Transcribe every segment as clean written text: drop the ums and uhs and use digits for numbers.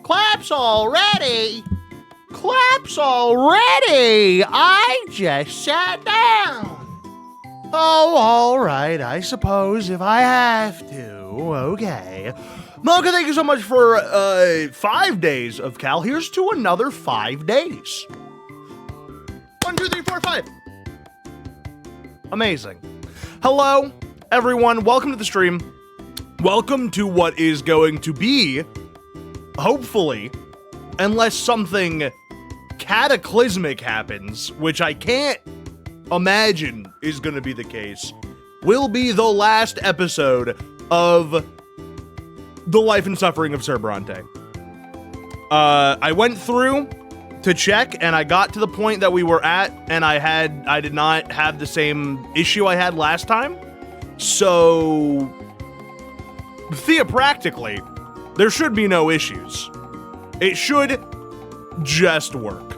Claps already? Claps already? I just sat down. Oh, all right, I suppose if I have to. Okay. Mocha, thank you so much for 5 days of Cal. Here's to another 5 days. 1, 2, 3, 4, 5. Amazing. Hello, everyone. Welcome to the stream. Welcome to what is going to be, hopefully, unless something cataclysmic happens, which I can't imagine is going to be the case, will be the last episode of The Life and Suffering of Sir Brante. I went through to check, and I got to the point that we were at, and I did not have the same issue I had last time. So, theopractically, there should be no issues. It should just work.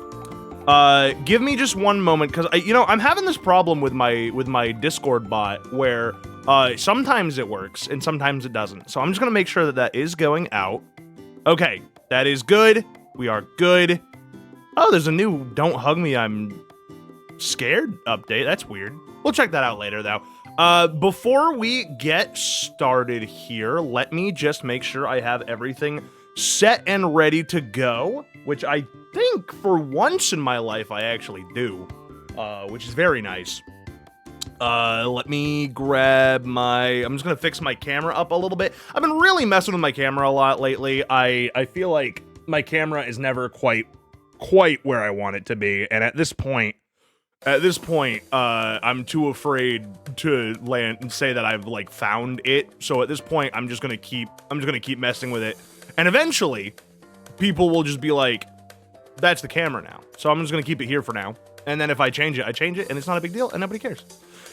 Give me just one moment, because I'm having this problem with my Discord bot where sometimes it works and sometimes it doesn't. So I'm just gonna make sure that is going out. Okay, that is good. We are good. Oh, there's a new "Don't Hug Me, I'm Scared" update. That's weird. We'll check that out later, though. Before we get started here, let me just make sure I have everything set and ready to go, which I think for once in my life I actually do, which is very nice. Let me grab I'm just gonna fix my camera up a little bit. I've been really messing with my camera a lot lately. I feel like my camera is never quite where I want it to be, and at this point, I'm too afraid to land and say that I've like found it. So at this point, I'm just gonna keep messing with it, and eventually, people will just be like, "That's the camera now." So I'm just gonna keep it here for now, and then if I change it, and it's not a big deal, and nobody cares.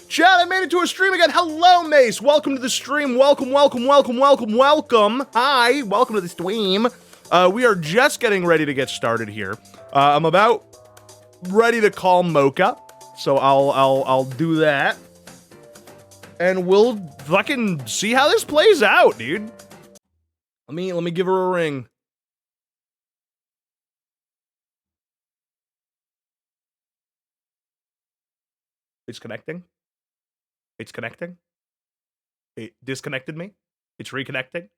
Chat, I made it to a stream again. Hello, Mace. Welcome to the stream. Welcome. Hi, welcome to the stream. We are just getting ready to get started here. I'm about ready to call Mocha, so I'll do that, and we'll fucking see how this plays out, dude. Let me give her a ring. It's connecting. It disconnected me. It's reconnecting.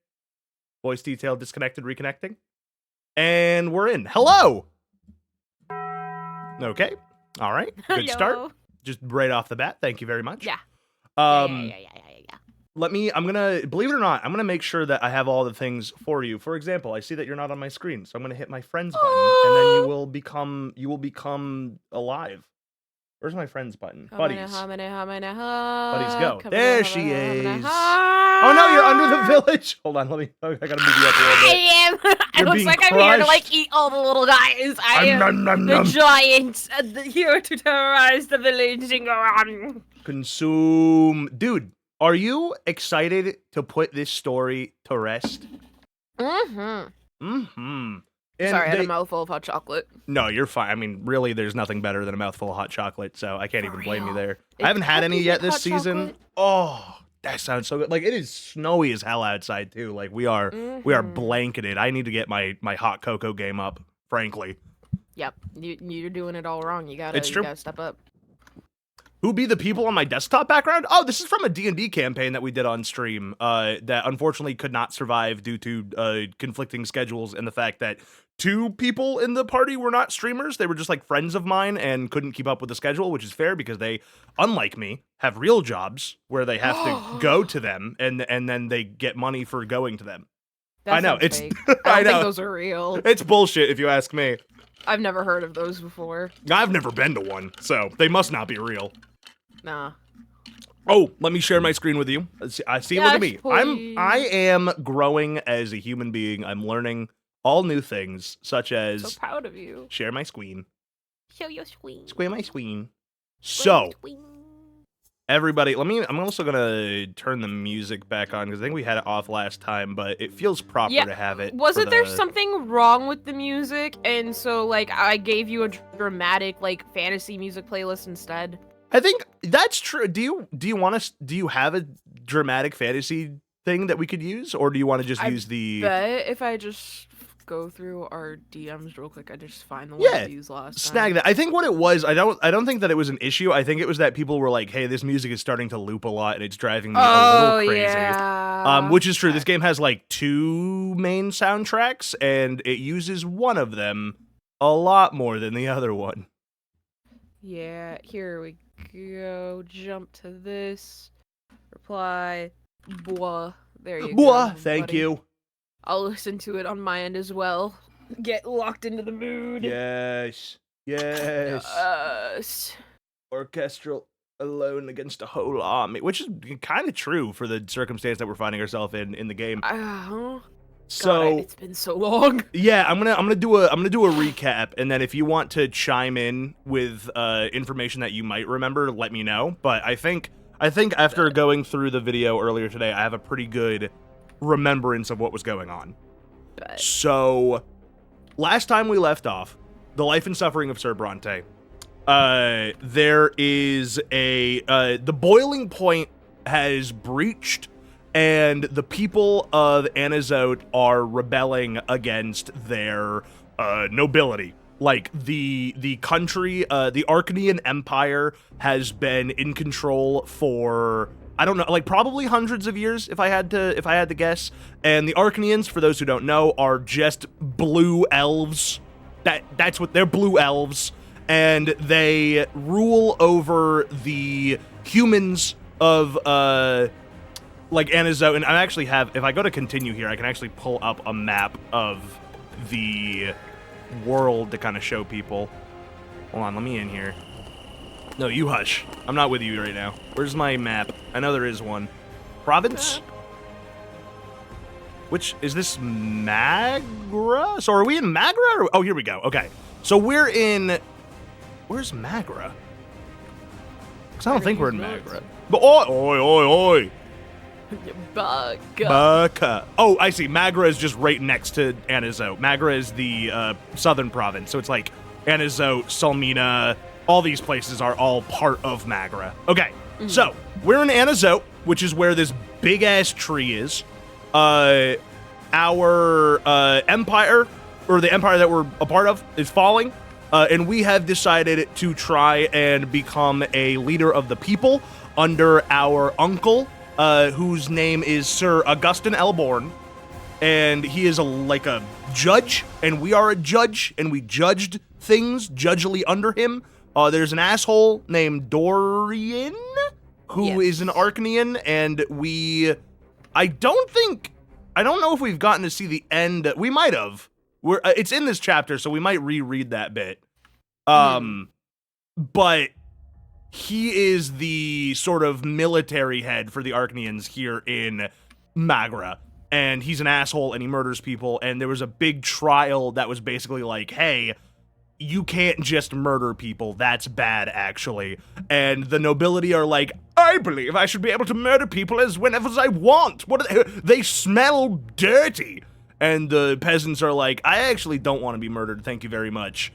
Voice detail disconnected, reconnecting. And we're in. Hello! Okay. All right. Good start. Just right off the bat. Thank you very much. Yeah. I'm gonna, believe it or not, I'm gonna make sure that I have all the things for you. For example, I see that you're not on my screen, so I'm gonna hit my friends button, and then you will become alive. Where's my friends button? Buddies. Buddies, go. There she is. Oh no, you're under the village. Hold on, I gotta move you up a little bit. I am. It looks like I'm here to like eat all the little guys. I am the giant here to terrorize the village. Consume. Dude, are you excited to put this story to rest? And sorry, I had a mouthful of hot chocolate. No, you're fine. I mean, really, there's nothing better than a mouthful of hot chocolate, so I can't even blame you there. I haven't had any yet this season. Chocolate? Oh, that sounds so good. Like, it is snowy as hell outside, too. Like, we are blanketed. I need to get my hot cocoa game up, frankly. Yep, you're doing it all wrong. You gotta step up. Who be the people on my desktop background? Oh, this is from a D&D campaign that we did on stream that unfortunately could not survive due to conflicting schedules and the fact that 2 people in the party were not streamers. They were just like friends of mine and couldn't keep up with the schedule, which is fair because they, unlike me, have real jobs where they have to go to them and then they get money for going to them. I know, it's fake. I don't think those are real. It's bullshit if you ask me. I've never heard of those before. I've never been to one, so they must not be real. Nah. Oh, let me share my screen with you. I see. Yes, look at me. please. I am growing as a human being. I'm learning all new things, such as so proud of you. Share my screen. Show your screen. Square my screen. So, everybody, I'm also gonna turn the music back on because I think we had it off last time, but it feels proper to have it. Wasn't there something wrong with the music, and so like I gave you a dramatic like fantasy music playlist instead? I think that's true. Do you have a dramatic fantasy thing that we could use, or do you want to just use the? Bet if I just go through our DMs real quick? I just find the one Yeah, we used last snag time. that. I think what it was, I don't think that it was an issue. I think it was that people were like, hey, this music is starting to loop a lot and it's driving me a little crazy. Yeah. Which is true. This game has like 2 main soundtracks and it uses one of them a lot more than the other one. Yeah, here we go. Jump to this. Reply. Boah. There you Boah, go. thank buddy. you. I'll listen to it on my end as well. Get locked into the mood. Yes. Yes. Yes. Orchestral alone against a whole army, which is kind of true for the circumstance that we're finding ourselves in the game. So God, it's been so long. Yeah, I'm gonna do a recap, and then if you want to chime in with information that you might remember, let me know. But I think after going through the video earlier today, I have a pretty good remembrance of what was going on. So, last time we left off, the life and suffering of Sir Brante. There is the boiling point has breached, and the people of Anazote are rebelling against their nobility. Like the country, the Arcanian Empire has been in control for, I don't know, like probably hundreds of years if I had to guess. And the Arcanians, for those who don't know, are just blue elves. That's what they're, blue elves, and they rule over the humans of like Anazote. And I actually have, if I go to continue here, I can actually pull up a map of the world to kind of show people. Hold on, let me in here. No, you hush. I'm not with you right now. Where's my map? I know there is one. Province? Which, is this Magra? So are we in Magra? Or, oh, here we go. Okay. So we're in, where's Magra? Because I don't think we're in Magra. But oi. Baka. Oh, I see. Magra is just right next to Anazote. Magra is the southern province. So it's like Anazote, Salmina, all these places are all part of Magra. Okay, so we're in Anazote, which is where this big-ass tree is. Our empire, or the empire that we're a part of, is falling. And we have decided to try and become a leader of the people under our uncle, whose name is Sir Augustin Elborn, and he is like a judge, and we are a judge, and we judged things judgely under him. There's an asshole named Dorian, who is an Arcanian, and I don't know if we've gotten to see the end. We might have. It's in this chapter, so we might reread that bit. But he is the sort of military head for the Arcanians here in Magra, and he's an asshole and he murders people, and there was a big trial that was basically like, hey, you can't just murder people, that's bad actually. And the nobility are like, I believe I should be able to murder people as whenever I want. What are they smell dirty. And the peasants are like, I actually don't want to be murdered, thank you very much.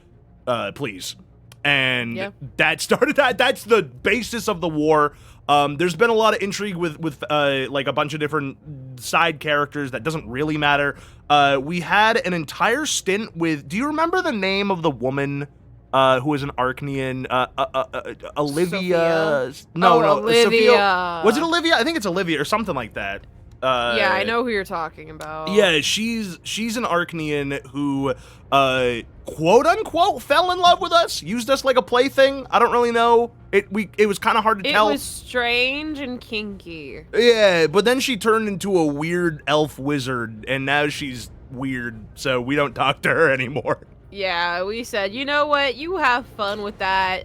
Please. And that's the basis of the war. There's been a lot of intrigue with like a bunch of different side characters that doesn't really matter. We had an entire stint with, do you remember the name of the woman who was an Arcanian? Olivia? Sophia? No, Olivia. Sophia. Was it Olivia? I think it's Olivia or something like that. Yeah, I know who you're talking about. Yeah, she's an Arcanian who, quote unquote, fell in love with us, used us like a plaything. I don't really know. It was kind of hard to tell. It was strange and kinky. Yeah, but then she turned into a weird elf wizard, and now she's weird, so we don't talk to her anymore. Yeah, we said, you know what? You have fun with that.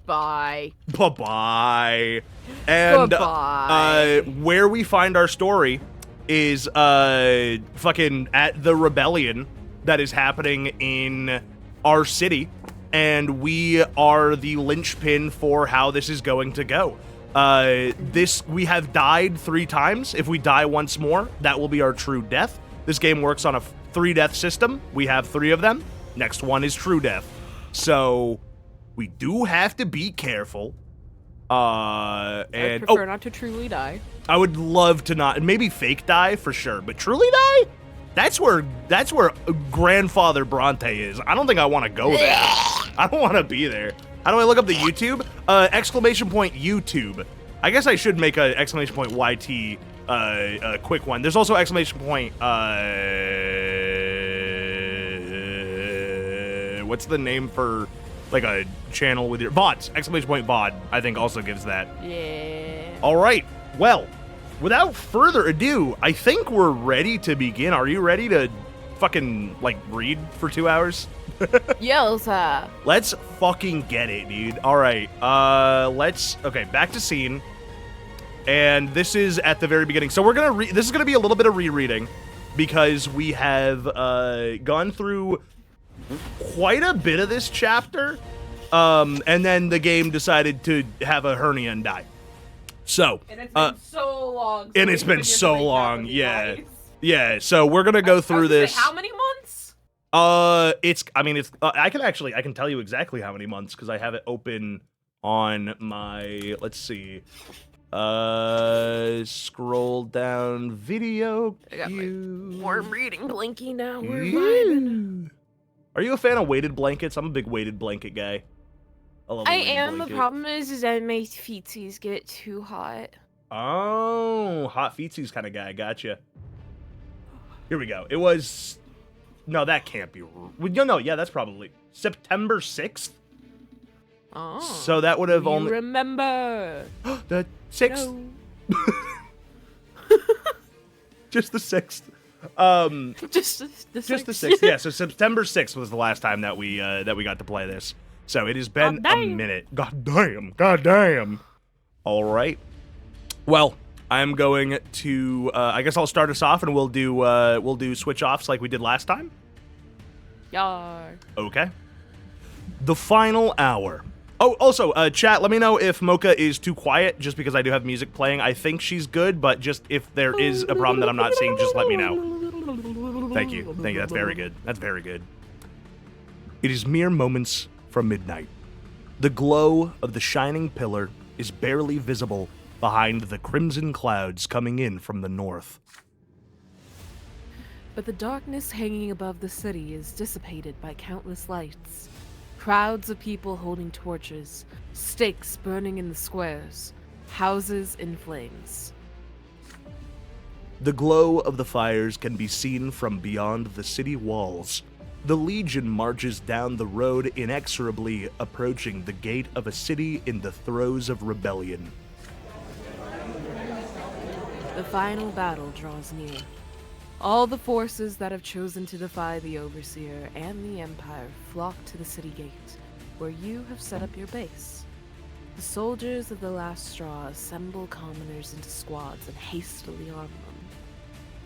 Bye. Bye-bye. And where we find our story is fucking at the rebellion that is happening in our city, and we are the linchpin for how this is going to go. We have died 3 times. If we die once more, that will be our true death. This game works on a 3-death system. We have 3 of them. Next one is true death. So we do have to be careful. And I prefer not to truly die. I would love to not, maybe fake die for sure, but truly die? That's where Grandfather Brante is. I don't think I want to go there. I don't want to be there. How do I look up the YouTube? Exclamation point YouTube. I guess I should make a exclamation point YT quick one. There's also exclamation point what's the name for like a channel with your VODs? Exclamation point VOD, I think also gives that. Yeah. All right. Well, without further ado, I think we're ready to begin. Are you ready to fucking like read for 2 hours? Yo, sir. Let's fucking get it, dude. All right. Okay, back to scene. And this is at the very beginning. So we're going to this is going to be a little bit of rereading because we have gone through quite a bit of this chapter. And then the game decided to have a hernia and die. So, and it's been so long. And it's been so long. Yeah. Yeah, so we're going to go through this. How many months? I can tell you exactly how many months because I have it open on my, let's see. Scroll down video. I got my warm reading blankie now. We're vibing. Are you a fan of weighted blankets? I'm a big weighted blanket guy. I am. The problem is that my feetsies get too hot. Oh, hot feetsies kind of guy. Gotcha. Here we go. It was... No, that can't be... No, yeah, that's probably... September 6th? Oh. So that would have only... remember. The 6th? No. Just the 6th. Just the 6th. Yeah, so September 6th was the last time that we got to play this. So it has been a minute. God damn. All right. Well, I'm going to I guess I'll start us off and we'll do switch offs like we did last time. Yar. Okay. The final hour. Oh, also, chat, let me know if Mocha is too quiet, just because I do have music playing. I think she's good, but just if there is a problem that I'm not seeing, just let me know. Thank you. That's very good. That's very good. It is mere moments from midnight. The glow of the shining pillar is barely visible behind the crimson clouds coming in from the north. But the darkness hanging above the city is dissipated by countless lights. Crowds of people holding torches, stakes burning in the squares, houses in flames. The glow of the fires can be seen from beyond the city walls. The Legion marches down the road inexorably, approaching the gate of a city in the throes of rebellion. The final battle draws near. All the forces that have chosen to defy the Overseer and the Empire flock to the city gate, where you have set up your base. The soldiers of the last straw assemble commoners into squads and hastily arm them.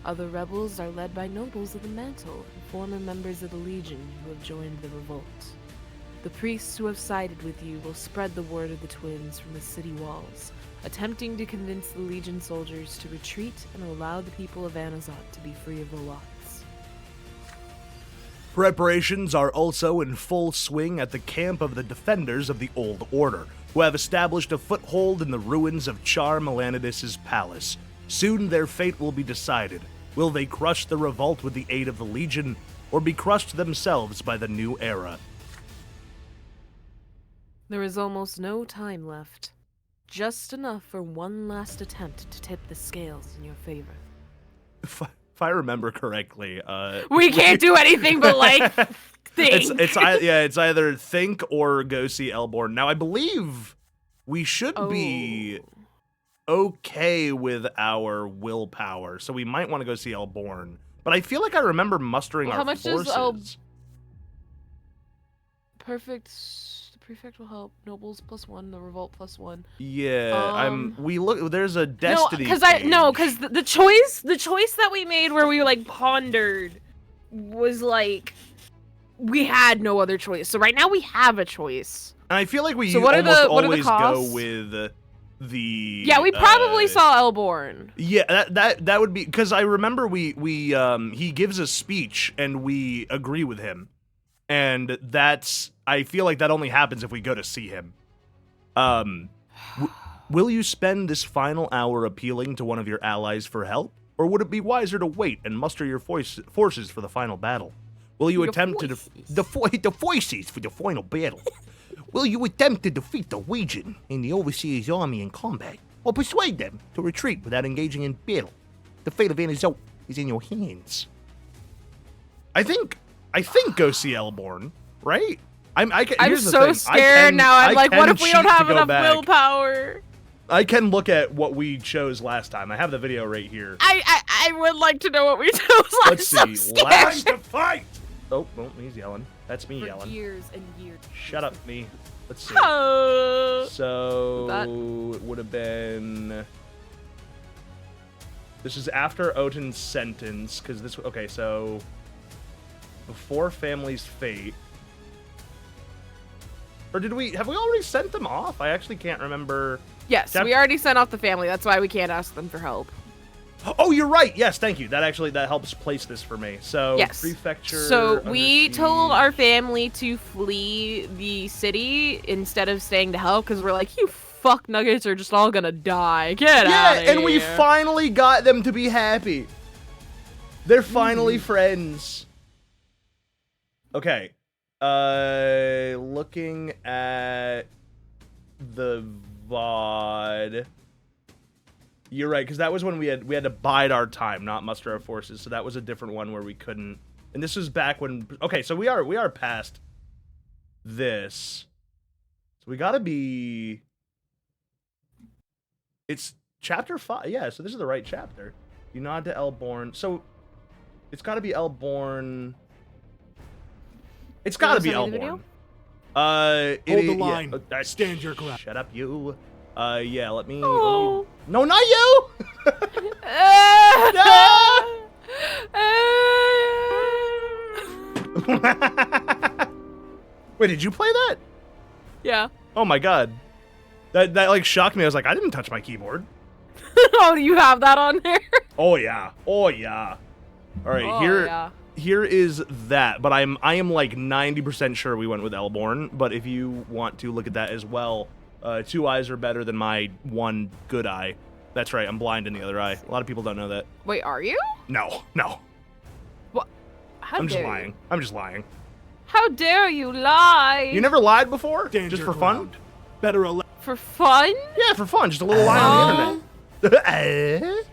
Other rebels are led by nobles of the Mantle and former members of the Legion who have joined the revolt. The priests who have sided with you will spread the word of the twins from the city walls, attempting to convince the Legion soldiers to retreat and allow the people of Anazat to be free of the lots. Preparations are also in full swing at the camp of the defenders of the Old Order, who have established a foothold in the ruins of Char Melanidis' palace. Soon their fate will be decided. Will they crush the revolt with the aid of the Legion, or be crushed themselves by the new era? There is almost no time left. Just enough for one last attempt to tip the scales in your favor. If I remember correctly, we can't do anything but like think. It's either think or go see Elborn. Now I believe we should be okay with our willpower, so we might want to go see Elborn. But I feel like I remember mustering our forces. How much does perfect? Prefect will help. Nobles +1, the revolt +1. Yeah, there's a destiny. Because the choice that we made where we like pondered was like we had no other choice. So right now we have a choice. And I feel like we always go with the. Yeah, we probably saw Elborn. Yeah, that would be because I remember he gives a speech and we agree with him. And I feel like that only happens if we go to see him. Will you spend this final hour appealing to one of your allies for help? Or would it be wiser to wait and muster your forces for the final battle? Will you attempt to the voices for the final battle? Will you attempt to defeat the Legion and the Overseer's army in combat, or persuade them to retreat without engaging in battle? The fate of Anazot is in your hands. I think go see Elborn, right? I'm so scared now. I'm like, what if we don't have enough willpower? I can look at what we chose last time. I have the video right here. I would like to know what we chose last time. Let's see. Last to fight. Oh, well, he's yelling. That's me yelling. Years and years. Shut up, me. Let's see. So it would have been. This is after Otin's sentence, because this. Okay, so before Family's Fate. Or have we already sent them off? I actually can't remember. Yes, we already sent off the family. That's why we can't ask them for help. Oh, you're right. Yes, thank you. That helps place this for me. So, yes. Prefecture. So we told our family to flee the city instead of staying to help because we're like, you fuck nuggets are just all gonna die. Get out of here. Yeah, and we finally got them to be happy. They're finally friends. Okay. Looking at the VOD. You're right, because that was when we had to bide our time, not muster our forces. So that was a different one where we couldn't. And this was back when. Okay, so we are past this. So we gotta be. It's chapter 5. Yeah, so this is the right chapter. You nod to Elborn. So it's gotta be Elborn. It's gotta be Elborn. Hold the line. Yeah, stand your ground. Shut up, you. Yeah, let me. Oh. No, not you! Wait, did you play that? Yeah. Oh my god. That like shocked me. I was like, I didn't touch my keyboard. Oh, you have that on there? Oh yeah. Oh yeah. All right, here is that, but I am like 90% sure we went with Elborn, but if you want to look at that as well, 2 eyes are better than my 1 good eye. That's right, I'm blind in the other eye. A lot of people don't know that. Wait, are you? No. What? I'm just lying. I'm just lying. How dare you lie? You never lied before? Stand just your for ground. fun? Better for fun? Yeah, for fun. Just a little lie on the internet.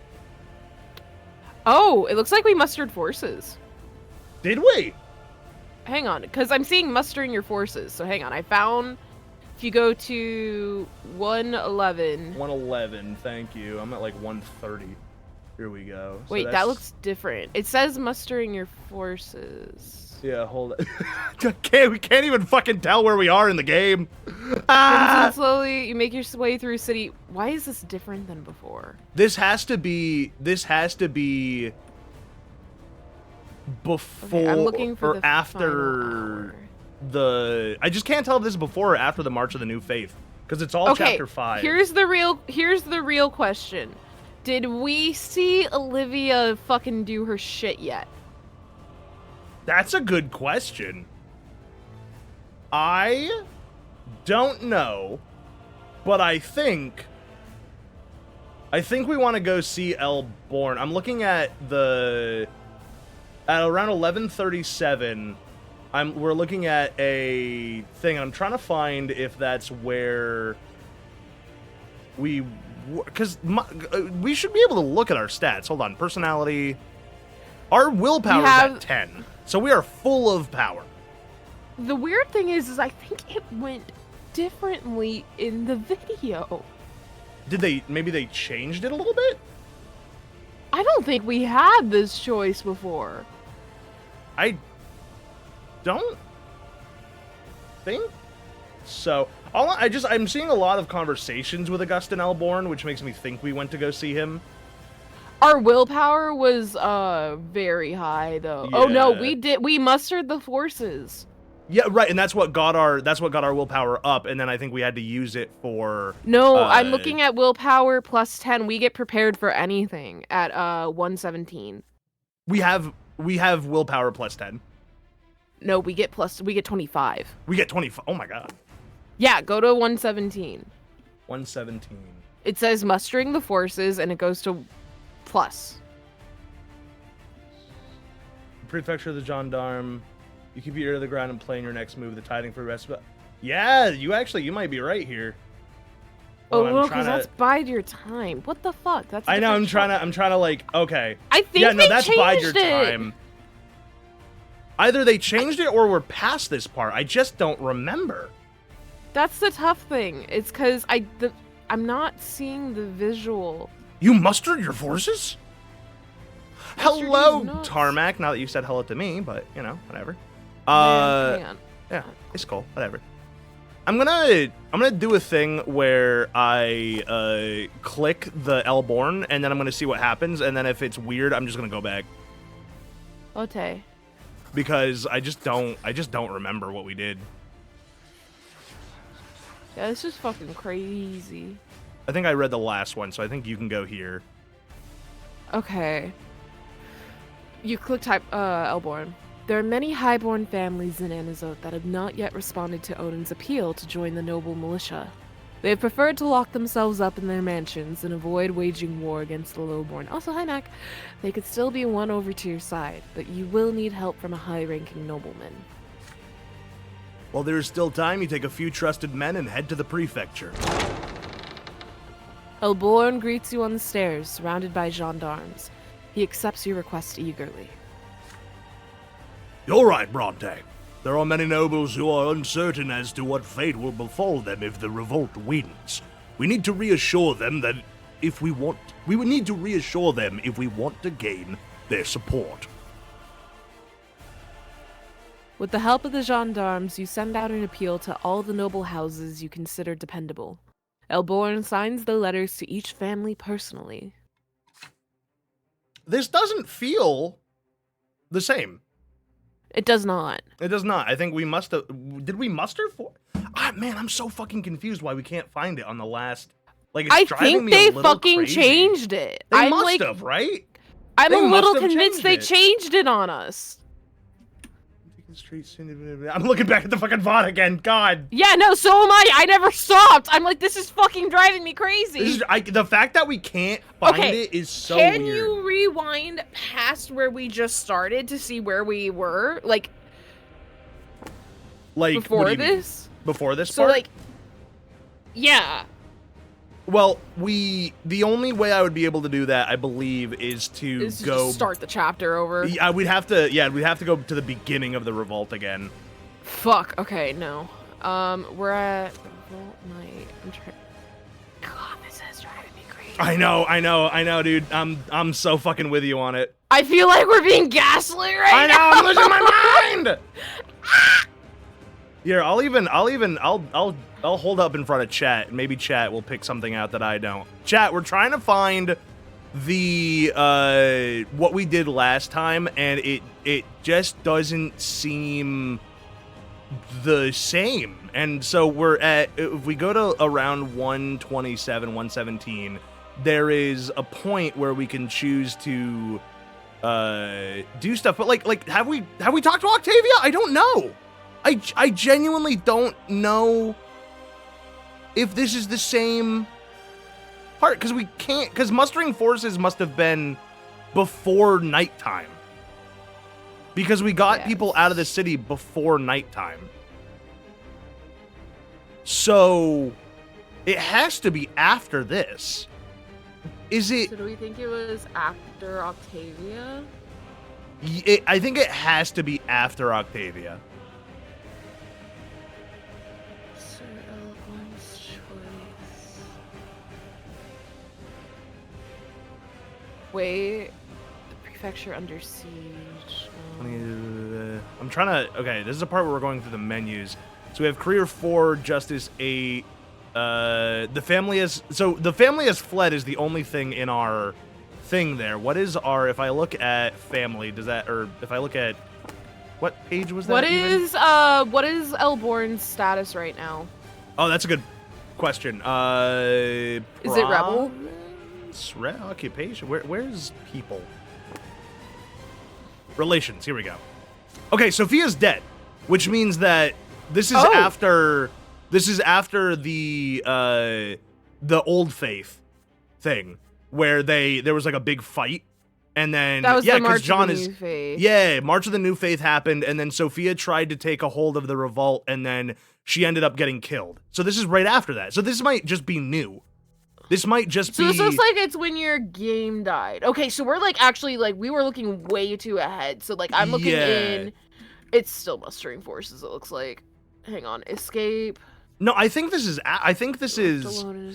Oh, it looks like we mustered forces. Did we? Hang on, because I'm seeing mustering your forces. So hang on, I found. If you go to 111. 111, thank you. I'm at like 130. Here we go. So wait, that looks different. It says mustering your forces. Yeah, hold it. We can't even fucking tell where we are in the game. Slowly, you make your way through city. Why is this different than before? This has to be before I'm looking for or after I just can't tell if this is before or after the March of the New Faith, because it's all chapter 5. Here's the real question. Did we see Olivia fucking do her shit yet? That's a good question. I don't know, but I think we want to go see Elborn. I'm looking at at around 11:37. We're looking at a thing, and I'm trying to find if that's where because we should be able to look at our stats. Hold on, personality. Our willpower is at 10, so we are full of power. The weird thing is I think it went differently in the video. Maybe they changed it a little bit? I don't think we had this choice before. I don't think so. I'm seeing a lot of conversations with Augustin Elborn, which makes me think we went to go see him. Our willpower was very high though. Yeah. Oh no, we mustered the forces. Yeah, right, and that's what got our willpower up, and then I think we had to use it for. No, I'm looking at willpower plus 10. We get prepared for anything at 117. We have willpower plus 10. No, we get 25. We get 25. Oh my god. Yeah, go to 117. 117. It says mustering the forces, and it goes to plus. Prefecture of the Gendarme. You keep your ear to the ground and plan your next move. The tiding for the rest of it. Yeah, you might be right here. Oh, well, because that's bide your time. What the fuck? That's. I know. I'm trying to like. Okay. I think yeah, no, they that's changed bide your it. time. Either they changed it or we're past this part. I just don't remember. That's the tough thing. It's because I'm not seeing the visual. You mustered your forces? Hello, nuts. Tarmac. Now that you said hello to me, but you know, whatever. Man, hang on. Yeah, it's cool. Whatever. I'm gonna do a thing where I click the Elborn, and then I'm gonna see what happens, and then if it's weird, I'm just gonna go back. Okay. Because I just don't remember what we did. Yeah, this is fucking crazy. I think I read the last one, so I think you can go here. Okay. You click type Elborn. There are many highborn families in Anazote that have not yet responded to Odin's appeal to join the noble militia. They have preferred to lock themselves up in their mansions and avoid waging war against the lowborn. Also, hi Mac. They could still be won over to your side, but you will need help from a high-ranking nobleman. While there is still time, you take a few trusted men and head to the prefecture. Elborn greets you on the stairs, surrounded by gendarmes. He accepts your request eagerly. You're right, Brante. There are many nobles who are uncertain as to what fate will befall them if the revolt wins. We need to reassure them that we would need to reassure them if we want to gain their support. With the help of the gendarmes, you send out an appeal to all the noble houses you consider dependable. Elborn signs the letters to each family personally. This doesn't feel the same. It does not. It does not. I think we must have... Did we muster for... Ah, man, I'm so fucking confused why we can't find it on the last... Like, it's I driving think me a they little fucking crazy. changed it. They must have, right? I'm They a must little have convinced they changed it. changed it on us. I'm looking back at the fucking VOD again. God. Yeah, no, so am I. I never stopped. I'm like, this is fucking driving me crazy. The fact that we can't find it is so weird. Can you rewind past where we just started to see where we were? Like before what do you mean? this? Before this So, part? like, yeah. Well, the only way I would be able to do that, I believe, is to Just start the chapter over. Yeah, we'd have to go to the beginning of the revolt again. Fuck. Okay, no. We're at Revolt Night. I'm trying. God, this is driving me crazy. I know, dude. I'm so fucking with you on it. I feel like we're being gaslit right now. I know, I'm losing my mind. Here, I'll hold up in front of chat. Maybe chat will pick something out that I don't. Chat, we're trying to find the what we did last time, and it just doesn't seem the same. And so we're at, if we go to around 127, 117, there is a point where we can choose to do stuff. But like have we talked to Octavia? I don't know. I genuinely don't know if this is the same part, because we can't, because mustering forces must have been before nighttime, because we got people out of the city before nighttime. So it has to be after this. Is it? So do we think it was after Octavia? I think it has to be after Octavia. Sir Elborn's choice. Wait, the prefecture under siege. I'm trying to. Okay, this is a part where we're going through the menus. So we have career 4, justice 8. The family has fled is the only thing in our thing there. What is our? If I look at family, does that, or if I look at what page was that? What is Elborn's status right now? Oh, that's a good question. Is it rebel? Occupation. Where's people? Relations. Here we go. Okay, Sophia's dead, which means that this is after. This is after the Old Faith thing, where there was like a big fight, And then, That was yeah, the because March John of the is, New Faith. yeah, March of the New Faith happened, and then Sophia tried to take a hold of the revolt, and then she ended up getting killed. So this is right after that. So this might just be new. This might just So be... this looks like it's when your game died. Okay, so we're like actually like we were looking way too ahead. So like I'm looking in. It's still mustering forces. It looks like. Hang on, escape. No, I think this is...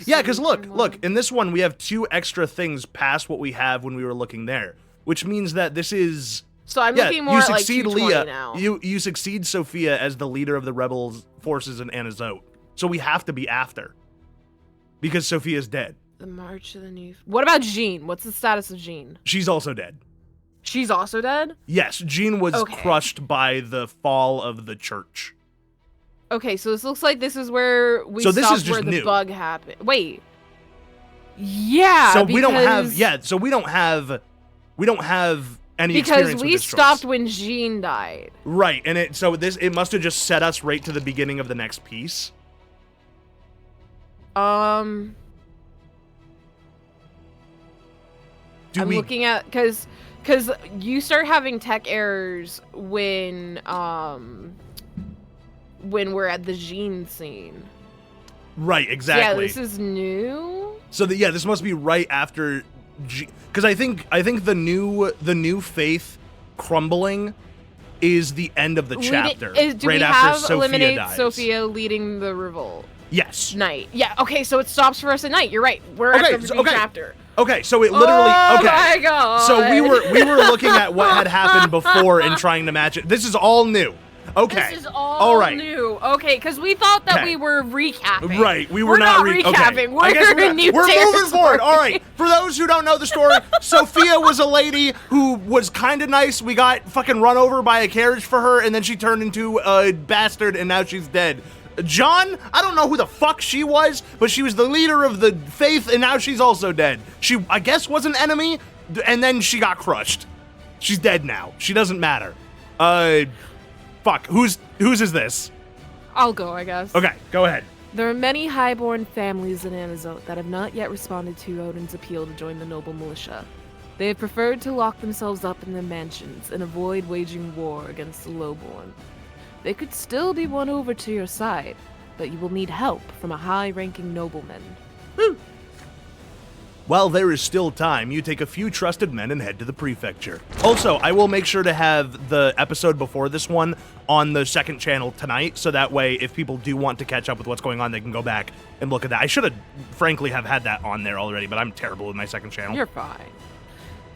Yeah, because look, in this one we have 2 extra things past what we have when we were looking there, which means that this is... So I'm looking more you at like succeed 220 Leah. now. You succeed Sophia as the leader of the rebels forces in Anazote. So we have to be after. Because Sophia's dead. The March of the New... What about Jean? What's the status of Jean? She's also dead. She's also dead? Yes, Jean was Okay. crushed by the fall of the church. Okay, so this looks like this is where we So this stopped is just where the new. bug happened. Wait. Yeah, So because... we don't have any Because experience we with this stopped choice. when Jean died. Right, and it must have just set us right to the beginning of the next piece. I'm looking at because you start having tech errors when we're at the Jean scene. Right, So exactly. yeah, this is new. So this must be right after, because I think the new faith crumbling is the end of the chapter. Do right we after have Sophia eliminate dies. Sophia leading the revolt? Yes. Night. Yeah. Okay. So it stops for us at night. You're right. We're at the new chapter. Okay, so it literally. Oh okay. my god. So we were looking at what had happened before and trying to match it. This is all new. Okay. This is all right. new. Okay, because we thought that Okay. we were recapping. Right, we were We're not recapping. Okay. I guess We're in new we're moving territory. forward. All right. For those who don't know the story, Sophia was a lady who was kind of nice. We got fucking run over by a carriage for her, and then she turned into a bastard, and now she's dead. John, I don't know who the fuck she was, but she was the leader of the faith, and now she's also dead. She, I guess, was an enemy, and then she got crushed. She's dead now. She doesn't matter. Fuck. Whose is this? I'll go, I guess. Okay, go ahead. There are many highborn families in Anazote that have not yet responded to Odin's appeal to join the noble militia. They have preferred to lock themselves up in their mansions and avoid waging war against the lowborn. They could still be won over to your side, but you will need help from a high-ranking nobleman. While there is still time, you take a few trusted men and head to the prefecture. Also, I will make sure to have the episode before this one on the second channel tonight, so that way if people do want to catch up with what's going on, they can go back and look at that. I should have, frankly, have had that on there already, but I'm terrible with my second channel. You're fine.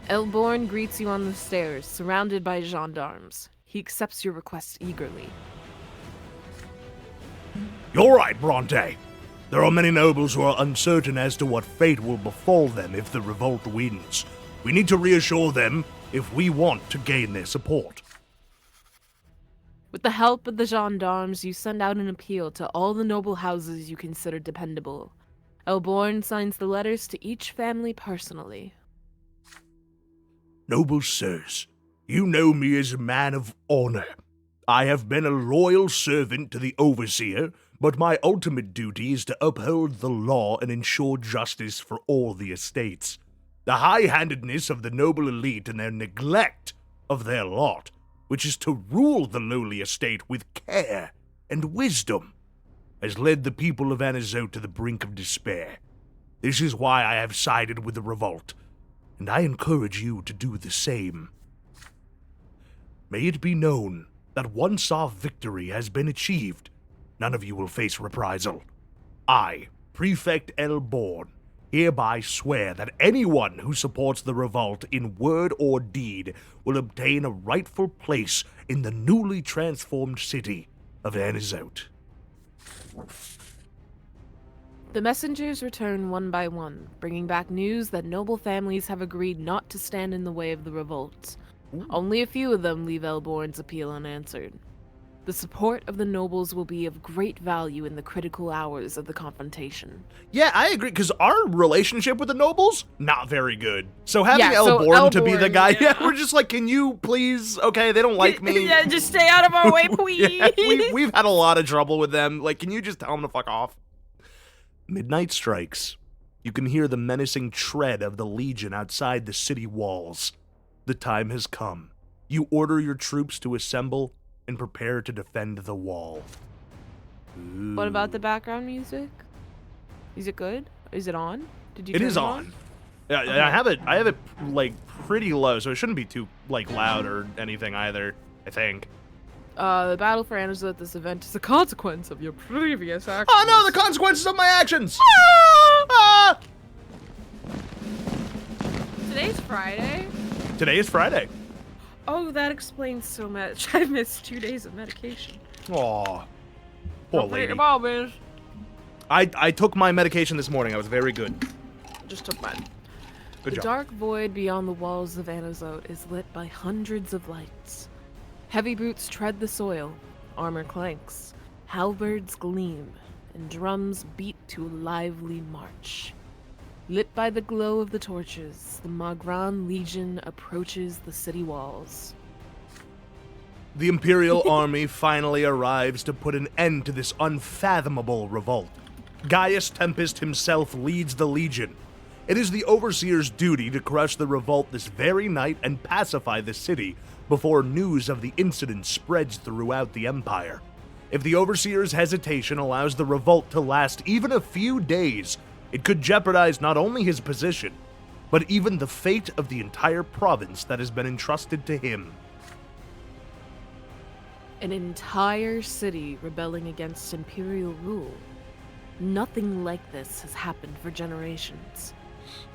Elborn greets you on the stairs, surrounded by gendarmes. He accepts your request eagerly. You're right, Brante. There are many nobles who are uncertain as to what fate will befall them if the revolt wins. We need to reassure them if we want to gain their support. With the help of the gendarmes, you send out an appeal to all the noble houses you consider dependable. Elborn signs the letters to each family personally. Noble sirs, you know me as a man of honor. I have been a loyal servant to the overseer, but my ultimate duty is to uphold the law and ensure justice for all the estates. The high-handedness of the noble elite and their neglect of their lot, which is to rule the lowly estate with care and wisdom, has led the people of Anazote to the brink of despair. This is why I have sided with the revolt, and I encourage you to do the same. May it be known that once our victory has been achieved, none of you will face reprisal. I, Prefect Elborn, hereby swear that anyone who supports the revolt in word or deed will obtain a rightful place in the newly transformed city of Anazote. The messengers return one by one, bringing back news that noble families have agreed not to stand in the way of the revolt. Only a few of them leave Elborn's appeal unanswered. The support of the nobles will be of great value in the critical hours of the confrontation. Yeah, I agree, because our relationship with the nobles, not very good. So having Yeah, so Elborn to be the Elborn, guy, yeah. yeah, we're just like, can you please, okay, they don't like me. Yeah, just stay out of our way, please. Yeah, we've had a lot of trouble with them. Like, can you just tell them to fuck off? Midnight strikes. You can hear the menacing tread of the Legion outside the city walls. The time has come. You order your troops to assemble and prepare to defend the wall. What about the background music? Is it good? Is it on? Did you? It turn is on. Yeah, Okay. I have it like pretty low, so it shouldn't be too like loud or anything either, I think. The battle for Anazut at this event is a consequence of your previous actions. Oh no, the consequences of my actions! Ah! Today's Friday. Today is Friday. Oh, that explains so much. I missed 2 days of medication. Aw. Poor Don't forget lady. your ball, bitch. I took my medication this morning. I was very good. Just took mine. Good The job. dark void beyond the walls of Anazot is lit by hundreds of lights. Heavy boots tread the soil, armor clanks, halberds gleam, and drums beat to a lively march. Lit by the glow of the torches, the Magran Legion approaches the city walls. The Imperial Army finally arrives to put an end to this unfathomable revolt. Gaius Tempest himself leads the Legion. It is the Overseer's duty to crush the revolt this very night and pacify the city before news of the incident spreads throughout the Empire. If the Overseer's hesitation allows the revolt to last even a few days, it could jeopardize not only his position, but even the fate of the entire province that has been entrusted to him. An entire city rebelling against Imperial rule. Nothing like this has happened for generations.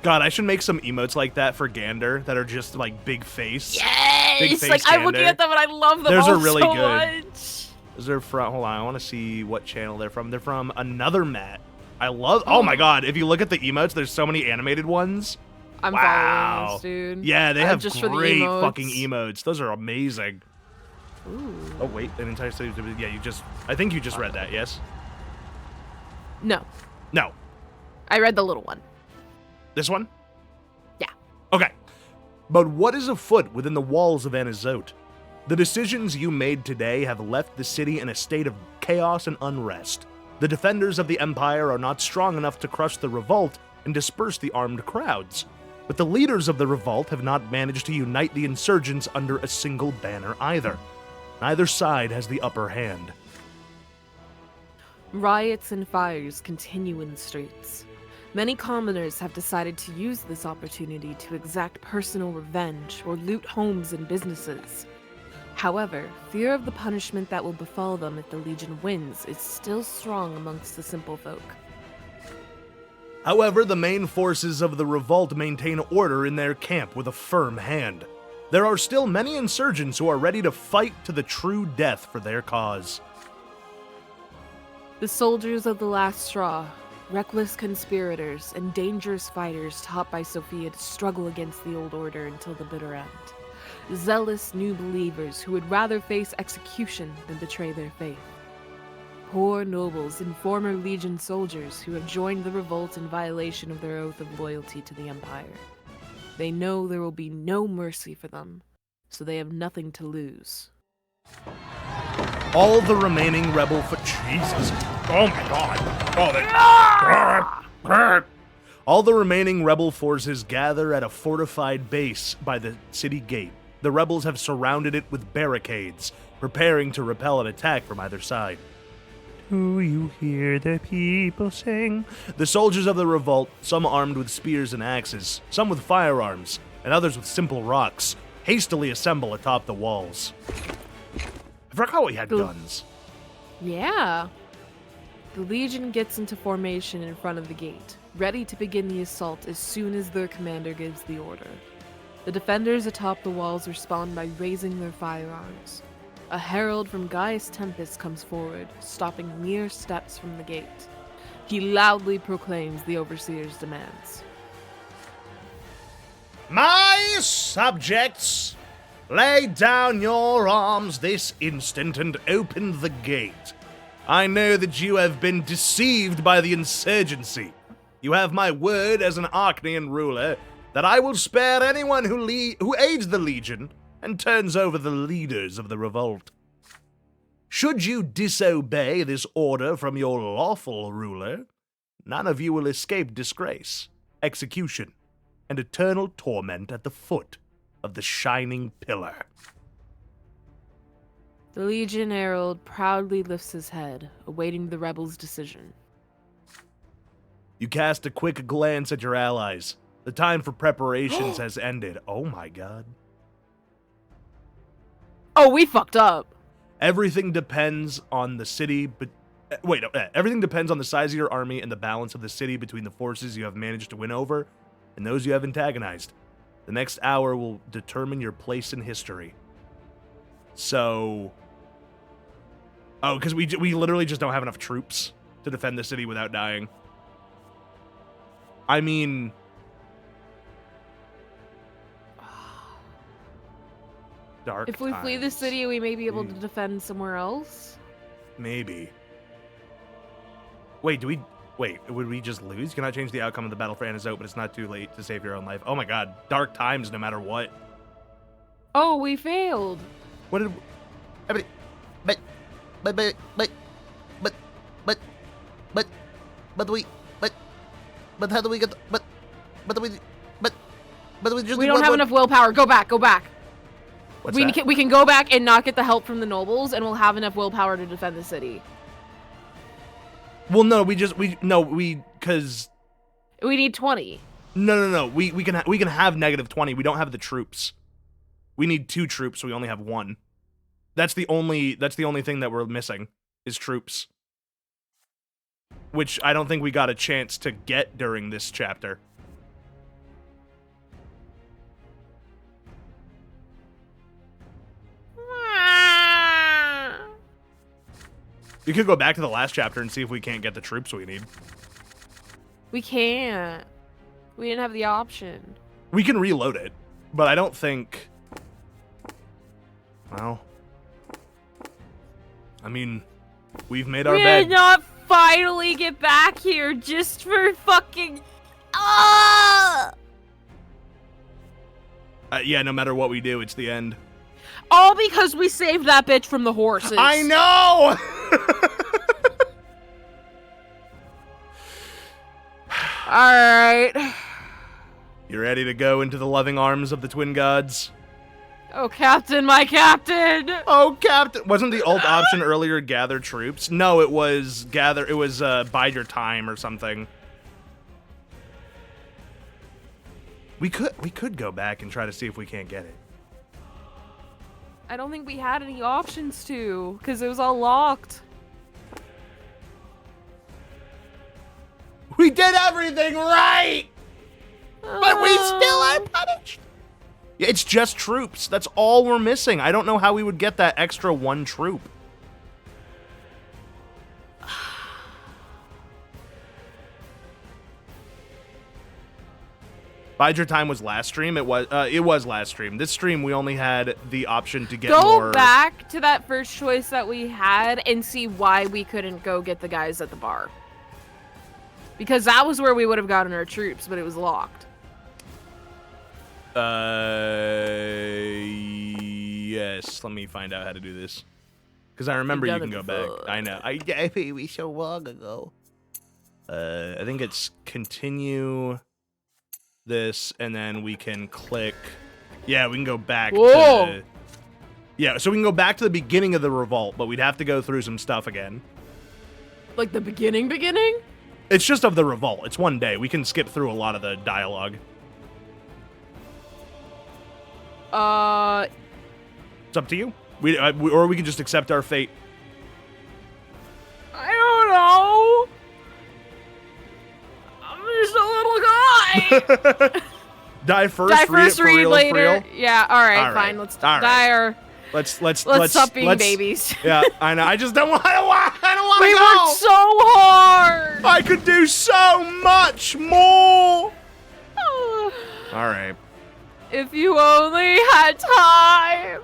God, I should make some emotes like that for Gander that are just like big face. Big Yes! face Like, I'm looking Gander. at them and I love them Those all are really so good. much. Is there from? Hold on, I want to see what channel they're from. They're from another Matt. I love. Oh my God! If you look at the emotes, there's so many animated ones. I'm Wow. following this, dude. Yeah, they have just for the great emotes. fucking emotes. Those are amazing. Ooh. Oh wait, an entire city. Yeah, you just. I think you just read that. Yes. No, No. I read the little one. This one. Yeah. Okay. But what is afoot within the walls of Anazot? The decisions you made today have left the city in a state of chaos and unrest. The defenders of the Empire are not strong enough to crush the revolt and disperse the armed crowds. But the leaders of the revolt have not managed to unite the insurgents under a single banner either. Neither side has the upper hand. Riots and fires continue in the streets. Many commoners have decided to use this opportunity to exact personal revenge or loot homes and businesses. However, fear of the punishment that will befall them if the Legion wins is still strong amongst the simple folk. However, the main forces of the revolt maintain order in their camp with a firm hand. There are still many insurgents who are ready to fight to the true death for their cause. The soldiers of the last straw, reckless conspirators, and dangerous fighters taught by Sophia to struggle against the old order until the bitter end. Zealous new believers who would rather face execution than betray their faith. Poor nobles and former Legion soldiers who have joined the revolt in violation of their oath of loyalty to the Empire. They know there will be no mercy for them, so they have nothing to lose. All the remaining rebel Jesus. Oh my God. All the remaining rebel forces gather at a fortified base by the city gate. The rebels have surrounded it with barricades, preparing to repel an attack from either side. Do you hear the people sing? The soldiers of the revolt, some armed with spears and axes, some with firearms, and others with simple rocks, hastily assemble atop the walls. I forgot we had guns. Yeah. The Legion gets into formation in front of the gate, ready to begin the assault as soon as their commander gives the order. The defenders atop the walls respond by raising their firearms. A herald from Gaius Tempest comes forward, stopping mere steps from the gate. He loudly proclaims the Overseer's demands. My subjects, lay down your arms this instant and open the gate. I know that you have been deceived by the insurgency. You have my word as an Archnean ruler that I will spare anyone who aids the Legion and turns over the leaders of the revolt. Should you disobey this order from your lawful ruler, none of you will escape disgrace, execution, and eternal torment at the foot of the Shining Pillar. The Legion Herald proudly lifts his head, awaiting the rebels' decision. You cast a quick glance at your allies. The time for preparations has ended. Oh my god. Oh, we fucked up. Everything depends on the city, but everything depends on the size of your army and the balance of the city between the forces you have managed to win over and those you have antagonized. The next hour will determine your place in history. So... Oh, because we literally just don't have enough troops to defend the city without dying. I mean... Dark If we flee the times. city, we may be able to defend somewhere else. Maybe. Wait, would we just lose? You cannot change the outcome of the battle for Anazote, but it's not too late to save your own life. Oh my god, dark times no matter what. Oh, we failed. What did... But how do we get, but we just We don't have enough willpower. Go back, go back. What's We that? we can go back and not get the help from the nobles, and we'll have enough willpower to defend the city. Well, no, because... We need 20. No. We can have -20. We don't have the troops. We need 2 troops, so we only have 1. That's the only thing that we're missing is troops. Which I don't think we got a chance to get during this chapter. We could go back to the last chapter and see if we can't get the troops we need. We can't. We didn't have the option. We can reload it, but I don't think... Well... I mean, we've made our We bed. did not finally get back here just for fucking... Ah! Yeah, no matter what we do, it's the end. All because we saved that bitch from the horses. I know! Alright. You ready to go into the loving arms of the twin gods? Oh, Captain, my Captain! Oh, Captain! Wasn't the alt option earlier gather troops? No, it was bide your time or something. We could go back and try to see if we can't get it. I don't think we had any options to, because it was all locked. We did everything right! But we still are punished! Yeah, it's just troops. That's all we're missing. I don't know how we would get that extra 1 troop. Bide your time was last stream. It was last stream. This stream we only had the option to get more. Go back to that first choice that we had and see why we couldn't go get the guys at the bar. Because that was where we would have gotten our troops, but it was locked. Yes. Let me find out how to do this. Because I remember you can go back. I know. We so long ago. I think it's continue this, and then we can click. Yeah, we can go back. Whoa. Yeah, so we can go back to the beginning of the revolt, but we'd have to go through some stuff again. Like the beginning? It's just of the revolt. It's one day. We can skip through a lot of the dialogue. It's up to you. Or we can just accept our fate. I don't know. I'm just a little guy. Die first. Die first, read it for read real, later. For real. Yeah, all right, All right. fine. Let's All right. die or Let's stop being babies. Yeah, I know. I just don't want. I don't want We to go. worked so hard. I could do so much more. All right. If you only had time.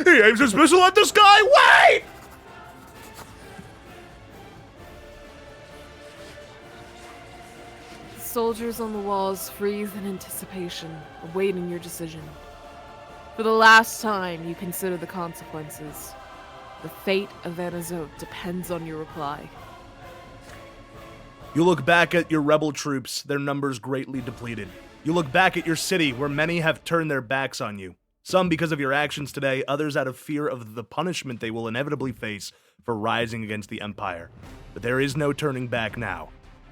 He aims his missile at the sky. Wait! The soldiers on the walls freeze in anticipation, awaiting your decision. For the last time, you consider the consequences. The fate of Anazote depends on your reply. You look back at your rebel troops, their numbers greatly depleted. You look back at your city, where many have turned their backs on you. Some because of your actions today, others out of fear of the punishment they will inevitably face for rising against the Empire. But there is no turning back now.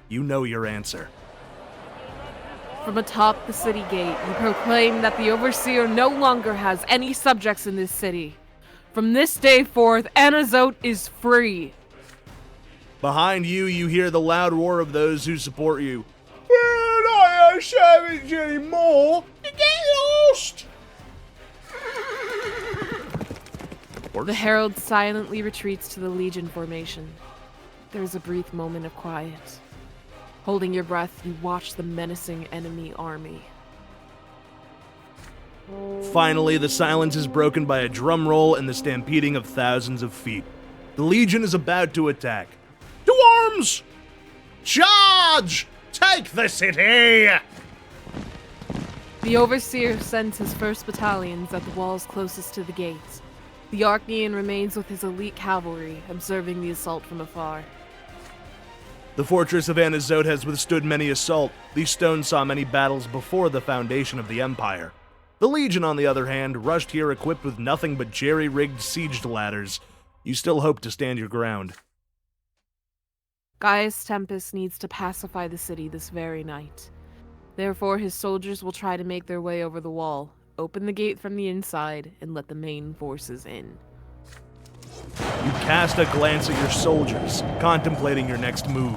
You know your answer. From atop the city gate, you proclaim that the Overseer no longer has any subjects in this city. From this day forth, Anazote is free. Behind you, you hear the loud roar of those who support you. We're not your servants anymore! You get lost! The herald silently retreats to the Legion formation. There is a brief moment of quiet. Holding your breath, you watch the menacing enemy army. Finally, the silence is broken by a drum roll and the stampeding of thousands of feet. The Legion is about to attack. To arms! Charge! Take the city! The Overseer sends his first battalions at the walls closest to the gates. The Archnean remains with his elite cavalry, observing the assault from afar. The fortress of Anazote has withstood many assault. These stones saw many battles before the foundation of the Empire. The Legion, on the other hand, rushed here equipped with nothing but jerry-rigged siege ladders. You still hope to stand your ground. Gaius Tempest needs to pacify the city this very night. Therefore, his soldiers will try to make their way over the wall, open the gate from the inside, and let the main forces in. You cast a glance at your soldiers, contemplating your next move.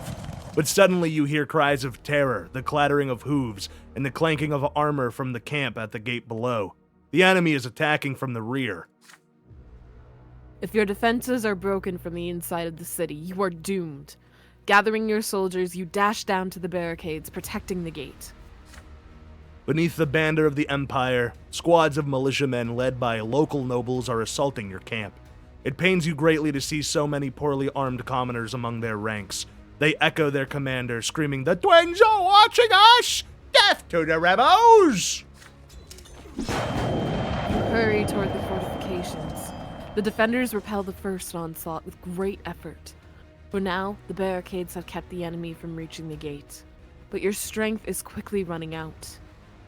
But suddenly you hear cries of terror, the clattering of hooves, and the clanking of armor from the camp at the gate below. The enemy is attacking from the rear. If your defenses are broken from the inside of the city, you are doomed. Gathering your soldiers, you dash down to the barricades, protecting the gate. Beneath the banner of the Empire, squads of militiamen led by local nobles are assaulting your camp. It pains you greatly to see so many poorly armed commoners among their ranks. They echo their commander, screaming, "The twins are watching us! Death to the rebels!" You hurry toward the fortifications. The defenders repel the first onslaught with great effort. For now, the barricades have kept the enemy from reaching the gate. But your strength is quickly running out.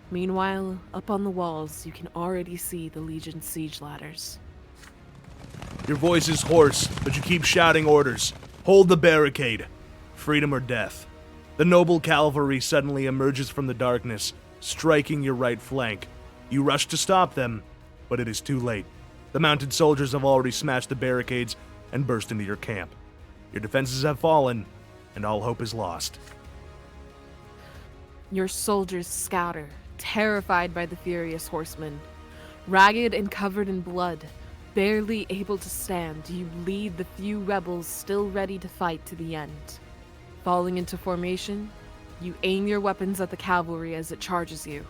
Meanwhile, up on the walls, you can already see the Legion's siege ladders. Your voice is hoarse, but you keep shouting orders. Hold the barricade. Freedom or death. The noble cavalry suddenly emerges from the darkness, striking your right flank. You rush to stop them, but it is too late. The mounted soldiers have already smashed the barricades and burst into your camp. Your defenses have fallen, and all hope is lost. Your soldiers scatter, terrified by the furious horsemen. Ragged and covered in blood, barely able to stand, you lead the few rebels still ready to fight to the end. Falling into formation, you aim your weapons at the cavalry as it charges you.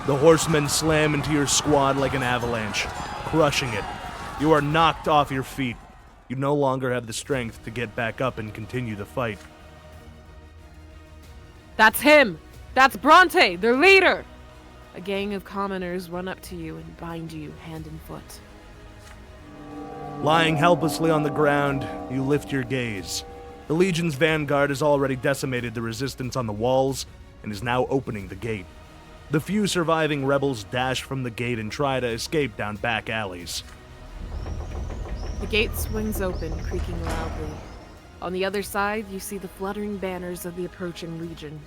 The horsemen slam into your squad like an avalanche, crushing it. You are knocked off your feet. You no longer have the strength to get back up and continue the fight. That's him! That's Brante, their leader! A gang of commoners run up to you and bind you hand and foot. Lying helplessly on the ground, you lift your gaze. The Legion's vanguard has already decimated the resistance on the walls and is now opening the gate. The few surviving rebels dash from the gate and try to escape down back alleys. The gate swings open, creaking loudly. On the other side, you see the fluttering banners of the approaching Legion.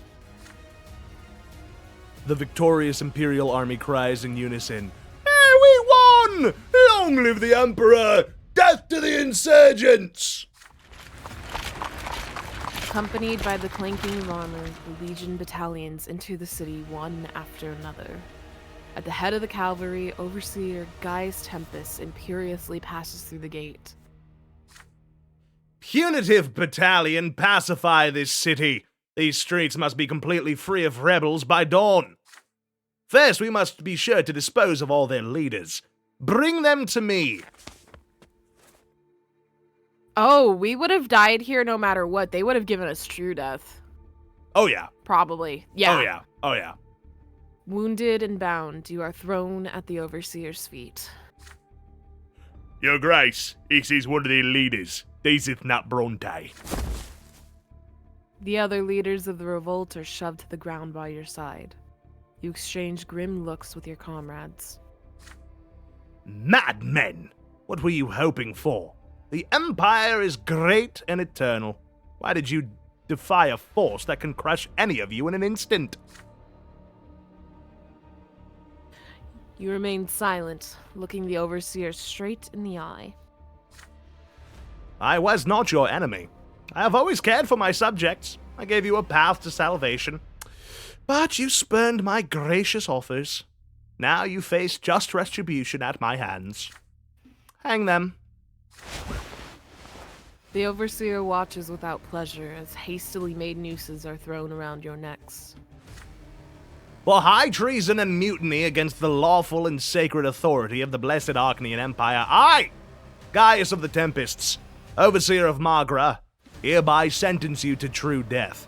The victorious Imperial army cries in unison, "Hey, we won! Long live the Emperor! Death to the insurgents!" Accompanied by the clanking of armor, the Legion battalions enter the city one after another. At the head of the cavalry, Overseer Gaius Tempest imperiously passes through the gate. Punitive battalion, pacify this city. These streets must be completely free of rebels by dawn. First, we must be sure to dispose of all their leaders. Bring them to me. Oh, we would have died here no matter what. They would have given us true death. Oh yeah. Probably. Yeah. Oh yeah. Oh yeah. Wounded and bound, you are thrown at the Overseer's feet. Your Grace, this is one of their leaders, Deezth Nut Brante. The other leaders of the revolt are shoved to the ground by your side. You exchange grim looks with your comrades. Madmen! What were you hoping for? The Empire is great and eternal. Why did you defy a force that can crush any of you in an instant? You remain silent, looking the Overseer straight in the eye. I was not your enemy. I have always cared for my subjects. I gave you a path to salvation. But you spurned my gracious offers. Now you face just retribution at my hands. Hang them. The Overseer watches without pleasure as hastily made nooses are thrown around your necks. For high treason and mutiny against the lawful and sacred authority of the blessed Archnean Empire, I, Gaius of the Tempests, Overseer of Magra, hereby sentence you to true death.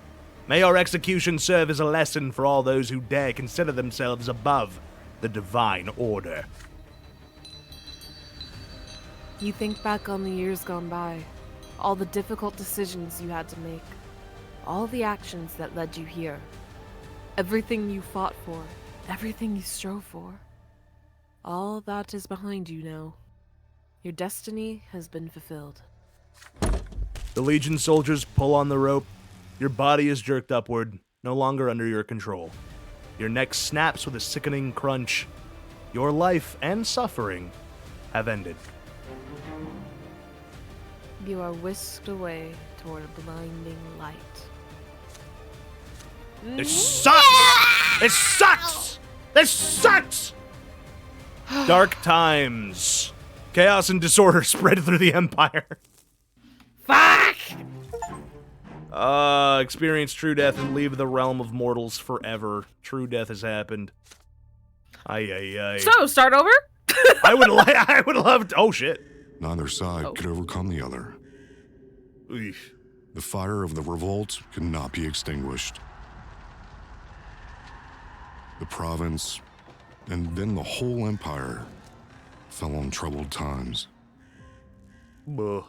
May your execution serve as a lesson for all those who dare consider themselves above the divine order. You think back on the years gone by, all the difficult decisions you had to make, all the actions that led you here, everything you fought for, everything you strove for. All that is behind you now. Your destiny has been fulfilled. The Legion soldiers pull on the rope. Your body is jerked upward, no longer under your control. Your neck snaps with a sickening crunch. Your life and suffering have ended. You are whisked away toward a blinding light. This sucks! This sucks! This sucks! Dark times. Chaos and disorder spread through the Empire. Fuck! Experience true death and leave the realm of mortals forever. True death has happened. Ay. So, start over? I would love to. Oh, shit. Neither side could overcome the other. Eesh. The fire of the revolt could not be extinguished. The province, and then the whole empire, fell on troubled times. Buh.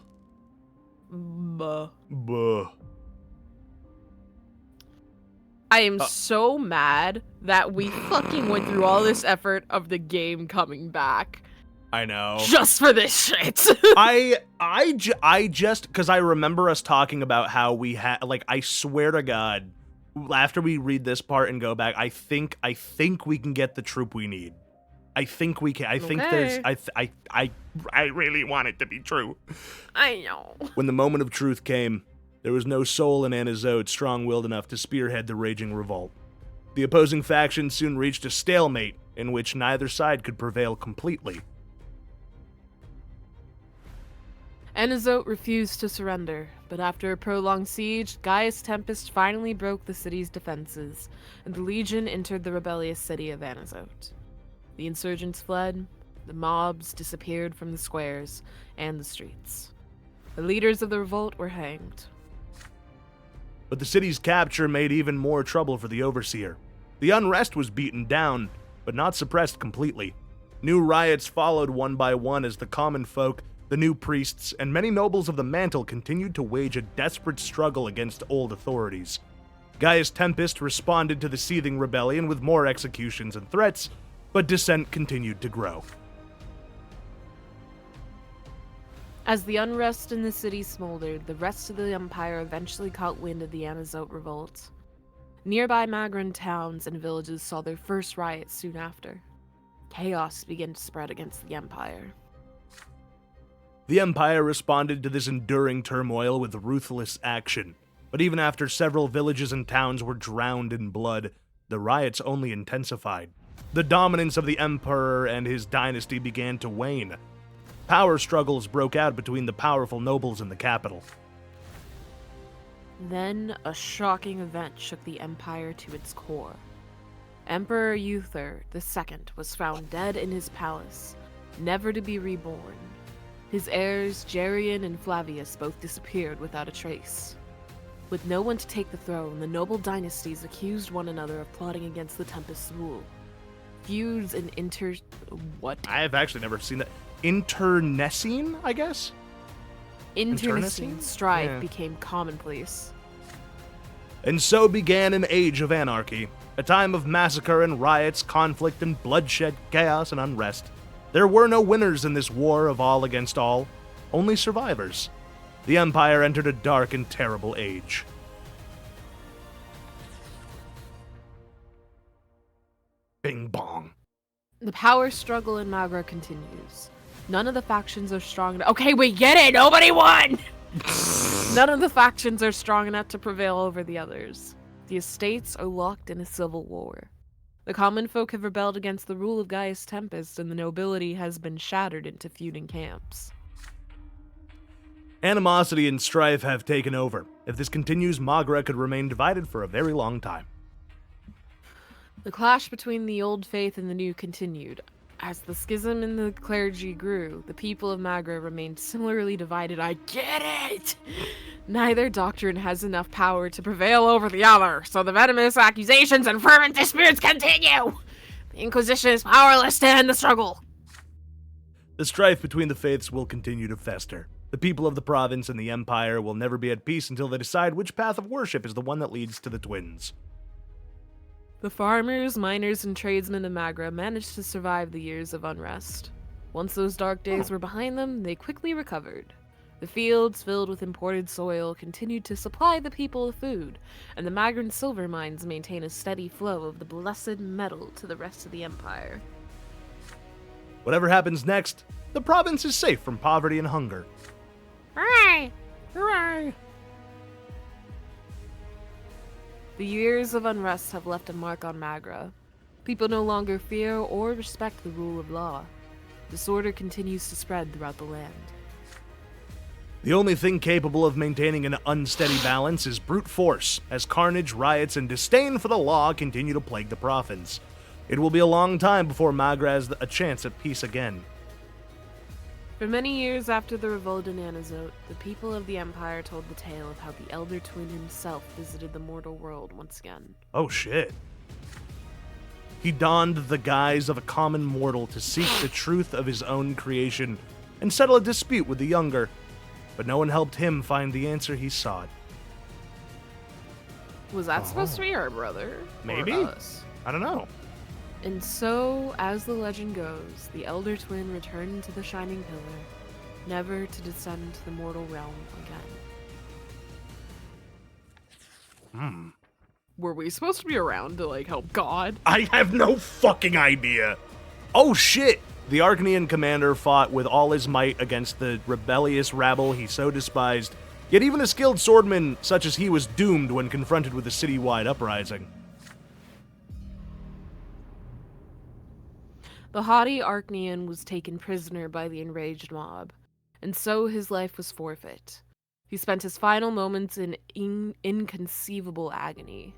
Buh. Buh. I am so mad that we fucking went through all this effort of the game coming back I know. just for this shit. I just, because I remember us talking about how we had, like, I swear to God, after we read this part and go back, I think we can get the troop we need. I think we can. I think there's. I really want it to be true. I know. When the moment of truth came, there was no soul in Anazode strong-willed enough to spearhead the raging revolt. The opposing factions soon reached a stalemate in which neither side could prevail completely. Anazote refused to surrender, but after a prolonged siege, Gaius Tempest finally broke the city's defenses, and the Legion entered the rebellious city of Anazote. The insurgents fled, the mobs disappeared from the squares and the streets. The leaders of the revolt were hanged. But the city's capture made even more trouble for the Overseer. The unrest was beaten down, but not suppressed completely. New riots followed one by one as the common folk, the new priests, and many nobles of the mantle continued to wage a desperate struggle against old authorities. Gaius Tempest responded to the seething rebellion with more executions and threats, but dissent continued to grow. As the unrest in the city smoldered, the rest of the Empire eventually caught wind of the Anazote revolt. Nearby Magran towns and villages saw their first riots soon after. Chaos began to spread against the Empire. The Empire responded to this enduring turmoil with ruthless action, but even after several villages and towns were drowned in blood, the riots only intensified. The dominance of the Emperor and his dynasty began to wane. Power struggles broke out between the powerful nobles in the capital. Then, a shocking event shook the Empire to its core. Emperor Uther II was found dead in his palace, never to be reborn. His heirs, Geryon and Flavius, both disappeared without a trace. With no one to take the throne, the noble dynasties accused one another of plotting against the Tempest's rule. Feuds and what? I have actually never seen that. Internecine, I guess? Internecine Internecine? strife Yeah. became commonplace. And so began an age of anarchy, a time of massacre and riots, conflict and bloodshed, chaos and unrest. There were no winners in this war of all against all, only survivors. The Empire entered a dark and terrible age. Bing bong. The power struggle in Magra continues. None of the factions are strong enough. Okay, we get it! Nobody won! None of the factions are strong enough to prevail over the others. The estates are locked in a civil war. The common folk have rebelled against the rule of Gaius Tempest, and the nobility has been shattered into feuding camps. Animosity and strife have taken over. If this continues, Magra could remain divided for a very long time. The clash between the old faith and the new continued. As the schism in the clergy grew, the people of Magra remained similarly divided. I get it! Neither doctrine has enough power to prevail over the other, so the venomous accusations and fervent disputes continue! The Inquisition is powerless to end the struggle. The strife between the faiths will continue to fester. The people of the province and the Empire will never be at peace until they decide which path of worship is the one that leads to the twins. The farmers, miners, and tradesmen of Magra managed to survive the years of unrest. Once those dark days were behind them, they quickly recovered. The fields, filled with imported soil, continued to supply the people with food, and the Magran silver mines maintain a steady flow of the blessed metal to the rest of the Empire. Whatever happens next, the province is safe from poverty and hunger. Hooray! Hooray! The years of unrest have left a mark on Magra. People no longer fear or respect the rule of law. Disorder continues to spread throughout the land. The only thing capable of maintaining an unsteady balance is brute force, as carnage, riots, and disdain for the law continue to plague the province. It will be a long time before Magra has a chance at peace again. For many years after the revolt in Anazote, the people of the Empire told the tale of how the Elder Twin himself visited the mortal world once again. Oh shit. He donned the guise of a common mortal to seek the truth of his own creation and settle a dispute with the younger, but no one helped him find the answer he sought. Was that supposed to be our brother? Maybe? Or us? I don't know. And so, as the legend goes, the Elder Twin returned to the Shining Pillar, never to descend to the mortal realm again. Were we supposed to be around to, help God? I have no fucking idea. Oh shit! The Arcanian commander fought with all his might against the rebellious rabble he so despised, yet even a skilled swordman such as he was doomed when confronted with a citywide uprising. The haughty Arcanian was taken prisoner by the enraged mob, and so his life was forfeit. He spent his final moments in inconceivable agony.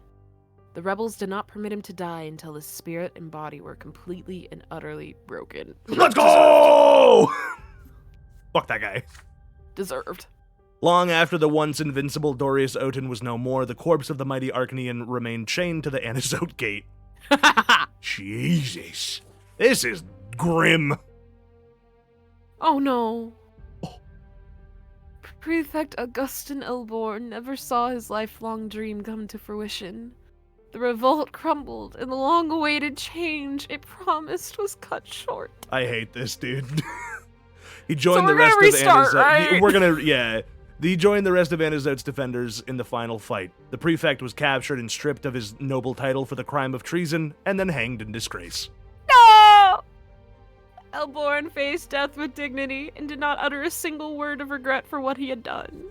The rebels did not permit him to die until his spirit and body were completely and utterly broken. Let's go! Fuck that guy. Deserved. Long after the once invincible Dorius Oten was no more, the corpse of the mighty Arcanian remained chained to the Anazote Gate. Jesus. This is grim. Oh no. Prefect Augustin Elborn never saw his lifelong dream come to fruition. The revolt crumbled, and the long-awaited change it promised was cut short. I hate this dude. He joined So the rest of restart, Anazote. right? We're gonna, yeah. He joined the rest of Anazote's defenders in the final fight. The prefect was captured and stripped of his noble title for the crime of treason, and then hanged in disgrace. No! Elborn faced death with dignity and did not utter a single word of regret for what he had done.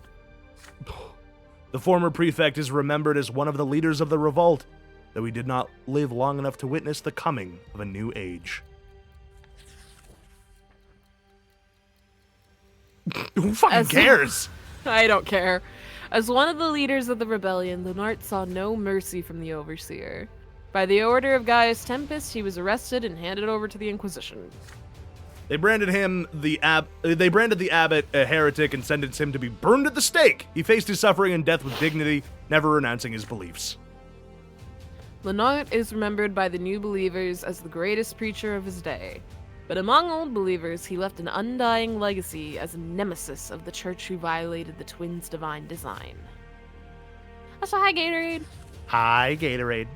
The former prefect is remembered as one of the leaders of the revolt, though he did not live long enough to witness the coming of a new age. Who fucking cares? I don't care. As one of the leaders of the rebellion, Lunart saw no mercy from the Overseer. By the order of Gaius Tempest, he was arrested and handed over to the Inquisition. They branded the abbot a heretic and sentenced him to be burned at the stake. He faced his suffering and death with dignity, never renouncing his beliefs. Lunart is remembered by the new believers as the greatest preacher of his day. But among old believers, he left an undying legacy as a nemesis of the church who violated the twins' divine design. That's a high Gatorade. Hi, Gatorade.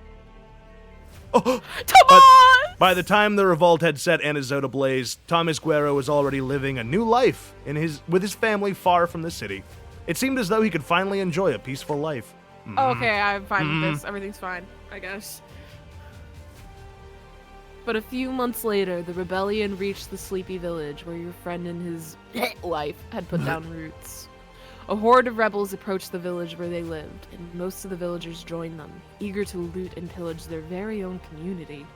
Oh, Tomas! by the time the revolt had set Anizote ablaze, Thomas Guerrero was already living a new life with his family far from the city. It seemed as though he could finally enjoy a peaceful life. Oh, okay, I'm fine with this. Everything's fine, I guess. But a few months later, the rebellion reached the sleepy village where your friend and his wife had put down roots. A horde of rebels approached the village where they lived, and most of the villagers joined them, eager to loot and pillage their very own community.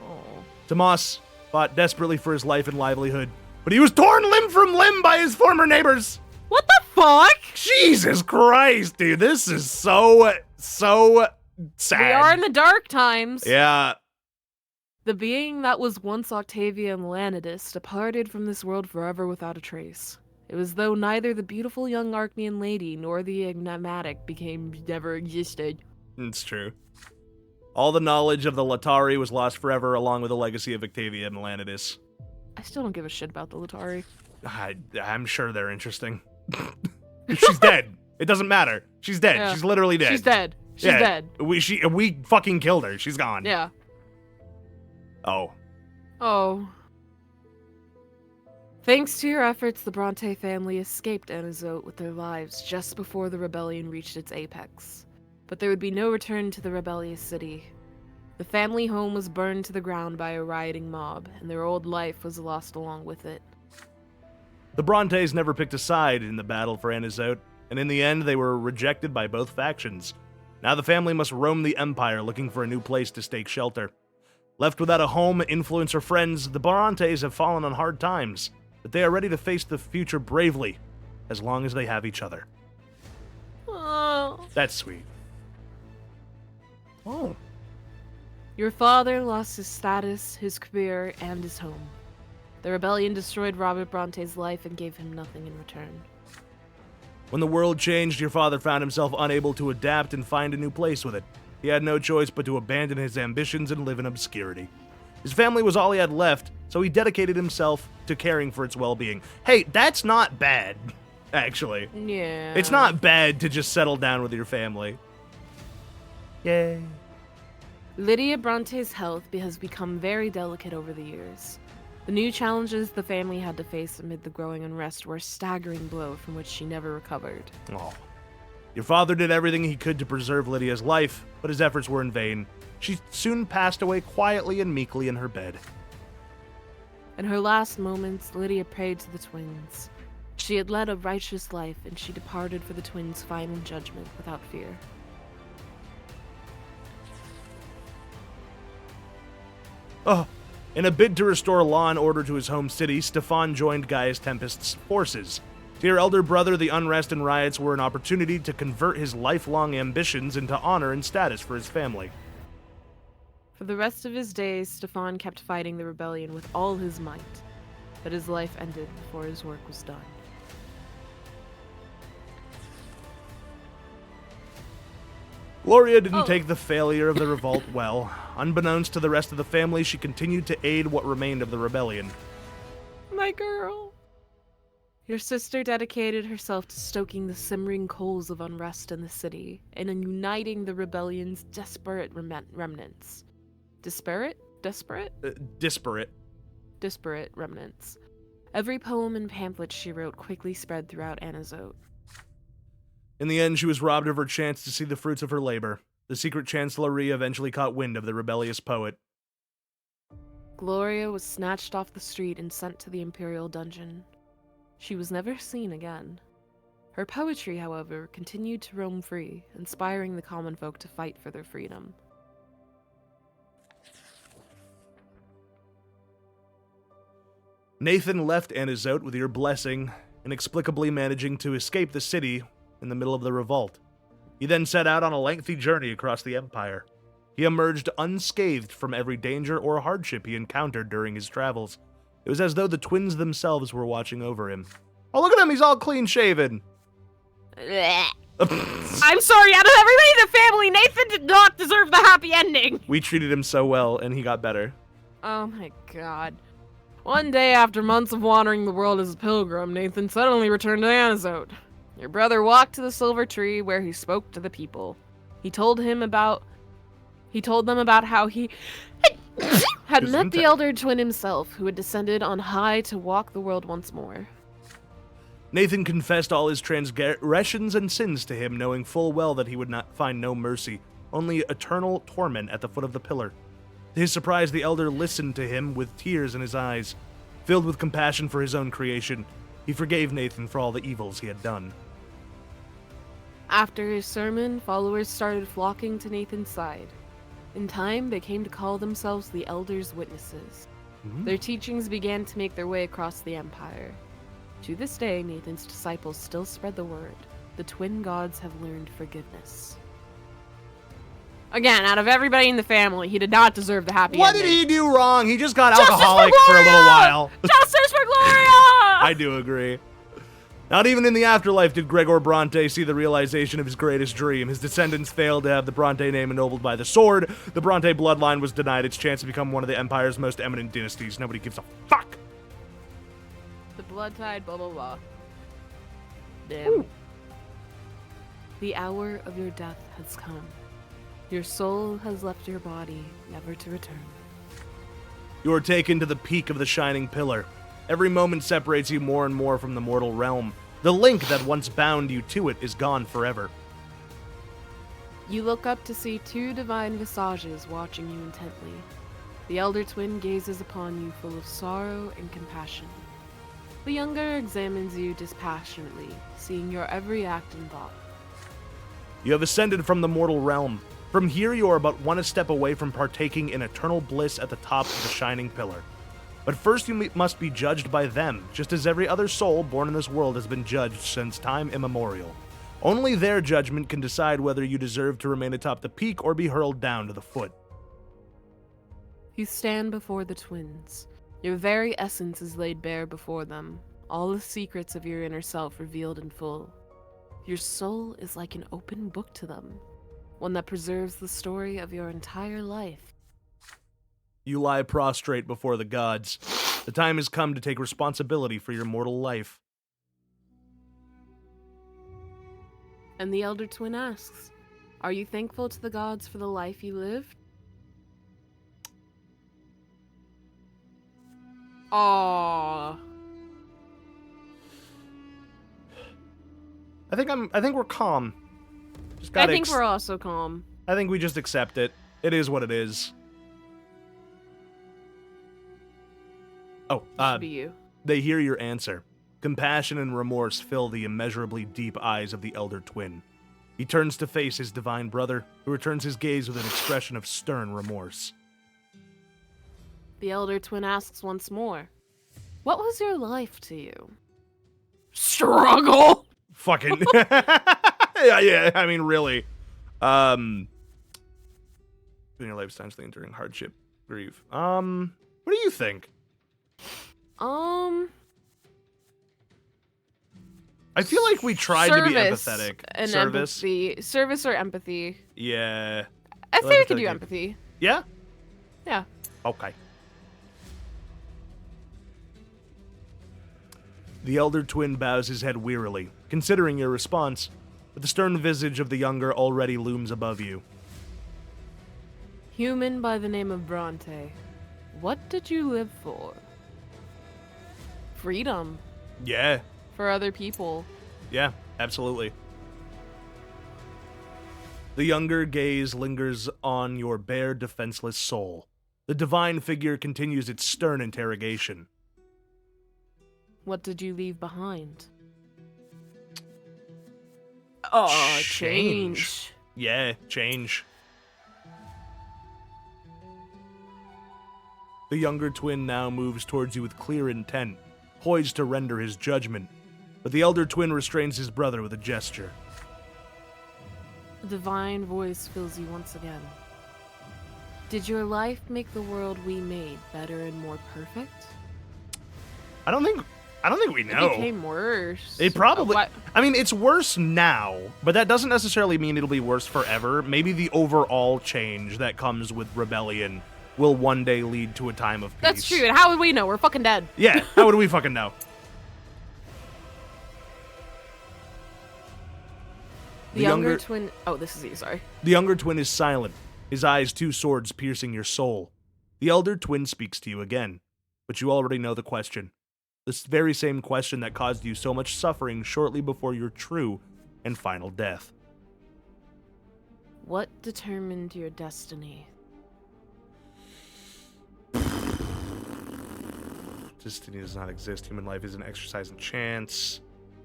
Oh. Tomas fought desperately for his life and livelihood, but he was torn limb from limb by his former neighbors. What the fuck? Jesus Christ, dude, this is so sad. We are in the dark times. Yeah. The being that was once Octavia Melanidus departed from this world forever without a trace. It was though neither the beautiful young Archnean lady nor the enigmatic became never existed. It's true. All the knowledge of the Latari was lost forever, along with the legacy of Octavia Melanidus. I still don't give a shit about the Latari. I'm sure they're interesting. She's dead. It doesn't matter. She's dead. Yeah. She's literally dead. She's dead. She's dead. We fucking killed her. She's gone. Yeah. Oh. Oh. Thanks to your efforts, the Brante family escaped Anizote with their lives just before the rebellion reached its apex. But there would be no return to the rebellious city. The family home was burned to the ground by a rioting mob, and their old life was lost along with it. The Brontes never picked a side in the battle for Anizote, and in the end they were rejected by both factions. Now the family must roam the Empire looking for a new place to stake shelter. Left without a home, influence, or friends, the Brontes have fallen on hard times, but they are ready to face the future bravely, as long as they have each other. Oh. That's sweet. Oh. Your father lost his status, his career, and his home. The rebellion destroyed Robert Bronte's life and gave him nothing in return. When the world changed, your father found himself unable to adapt and find a new place with it. He had no choice but to abandon his ambitions and live in obscurity. His family was all he had left, so he dedicated himself to caring for its well-being. Hey, that's not bad, actually. Yeah. It's not bad to just settle down with your family. Yay. Lydia Bronte's health has become very delicate over the years. The new challenges the family had to face amid the growing unrest were a staggering blow from which she never recovered. Oh. Your father did everything he could to preserve Lydia's life, but his efforts were in vain. She soon passed away quietly and meekly in her bed. In her last moments, Lydia prayed to the twins. She had led a righteous life, and she departed for the twins' final judgment without fear. Oh. In a bid to restore law and order to his home city, Stefan joined Gaius Tempest's forces. To your elder brother, the unrest and riots were an opportunity to convert his lifelong ambitions into honor and status for his family. For the rest of his days, Stefan kept fighting the rebellion with all his might, but his life ended before his work was done. Gloria didn't take the failure of the revolt well. Unbeknownst to the rest of the family, she continued to aid what remained of the rebellion. My girl. Your sister dedicated herself to stoking the simmering coals of unrest in the city and in uniting the rebellion's desperate remnants. Disparate? Desperate? Disparate. Disparate remnants. Every poem and pamphlet she wrote quickly spread throughout Anizote. In the end, she was robbed of her chance to see the fruits of her labor. The secret chancellery eventually caught wind of the rebellious poet. Gloria was snatched off the street and sent to the Imperial dungeon. She was never seen again. Her poetry, however, continued to roam free, inspiring the common folk to fight for their freedom. Nathan left Anizote with your blessing, inexplicably managing to escape the city in the middle of the revolt. He then set out on a lengthy journey across the Empire. He emerged unscathed from every danger or hardship he encountered during his travels. It was as though the twins themselves were watching over him. Oh, look at him, he's all clean-shaven. I'm sorry, out of everybody in the family, Nathan did not deserve the happy ending! We treated him so well, and he got better. Oh my god. One day, after months of wandering the world as a pilgrim, Nathan suddenly returned to Anizote. Your brother walked to the silver tree where he spoke to the people. He told them about how he had met the elder twin himself, who had descended on high to walk the world once more. Nathan confessed all his transgressions and sins to him, knowing full well that he would not find no mercy, only eternal torment at the foot of the pillar. To his surprise, the elder listened to him with tears in his eyes. Filled with compassion for his own creation, he forgave Nathan for all the evils he had done. After his sermon, followers started flocking to Nathan's side. In time, they came to call themselves the Elder's Witnesses. Their teachings began to make their way across the Empire. To this day, Nathan's disciples still spread the word. The twin gods have learned forgiveness. Again, out of everybody in the family, he did not deserve the happy What ending. did he do wrong? He just got alcoholic for a little while. Justice for Gloria! I do agree. Not even in the afterlife did Gregor Bronte see the realization of his greatest dream. His descendants failed to have the Bronte name ennobled by the sword. The Bronte bloodline was denied its chance to become one of the Empire's most eminent dynasties. Nobody gives a fuck. The blood tide, blah, blah, blah. Damn. Ooh. The hour of your death has come. Your soul has left your body, never to return. You are taken to the peak of the shining pillar. Every moment separates you more and more from the mortal realm. The link that once bound you to it is gone forever. You look up to see two divine visages watching you intently. The elder twin gazes upon you full of sorrow and compassion. The younger examines you dispassionately, seeing your every act and thought. You have ascended from the mortal realm. From here you are but one step away from partaking in eternal bliss at the top of the shining pillar. But first you must be judged by them, just as every other soul born in this world has been judged since time immemorial. Only their judgment can decide whether you deserve to remain atop the peak or be hurled down to the foot. You stand before the twins. Your very essence is laid bare before them, all the secrets of your inner self revealed in full. Your soul is like an open book to them, one that preserves the story of your entire life. You lie prostrate before the gods. The time has come to take responsibility for your mortal life. And the elder twin asks, are you thankful to the gods for the life you lived? Aww. I think we're calm. Just I gotta think we're also calm. I think we just accept it. It is what it is. Oh, Should be you. they hear your answer. Compassion and remorse fill the immeasurably deep eyes of the elder twin. He turns to face his divine brother, who returns his gaze with an expression of stern remorse. The elder twin asks once more, what was your life to you? Struggle! Fucking yeah, I mean really. In your life essentially enduring hardship, grief. What do you think? I feel like we tried to be empathetic. And Service. empathy. Service or empathy. Yeah. I think we could do empathetic. empathy. Yeah? Yeah. Okay. The elder twin bows his head wearily, considering your response, but the stern visage of the younger already looms above you. Human by the name of Brante, what did you live for? Freedom. Yeah. For other people. Yeah, absolutely. The younger gaze lingers on your bare, defenseless soul. The divine figure continues its stern interrogation. What did you leave behind? Change. Yeah, change. The younger twin now moves towards you with clear intent, poised to render his judgment, but the elder twin restrains his brother with a gesture. A divine voice fills you once again. Did your life make the world we made better and more perfect? I don't think we know. It became worse. It probably... What? I mean, it's worse now, but that doesn't necessarily mean it'll be worse forever. Maybe the overall change that comes with rebellion will one day lead to a time of peace. That's true, and how would we know? We're fucking dead. Yeah, how would we fucking know? The younger twin... Oh, this is you, sorry. The younger twin is silent, his eyes two swords piercing your soul. The elder twin speaks to you again, but you already know the question. This very same question that caused you so much suffering shortly before your true and final death. What determined your destiny? Destiny does not exist. Human life is an exercise in chance.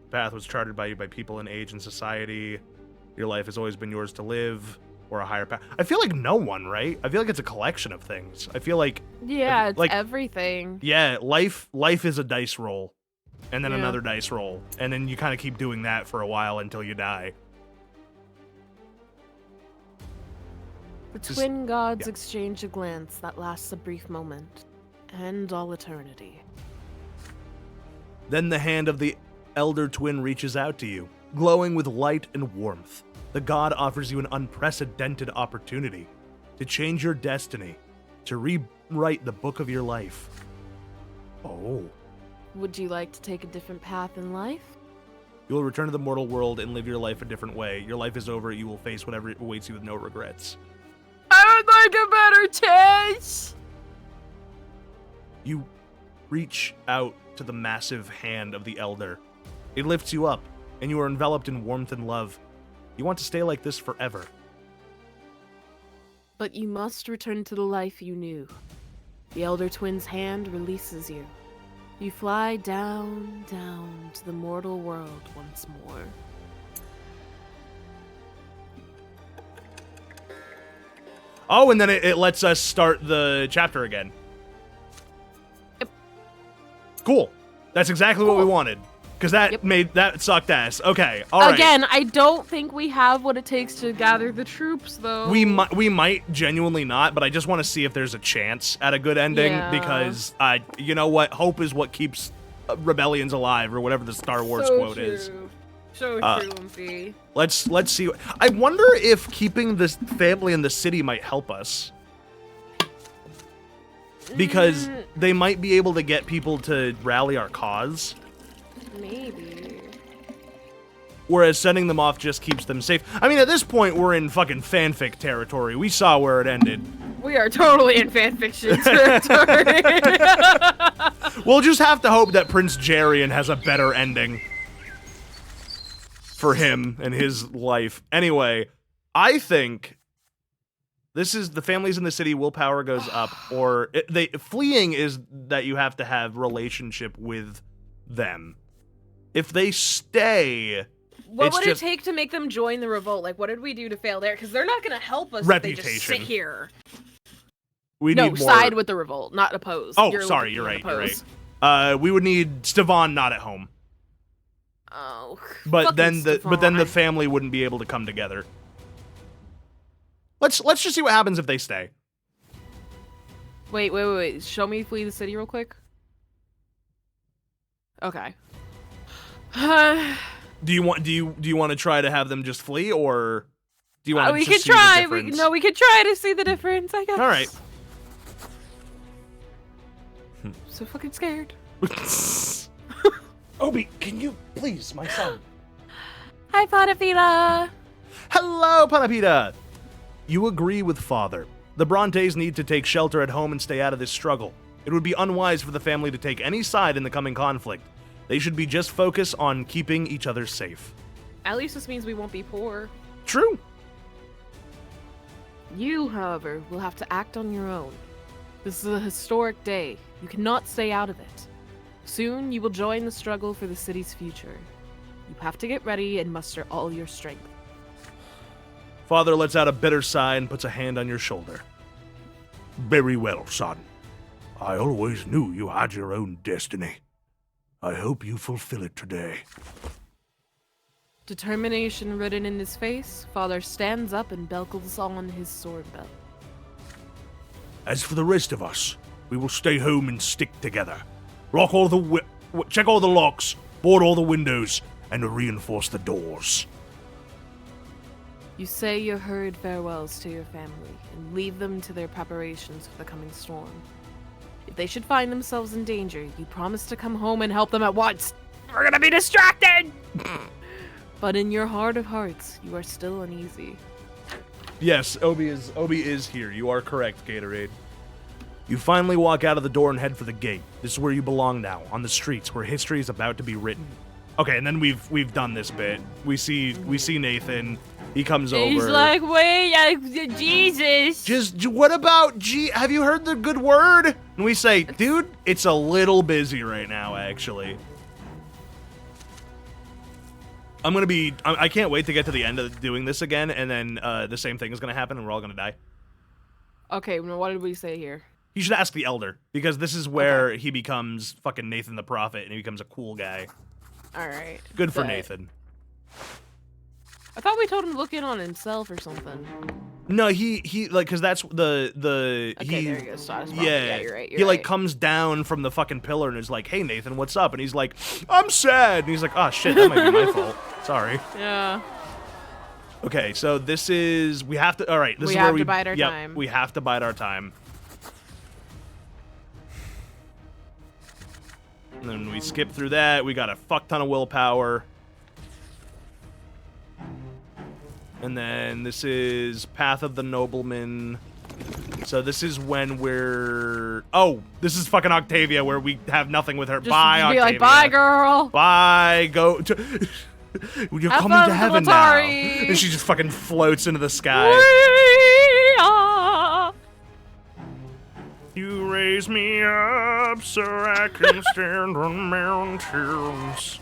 The path was charted by you by people in age and society. Your life has always been yours to live, or a higher path. I feel like no one, right? I feel like it's a collection of things. I feel like... Yeah, it's like, everything. Yeah, life is a dice roll, and then Yeah. another dice roll, and then you kind of keep doing that for a while until you die. The Just- twin gods yeah. exchange a glance that lasts a brief moment, and all eternity. Then the hand of the elder twin reaches out to you, glowing with light and warmth. The god offers you an unprecedented opportunity to change your destiny, to rewrite the book of your life. Oh. Would you like to take a different path in life? You will return to the mortal world and live your life a different way. Your life is over. You will face whatever awaits you with no regrets. I would like a better chance! You reach out to the massive hand of the elder. It lifts you up, and you are enveloped in warmth and love. You want to stay like this forever. But you must return to the life you knew. The elder twin's hand releases you. You fly down, down to the mortal world once more. Oh, and then it lets us start the chapter again. Yep. Cool. That's exactly what we wanted. Because that sucked ass. Okay, all right. Again, I don't think we have what it takes to gather the troops, though. We might genuinely not, but I just want to see if there's a chance at a good ending, Yeah. because, you know what? Hope is what keeps rebellions alive, or whatever the Star Wars quote is. So true, Lumpy. Let's see. I wonder if keeping this family in the city might help us. Because they might be able to get people to rally our cause. Maybe. Whereas sending them off just keeps them safe. I mean, at this point, we're in fucking fanfic territory. We saw where it ended. We are totally in fanfiction territory. We'll just have to hope that Prince Jarian has a better ending for him and his life. Anyway, I think this is the families in the city, willpower goes up, or fleeing is that you have to have relationship with them. If they stay, What it's would just it take to make them join the revolt? Like, what did we do to fail there? Because they're not going to help us if they just Reputation. sit here. we No, need more. side with the revolt, not oppose. Oh, sorry, you're right. You're right. We would need Stevan not at home. Oh, But then fucking the family wouldn't be able to come together. Let's just see what happens if they stay. Wait. Show me flee the city real quick. Okay. Do you want to try to have them just flee, or do you want to we just could see try. the difference? We could try to see the difference, I guess. All right. So fucking scared. Obi, can you please, my son? Hi, Panapita. Hello, Panapita. You agree with Father. The Brontes need to take shelter at home and stay out of this struggle. It would be unwise for the family to take any side in the coming conflict. They should be just focused on keeping each other safe. At least this means we won't be poor. True. You, however, will have to act on your own. This is a historic day. You cannot stay out of it. Soon, you will join the struggle for the city's future. You have to get ready and muster all your strength. Father lets out a bitter sigh and puts a hand on your shoulder. Very well, son. I always knew you had your own destiny. I hope you fulfill it today. Determination written in his face, Father stands up and buckles on his sword belt. As for the rest of us, we will stay home and stick together. Check all the locks, board all the windows, and reinforce the doors. You say your hurried farewells to your family and leave them to their preparations for the coming storm. If they should find themselves in danger, you promise to come home and help them at once. We're gonna be distracted! But in your heart of hearts, you are still uneasy. Yes, Obi is here. You are correct, Gatorade. You finally walk out of the door and head for the gate. This is where you belong now, on the streets where history is about to be written. Okay, and then we've done this bit. We see Nathan. He comes over. He's like, wait, Jesus. Just what about have you heard the good word? And we say, dude, it's a little busy right now, actually. I can't wait to get to the end of doing this again, and then the same thing is gonna happen, and we're all gonna die. Okay, what did we say here? You should ask the Elder, because this is where he becomes fucking Nathan the Prophet, and he becomes a cool guy. Alright. Good for Nathan. I thought we told him to look in on himself or something. No, he like, cause that's the Okay, there he goes. Yeah, you're right. He like comes down from the fucking pillar and is like, "Hey Nathan, what's up?" And he's like, "I'm sad." And he's like, "Oh shit, that might be my fault. Sorry." Yeah. Okay, so this is we have to. All right, this we is where have to bide our yep, time. we have to bide our time. And then we skip through that. We got a fuck ton of willpower. And then this is Path of the Nobleman. So this is when we're... Oh, this is fucking Octavia where we have nothing with her. Just Bye, be Octavia. like, bye, girl. Bye. Go to... You're Have coming fun to with heaven the now. Atari. And she just fucking floats into the sky. You raise me up so I can stand on mountains.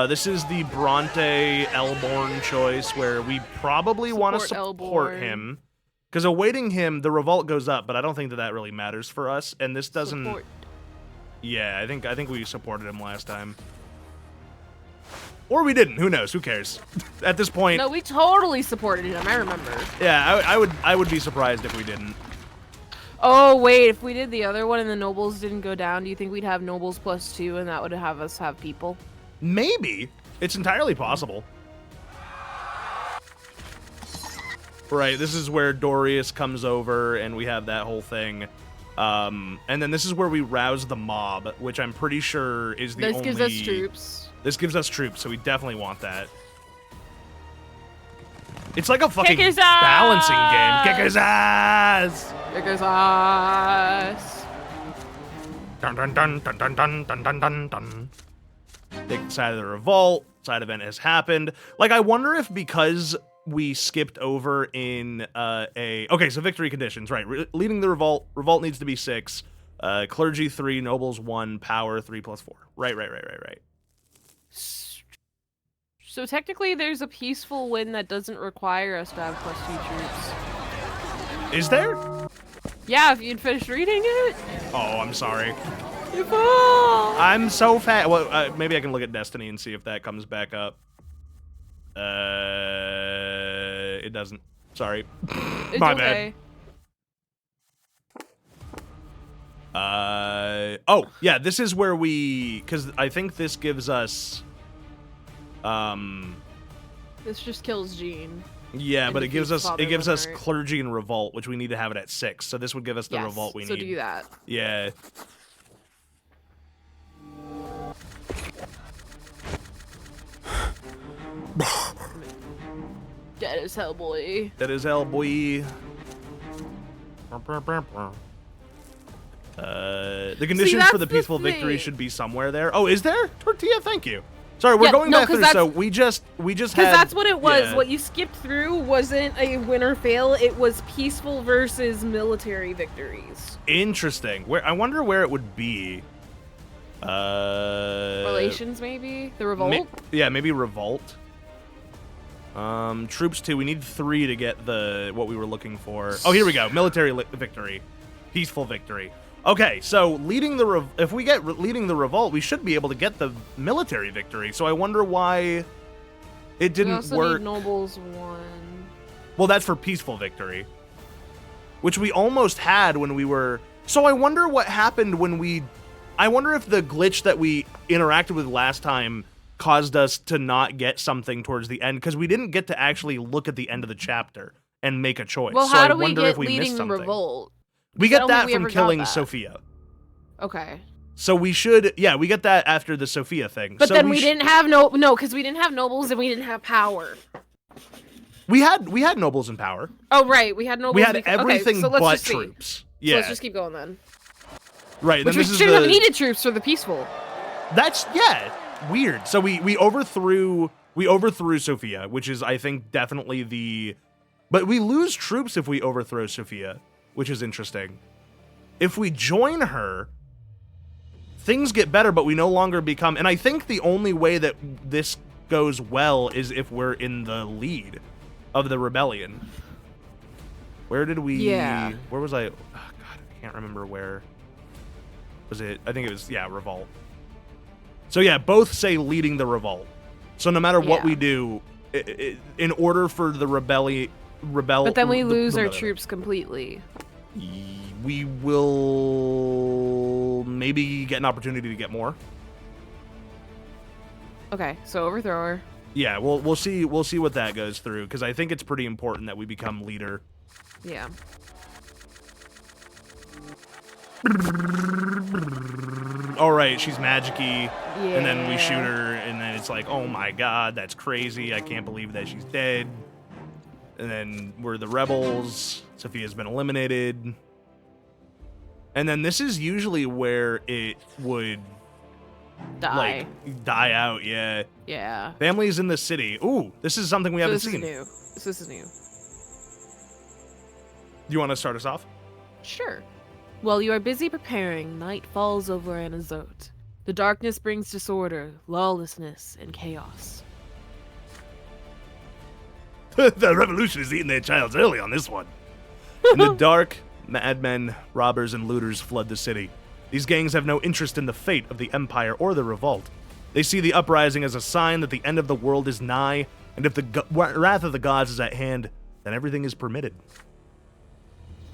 This is the Brante Elborn choice where we probably want to support him. Because awaiting him, the revolt goes up, but I don't think that really matters for us. And this doesn't... Support. Yeah, I think we supported him last time. Or we didn't. Who knows? Who cares? At this point... No, we totally supported him. I remember. Yeah, I would be surprised if we didn't. Oh, wait. If we did the other one and the nobles didn't go down, do you think we'd have nobles +2 and that would have us have people? Maybe. It's entirely possible. Right, this is where Dorius comes over and we have that whole thing. And then this is where we rouse the mob, which I'm pretty sure is the only... This gives us troops. This gives us troops, so we definitely want that. It's like a fucking Kick his balancing ass! game. Kick his ass! Kick his ass! Dun dun dun dun dun dun dun dun dun dun. Take the side of the revolt. Side event has happened. Like, I wonder if because we skipped over in okay, so victory conditions, right? Leading the revolt. Revolt needs to be 6. Clergy 3, nobles 1, power 3 + 4. Right. So technically, there's a peaceful win that doesn't require us to have +2 troops. Is there? Yeah, if you'd finished reading it. Oh, I'm sorry. You fool! I'm so fat. Well, maybe I can look at Destiny and see if that comes back up. It doesn't. Sorry. It's My okay. bad. Oh, yeah, this is where because I think this gives us, This just kills Jean. yeah, and but it gives us Father clergy and revolt, which we need to have it at 6. So this would give us the revolt we need. So do that. Yeah. Dead as hell, boy. That is hell, boy. The conditions for the that's peaceful the victory thing. should be somewhere there. Oh, is there? Tortilla, thank you. Sorry, we're Yeah, going no, back 'cause through, so that's- we just Because had... that's what it was. yeah. What you skipped through wasn't a win or fail. It was peaceful versus military victories. Interesting. Where I wonder where it would be. Relations, maybe? The revolt? Yeah, maybe revolt. Troops 2. We need 3 to get what we were looking for. Oh, here we go. Military victory. Peaceful victory. Okay, so if we get leading the revolt, we should be able to get the military victory. So I wonder why it didn't we also work. Need nobles 1. Well, that's for peaceful victory, which we almost had when we were. So I wonder what happened when I wonder if the glitch that we interacted with last time caused us to not get something towards the end, because we didn't get to actually look at the end of the chapter and make a choice. Well, so how I do we wonder get if we leading missed the something. revolt? We I get don't that think we from ever got killing that. Sophia. Okay. So we should, yeah, we get that after the Sophia thing. But so then we didn't have because we didn't have nobles and we didn't have power. We had nobles in power. Oh right, we had nobles. We had everything so let's but just see. troops. So Yeah. let's just keep going then. Right. Which then we this shouldn't is have needed troops for the peaceful. That's weird. So we overthrew Sophia, which is I think definitely but we lose troops if we overthrow Sophia, which is interesting. If we join her, things get better, but we no longer become, and I think the only way that this goes well is if we're in the lead of the rebellion. Where did we where was I? Oh, God, I can't remember where. Was it? I think it was, revolt. So yeah, both say leading the revolt. So no matter what we do, in order for the rebel. But then we lose our troops completely. We will maybe get an opportunity to get more. Okay, so overthrow her. Yeah, we'll see what that goes through, because I think it's pretty important that we become leader. Yeah. All right, she's magic-y, and then we Yeah. shoot her, and then it's like, oh my god, that's crazy. I can't believe that she's dead. And then we're the rebels. Sophia's been eliminated. And then this is usually where it would Die. die out, yeah. Yeah. Families in the city. Ooh, this is something we haven't This seen. is new. This is new. You want to start us off? Sure. While you are busy preparing, night falls over Anazote. The darkness brings disorder, lawlessness, and chaos. The revolution is eating their childs early on this one. In the dark, madmen, robbers, and looters flood the city. These gangs have no interest in the fate of the Empire or the revolt. They see the uprising as a sign that the end of the world is nigh, and if the wrath of the gods is at hand, then everything is permitted.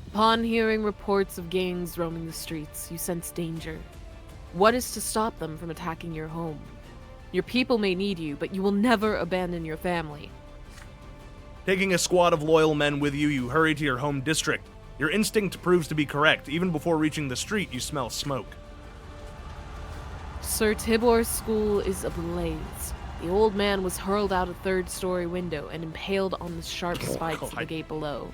Upon hearing reports of gangs roaming the streets, you sense danger. What is to stop them from attacking your home? Your people may need you, but you will never abandon your family. Taking a squad of loyal men with you, you hurry to your home district. Your instinct proves to be correct. Even before reaching the street, you smell smoke. Sir Tibor's school is ablaze. The old man was hurled out a third-story window and impaled on the sharp spikes of the gate below.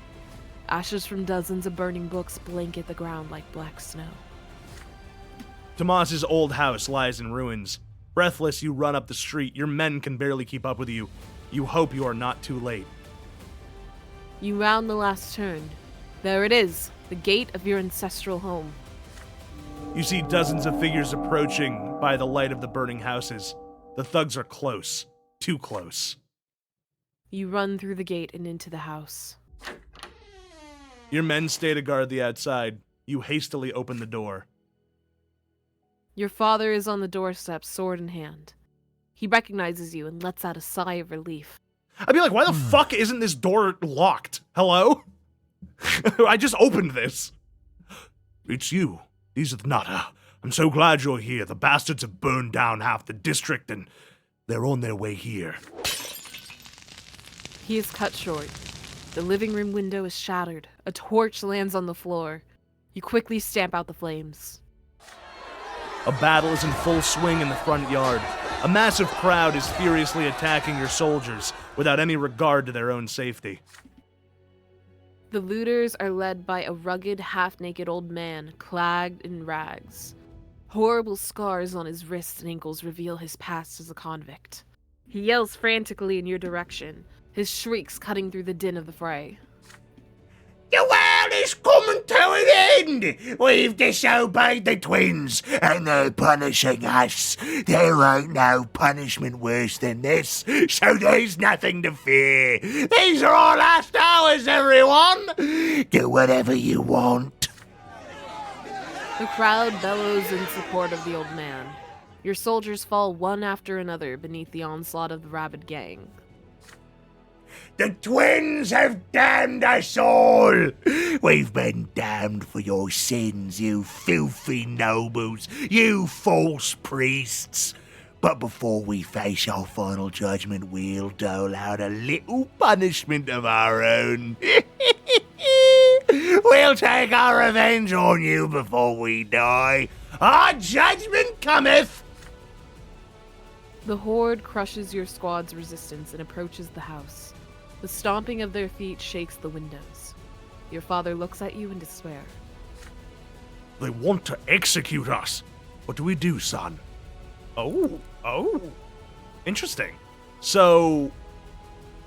Ashes from dozens of burning books blanket the ground like black snow. Tomas's old house lies in ruins. Breathless, you run up the street. Your men can barely keep up with you. You hope you are not too late. You round the last turn. There it is, the gate of your ancestral home. You see dozens of figures approaching by the light of the burning houses. The thugs are close. Too close. You run through the gate and into the house. Your men stay to guard the outside. You hastily open the door. Your father is on the doorstep, sword in hand. He recognizes you and lets out a sigh of relief. I'd be like, why the fuck isn't this door locked? Hello? I just opened this. It's you, Deezth Nut. I'm so glad you're here. The bastards have burned down half the district, and they're on their way here. He is cut short. The living room window is shattered. A torch lands on the floor. You quickly stamp out the flames. A battle is in full swing in the front yard. A massive crowd is furiously attacking your soldiers without any regard to their own safety. The looters are led by a rugged, half-naked old man, clad in rags. Horrible scars on his wrists and ankles reveal his past as a convict. He yells frantically in your direction, his shrieks cutting through the din of the fray. The world is coming to an end! We've disobeyed the twins, and they're punishing us. There ain't no punishment worse than this, so there's nothing to fear. These are our last hours, everyone! Do whatever you want. The crowd bellows in support of the old man. Your soldiers fall one after another beneath the onslaught of the rabid gang. The twins have damned us all! We've been damned for your sins, you filthy nobles, you false priests. But before we face our final judgment, we'll dole out a little punishment of our own. We'll take our revenge on you before we die. Our judgment cometh! The horde crushes your squad's resistance and approaches the house. The stomping of their feet shakes the windows. Your father looks at you in despair. They want to execute us. What do we do, son? Oh. Interesting. So,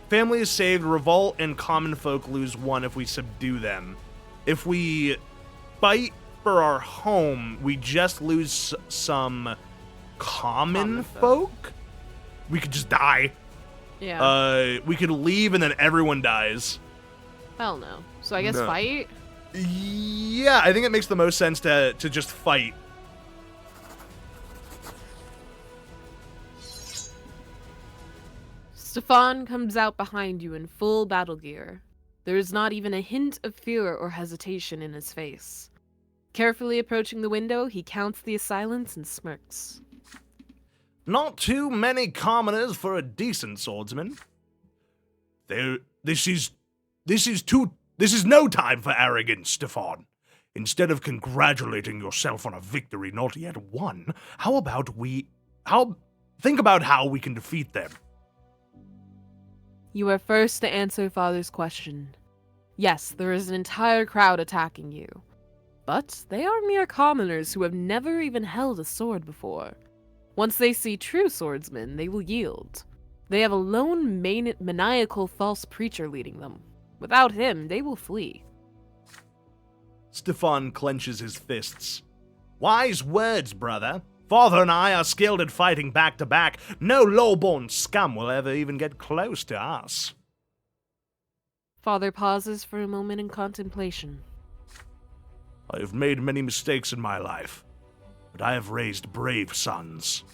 family is saved, revolt and common folk lose 1 if we subdue them. If we fight for our home, we just lose some common folk? We could just die. Yeah. We could leave and then everyone dies. Hell no. So I guess No. fight? Yeah, I think it makes the most sense to just fight. Stefan comes out behind you in full battle gear. There is not even a hint of fear or hesitation in his face. Carefully approaching the window, he counts the assailants and smirks. Not too many commoners for a decent swordsman. This is no time for arrogance, Stefan. Instead of congratulating yourself on a victory not yet won, think about how we can defeat them. You are first to answer Father's question. Yes, there is an entire crowd attacking you. But they are mere commoners who have never even held a sword before. Once they see true swordsmen, they will yield. They have a lone, maniacal false preacher leading them. Without him, they will flee. Stefan clenches his fists. Wise words, brother. Father and I are skilled at fighting back to back. No lowborn scum will ever even get close to us. Father pauses for a moment in contemplation. I have made many mistakes in my life, but I have raised brave sons.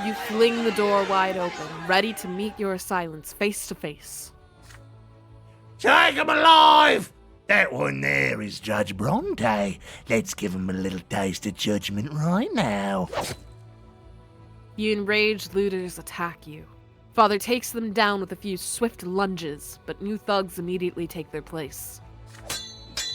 You fling the door wide open, ready to meet your assailants face to face. Take him alive! That one there is Judge Bronte. Let's give him a little taste of judgment right now. The enraged looters attack you. Father takes them down with a few swift lunges, but new thugs immediately take their place.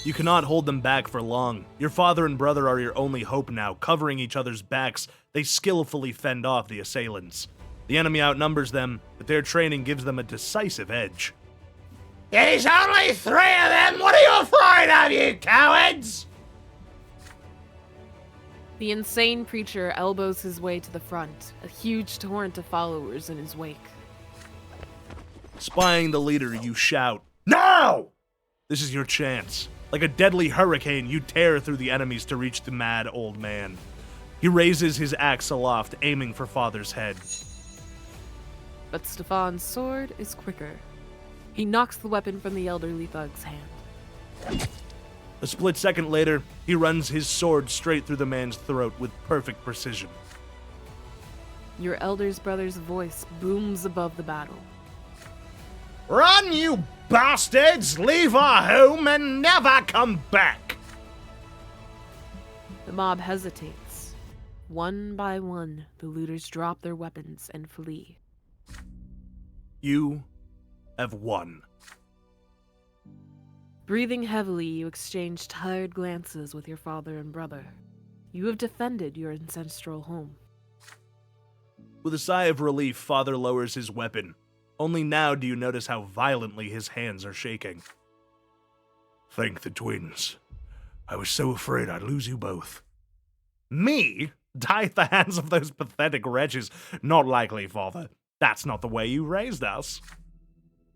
You cannot hold them back for long. Your father and brother are your only hope now. Covering each other's backs, they skillfully fend off the assailants. The enemy outnumbers them, but their training gives them a decisive edge. There's only 3 of them! What are you afraid of, you cowards? The insane preacher elbows his way to the front, a huge torrent of followers in his wake. Spying the leader, you shout, "Now!" This is your chance. Like a deadly hurricane, you tear through the enemies to reach the mad old man. He raises his axe aloft, aiming for Father's head. But Stefan's sword is quicker. He knocks the weapon from the elderly thug's hand. A split second later, he runs his sword straight through the man's throat with perfect precision. Your eldest brother's voice booms above the battle. Run, you bastards! Leave our home and never come back! The mob hesitates. One by one, the looters drop their weapons and flee. You have won. Breathing heavily, you exchange tired glances with your father and brother. You have defended your ancestral home. With a sigh of relief, Father lowers his weapon. Only now do you notice how violently his hands are shaking. Thank the twins. I was so afraid I'd lose you both. Me? Die at the hands of those pathetic wretches? Not likely, Father. That's not the way you raised us.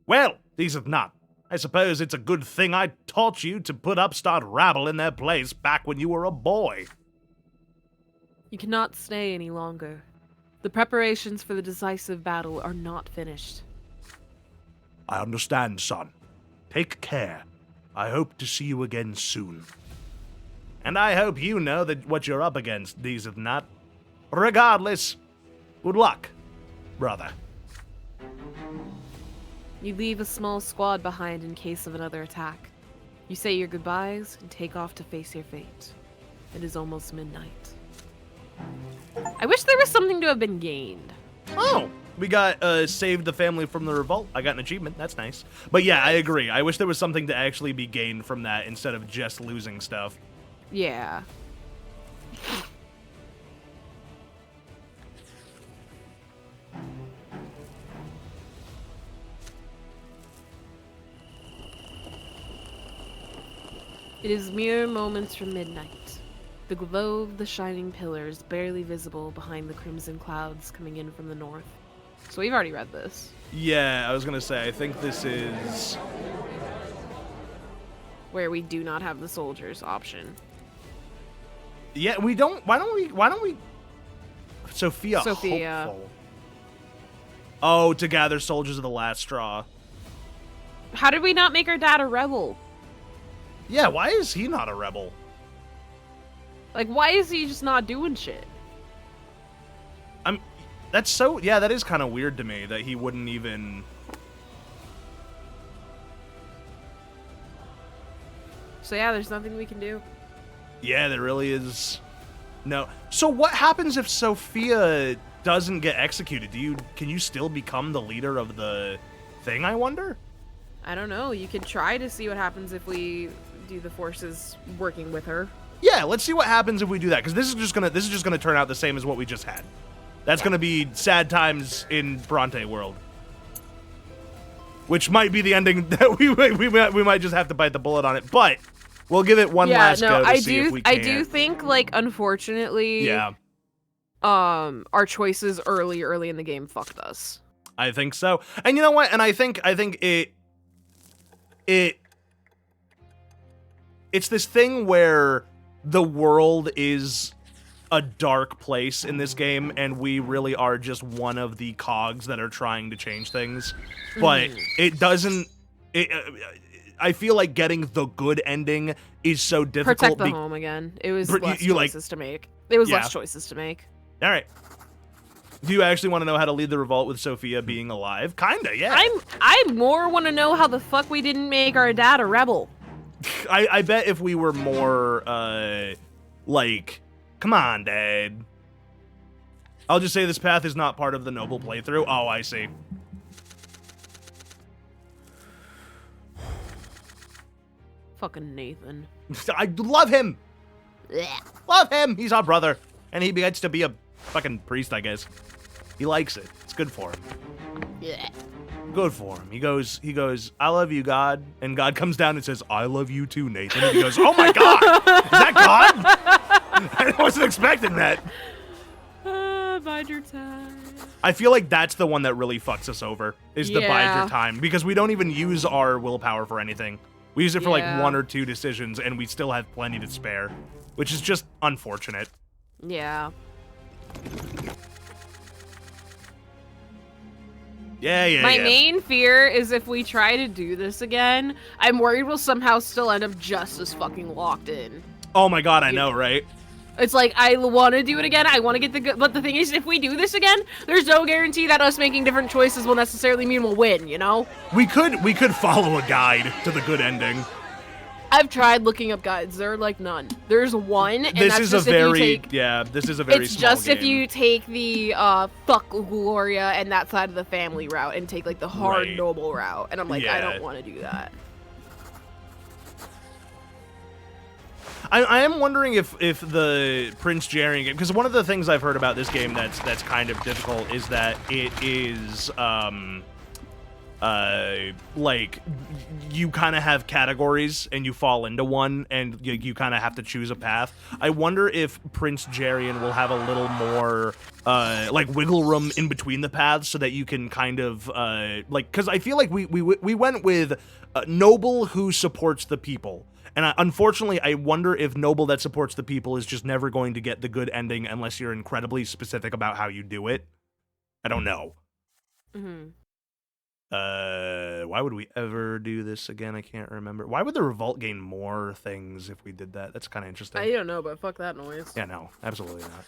Well, Deezth Nut, I suppose it's a good thing I taught you to put upstart rabble in their place back when you were a boy. You cannot stay any longer. The preparations for the decisive battle are not finished. I understand, son. Take care. I hope to see you again soon. And I hope you know that what you're up against, Deezth Nut. Regardless, good luck, brother. You leave a small squad behind in case of another attack. You say your goodbyes and take off to face your fate. It is almost midnight. I wish there was something to have been gained. Oh, We got saved the family from the revolt. I got an achievement. That's nice. But yeah, I agree. I wish there was something to actually be gained from that instead of just losing stuff. Yeah. It is mere moments from midnight. The glow of the shining pillars barely visible behind the crimson clouds coming in from the north. So we've already read this. Yeah, I was gonna say, I think this is... Where we do not have the soldiers option. Yeah, we don't... Why don't we... Sophia. Hopeful. Oh, to gather soldiers of the last straw. How did we not make our dad a rebel? Yeah, why is he not a rebel? Like, why is he just not doing shit? That's so... Yeah, that is kind of weird to me that he wouldn't even... So yeah, there's nothing we can do. Yeah, there really is... No. So what happens if Sophia doesn't get executed? Can you still become the leader of the thing, I wonder? I don't know. You could try to see what happens if we do the forces working with her. Yeah, let's see what happens if we do that, because this is just gonna turn out the same as what we just had. That's gonna be sad times in Brante world, which might be the ending that we might just have to bite the bullet on it, but we'll give it one last go to see if we can. I do think, like, unfortunately, yeah, our choices early in the game fucked us. I think so, and you know what? And I think it's this thing where the world is a dark place in this game, and we really are just one of the cogs that are trying to change things. But it doesn't... I feel like getting the good ending is so difficult. Protect the home again. It was less choices to make. It was less choices to make. All right. Do you actually want to know how to lead the revolt with Sophia being alive? Kinda, yeah. I more want to know how the fuck we didn't make our dad a rebel. I bet if we were more, like, come on, Dad. I'll just say this path is not part of the noble playthrough. Oh, I see. Fucking Nathan. I love him. Love him. He's our brother. And he gets to be a fucking priest, I guess. He likes it. It's good for him. Yeah. Good for him. He goes, I love you, God. And God comes down and says, I love you too, Nathan. And he goes, oh my God. Is that God? I wasn't expecting that. Bide your time. I feel like that's the one that really fucks us over, is the bide your time. Because we don't even use our willpower for anything. We use it for like 1 or 2 decisions, and we still have plenty to spare. Which is just unfortunate. Yeah. Yeah. My main fear is if we try to do this again, I'm worried we'll somehow still end up just as fucking locked in. Oh my God, I know, right? It's like, I want to do it again, I want to get the good, but the thing is, if we do this again, there's no guarantee that us making different choices will necessarily mean we'll win, you know? We could follow a guide to the good ending. I've tried looking up guides. There are like none. There's one, and this that's is just a very if you take, this is a very it's small just game. if you take the fuck Gloria and that side of the family route and take like the hard noble route, and I'm like, I don't want to do that. I am wondering if the Prince Jarian game, because one of the things I've heard about this game that's kind of difficult is that it is like you kind of have categories and you fall into one and you kind of have to choose a path. I wonder if Prince Jarian will have a little more like wiggle room in between the paths so that you can kind of like, because I feel like we went with noble who supports the people. And unfortunately, I wonder if noble that supports the people is just never going to get the good ending unless you're incredibly specific about how you do it. I don't know. Why would we ever do this again? I can't remember. Why would the revolt gain more things if we did that? That's kind of interesting. I don't know, but fuck that noise. Yeah, no, absolutely not.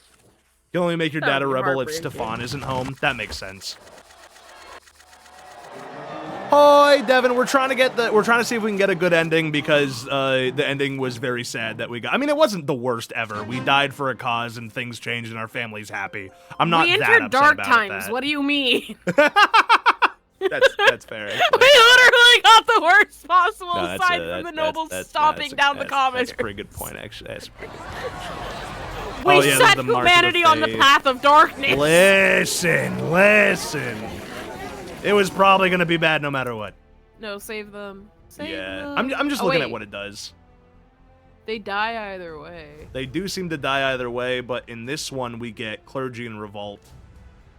You can only make your dad a rebel if Stefan isn't home. That makes sense. Hi, Devin. We're trying to see if we can get a good ending because the ending was very sad that we got. I mean, it wasn't the worst ever. We died for a cause and things changed and our family's happy. I'm not we that entered upset dark about times. that. What do you mean? That's fair. We Actually. literally got the worst possible No, aside from the nobles stomping down the commoners. That's a pretty good point, actually. That's a pretty good point. We yeah, set the mark of the humanity on the faith. path of darkness. Listen. It was probably gonna be bad no matter what. No, save them. Save Yeah, them. I'm just Oh, looking wait. at what it does. They die either way. They do seem to die either way, but in this one we get clergy and revolt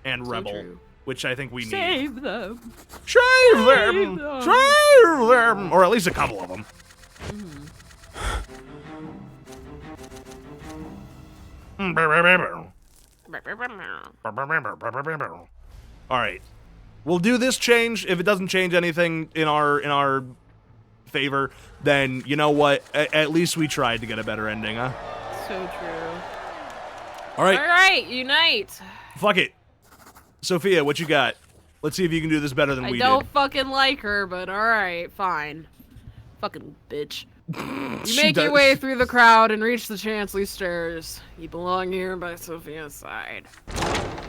and So rebel, true. which I think we need. Save them. Save them! them! Save them! Or at least a couple of them. All right, we'll do this change. If it doesn't change anything in our favor, then you know what? At least we tried to get a better ending, huh? So true. All right, All right, unite. fuck it. Sophia, what you got? Let's see if you can do this better than I we don't did. fucking like her, but all right, fine. Fucking bitch. You She make your does- way through the crowd and reach the Chancellery stairs. You belong here by Sophia's side.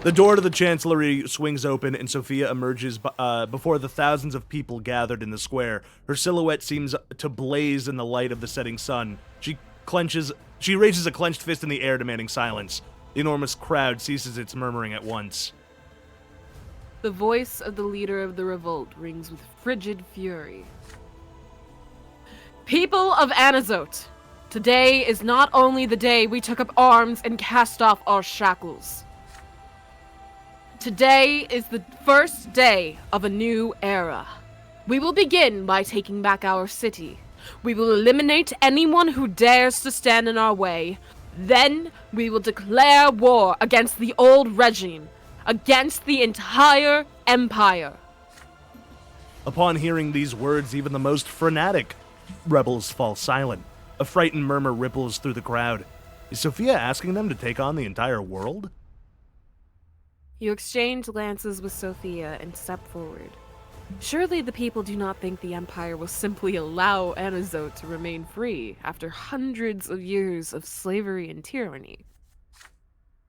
The door to the Chancellery swings open, and Sophia emerges before the thousands of people gathered in the square. Her silhouette seems to blaze in the light of the setting sun. She raises a clenched fist in the air, demanding silence. The enormous crowd ceases its murmuring at once. The voice of the leader of the revolt rings with frigid fury. People of Anazote, today is not only the day we took up arms and cast off our shackles. Today is the first day of a new era. We will begin by taking back our city. We will eliminate anyone who dares to stand in our way. Then we will declare war against the old regime, against the entire empire. Upon hearing these words, even the most frenetic rebels fall silent. A frightened murmur ripples through the crowd. Is Sophia asking them to take on the entire world? You exchange glances with Sophia and step forward. Surely the people do not think the Empire will simply allow Anazote to remain free after hundreds of years of slavery and tyranny.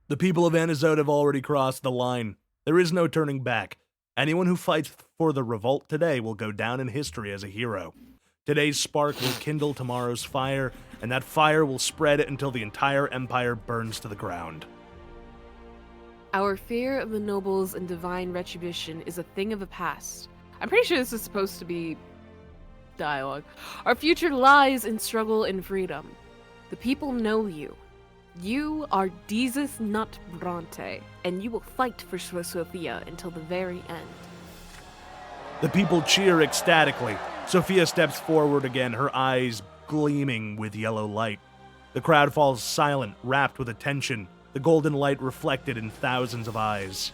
The people of Anazote have already crossed the line. There is no turning back. Anyone who fights for the revolt today will go down in history as a hero. Today's spark will kindle tomorrow's fire, and that fire will spread until the entire empire burns to the ground. Our fear of the nobles and divine retribution is a thing of the past. I'm pretty sure this is supposed to be dialogue. Our future lies in struggle and freedom. The people know you. You are Deezth Nut Brante, and you will fight for Sophia until the very end. The people cheer ecstatically. Sophia steps forward again, her eyes gleaming with yellow light. The crowd falls silent, wrapped with attention, the golden light reflected in thousands of eyes.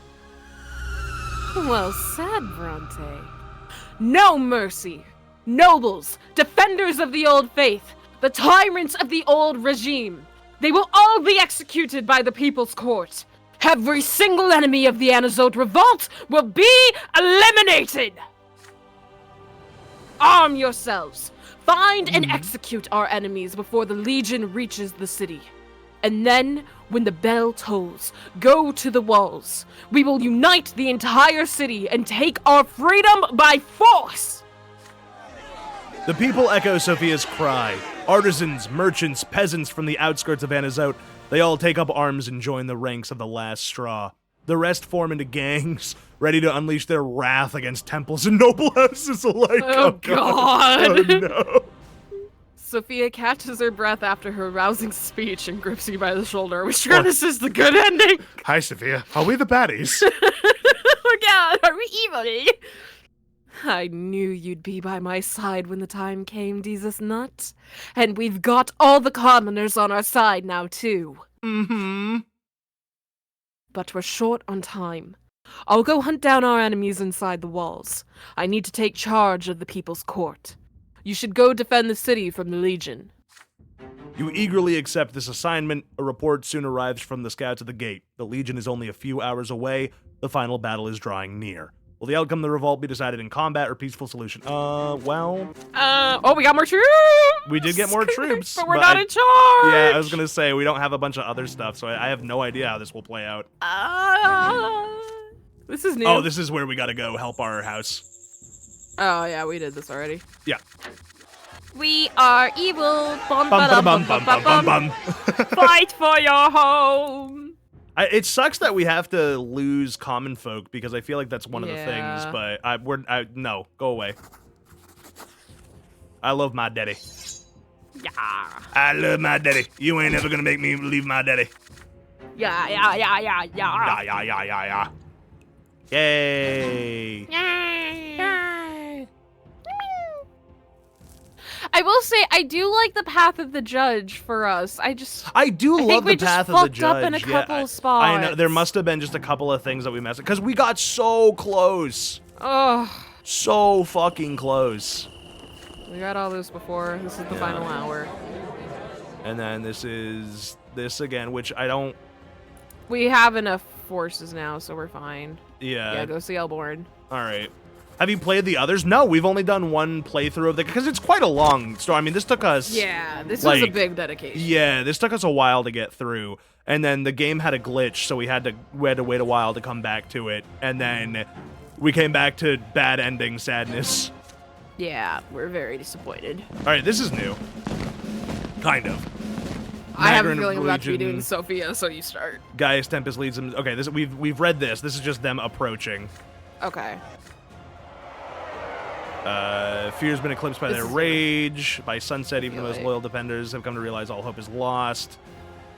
Well said, Brante. No mercy! Nobles, defenders of the old faith, the tyrants of the old regime, they will all be executed by the People's Court. Every single enemy of the Anazote revolt will be eliminated! Arm yourselves. Find and execute our enemies before the Legion reaches the city. And then, when the bell tolls, go to the walls. We will unite the entire city and take our freedom by force! The people echo Sophia's cry. Artisans, merchants, peasants from the outskirts of Anazote, they all take up arms and join the ranks of the last straw. The rest form into gangs, ready to unleash their wrath against temples and noble houses alike. Oh, God. Oh, no. Sophia catches her breath after her rousing speech and grips you by the shoulder. Are we sure this is the good ending? Hi, Sophia. Are we the baddies? Oh, God, are we evil? I knew you'd be by my side when the time came, Deezth Nut. And we've got all the commoners on our side now, too. Mm-hmm. But we're short on time. I'll go hunt down our enemies inside the walls. I need to take charge of the People's Court. You should go defend the city from the Legion. You eagerly accept this assignment. A report soon arrives from the scouts at the gate. The Legion is only a few hours away. The final battle is drawing near. Will the outcome of the revolt be decided in combat or peaceful solution? Well... Oh, we got more troops! We did get more troops. But we're not in charge! Yeah, I was gonna say, we don't have a bunch of other stuff, so I have no idea how this will play out. This is new. Oh, this is where we gotta go help our house. Oh, yeah, we did this already. Yeah. We are evil. Bum, Bum, bum, bum, bum, bum, bum. Fight for your home. It sucks that we have to lose common folk because I feel like that's one of the things, but no, go away. I love my daddy. Yeah. I love my daddy. You ain't ever gonna make me leave my daddy. Yeah. Yeah. Yay. Yay. I will say, I do like the path of the judge for us. I do love the path of the judge. Up in a couple spots. I know there must have been just a couple of things that we messed up because we got so close. Oh, so fucking close. We got all this before. This is the final hour. And then this is this again, which I don't. We have enough forces now, so we're fine. Yeah. Yeah, go see Elborn. All right. Have you played the others? No, we've only done one playthrough of the because it's quite a long story. I mean, this took us. Yeah, this was a big dedication. Yeah, this took us a while to get through, and then the game had a glitch, so we had to wait a while to come back to it, and then we came back to bad ending sadness. Yeah, we're very disappointed. All right, this is new. Kind of. I have a feeling I'm about to be doing Sophia, so you start. Gaius Tempest leads them. Okay, we've read this. This is just them approaching. Okay. Fear's been eclipsed by their rage. By sunset, even the most loyal defenders have come to realize all hope is lost.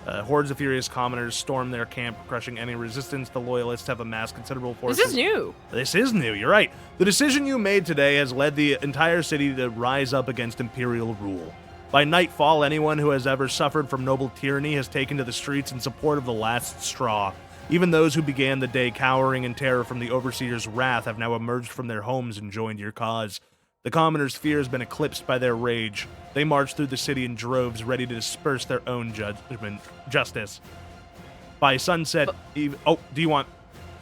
Hordes of furious commoners storm their camp, crushing any resistance. The loyalists have amassed considerable forces. This is new. This is new, you're right. The decision you made today has led the entire city to rise up against Imperial rule. By nightfall, anyone who has ever suffered from noble tyranny has taken to the streets in support of the last straw. Even those who began the day cowering in terror from the Overseer's wrath have now emerged from their homes and joined your cause. The commoners' fear has been eclipsed by their rage. They march through the city in droves, ready to disperse their own justice. By sunset, do you want...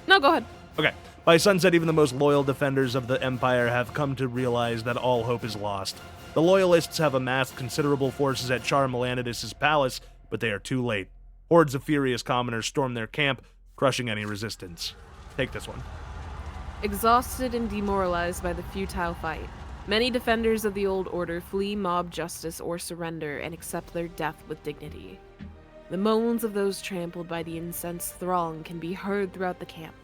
No, go ahead. Okay. By sunset, even the most loyal defenders of the Empire have come to realize that all hope is lost. The Loyalists have amassed considerable forces at Char Melanidis' palace, but they are too late. Hordes of furious commoners storm their camp, crushing any resistance. Take this one. Exhausted and demoralized by the futile fight, many defenders of the old order flee mob justice or surrender and accept their death with dignity. The moans of those trampled by the incensed throng can be heard throughout the camp.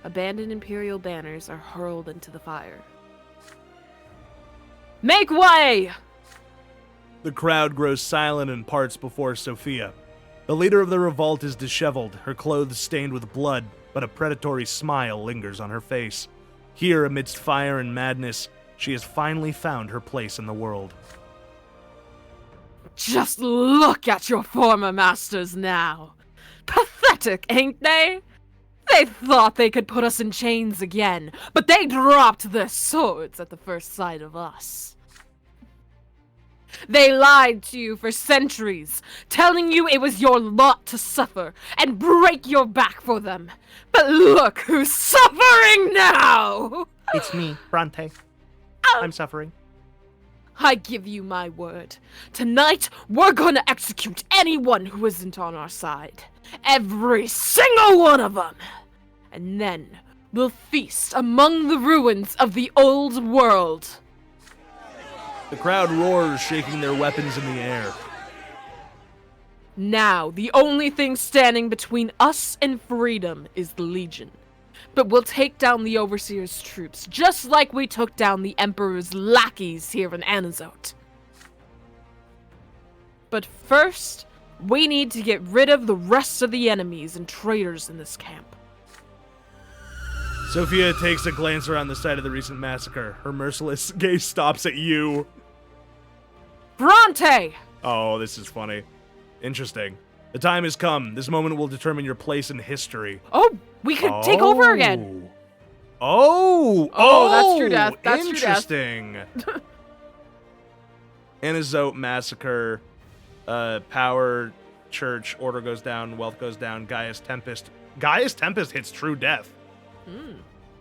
Abandoned Imperial banners are hurled into the fire. Make way! The crowd grows silent and parts before Sophia. The leader of the revolt is disheveled, her clothes stained with blood, but a predatory smile lingers on her face. Here, amidst fire and madness, she has finally found her place in the world. Just look at your former masters now. Pathetic, ain't they? They thought they could put us in chains again, but they dropped their swords at the first sight of us. They lied to you for centuries, telling you it was your lot to suffer and break your back for them. But look who's suffering now! It's me, Brante. I'm suffering. I give you my word. Tonight, we're gonna execute anyone who isn't on our side. Every single one of them! And then, we'll feast among the ruins of the old world. The crowd roars, shaking their weapons in the air. Now, the only thing standing between us and freedom is the Legion. But we'll take down the Overseer's troops, just like we took down the Emperor's lackeys here in Anazote. But first, we need to get rid of the rest of the enemies and traitors in this camp. Sophia takes a glance around the site of the recent massacre. Her merciless gaze stops at you. Brante! Oh, this is funny. Interesting. The time has come. This moment will determine your place in history. Oh, we could take over again. Oh, that's true death. That's interesting. Anazote massacre. Power, church, order goes down, wealth goes down. Gaius Tempest. Gaius Tempest hits true death.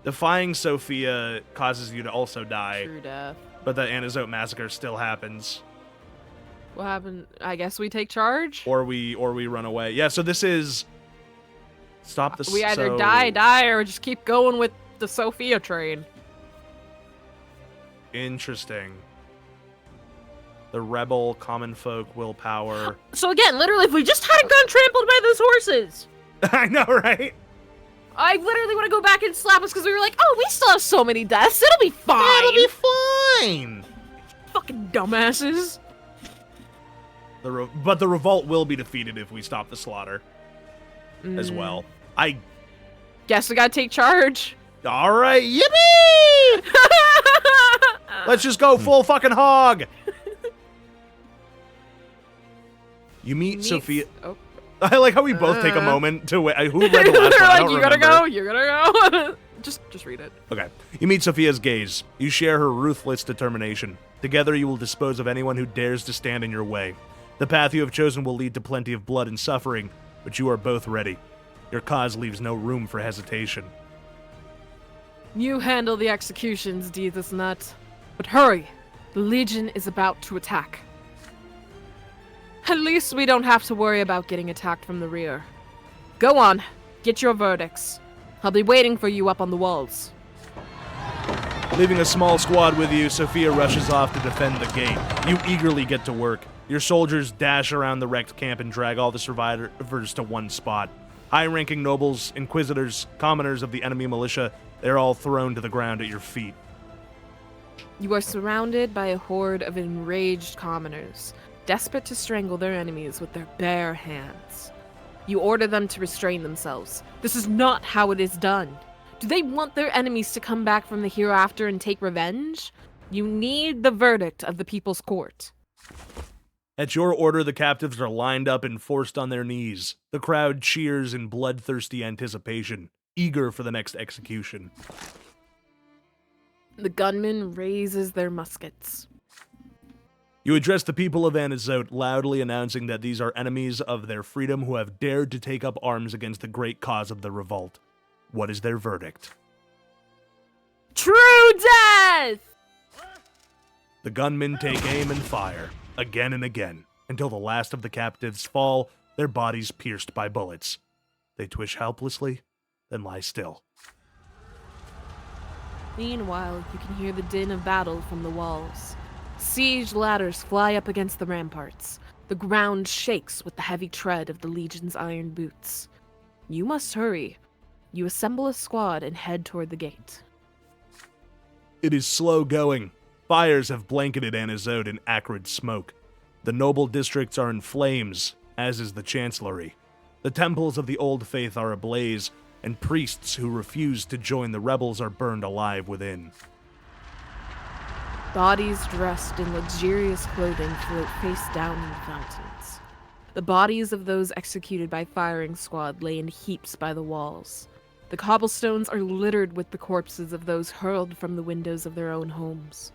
Defying Sophia causes you to also die, True death. but the Anazote massacre still happens. What happened? I guess we take charge? Or we run away. Yeah, so this is stop the We either die, or just keep going with the Sophia train. Interesting. The rebel, common folk, willpower. So again, literally, if we just hadn't gotten trampled by those horses, I know, right? I literally want to go back and slap us because we were like, oh, we still have so many deaths. It'll be fine. It'll be fine. Fucking dumbasses. But the revolt will be defeated if we stop the slaughter as well. I guess we gotta take charge. All right, yippee! Let's just go full fucking hog. You meet Sophia. Oh. I like how we both take a moment to wait. Who read the last one? I don't you remember. gotta go. You gotta go. just read it. Okay. You meet Sophia's gaze. You share her ruthless determination. Together, you will dispose of anyone who dares to stand in your way. The path you have chosen will lead to plenty of blood and suffering, but you are both ready. Your cause leaves no room for hesitation. You handle the executions, Deezth Nut. But hurry! The Legion is about to attack. At least we don't have to worry about getting attacked from the rear. Go on, get your verdicts. I'll be waiting for you up on the walls. Leaving a small squad with you, Sophia rushes off to defend the gate. You eagerly get to work. Your soldiers dash around the wrecked camp and drag all the survivors to one spot. High-ranking nobles, inquisitors, commoners of the enemy militia, they're all thrown to the ground at your feet. You are surrounded by a horde of enraged commoners, desperate to strangle their enemies with their bare hands. You order them to restrain themselves. This is not how it is done. Do they want their enemies to come back from the hereafter and take revenge? You need the verdict of the People's Court. At your order, the captives are lined up and forced on their knees. The crowd cheers in bloodthirsty anticipation, eager for the next execution. The gunman raises their muskets. You address the people of Anazote, loudly announcing that these are enemies of their freedom who have dared to take up arms against the great cause of the revolt. What is their verdict? True death! The gunmen take aim and fire, again and again, until the last of the captives fall, their bodies pierced by bullets. They twitch helplessly, then lie still. Meanwhile, you can hear the din of battle from the walls. Siege ladders fly up against the ramparts. The ground shakes with the heavy tread of the Legion's iron boots. You must hurry. You assemble a squad and head toward the gate. It is slow going. Fires have blanketed Anazote in acrid smoke. The noble districts are in flames, as is the Chancellery. The temples of the Old Faith are ablaze, and priests who refuse to join the rebels are burned alive within. Bodies dressed in luxurious clothing float face down in the fountains. The bodies of those executed by firing squad lay in heaps by the walls. The cobblestones are littered with the corpses of those hurled from the windows of their own homes.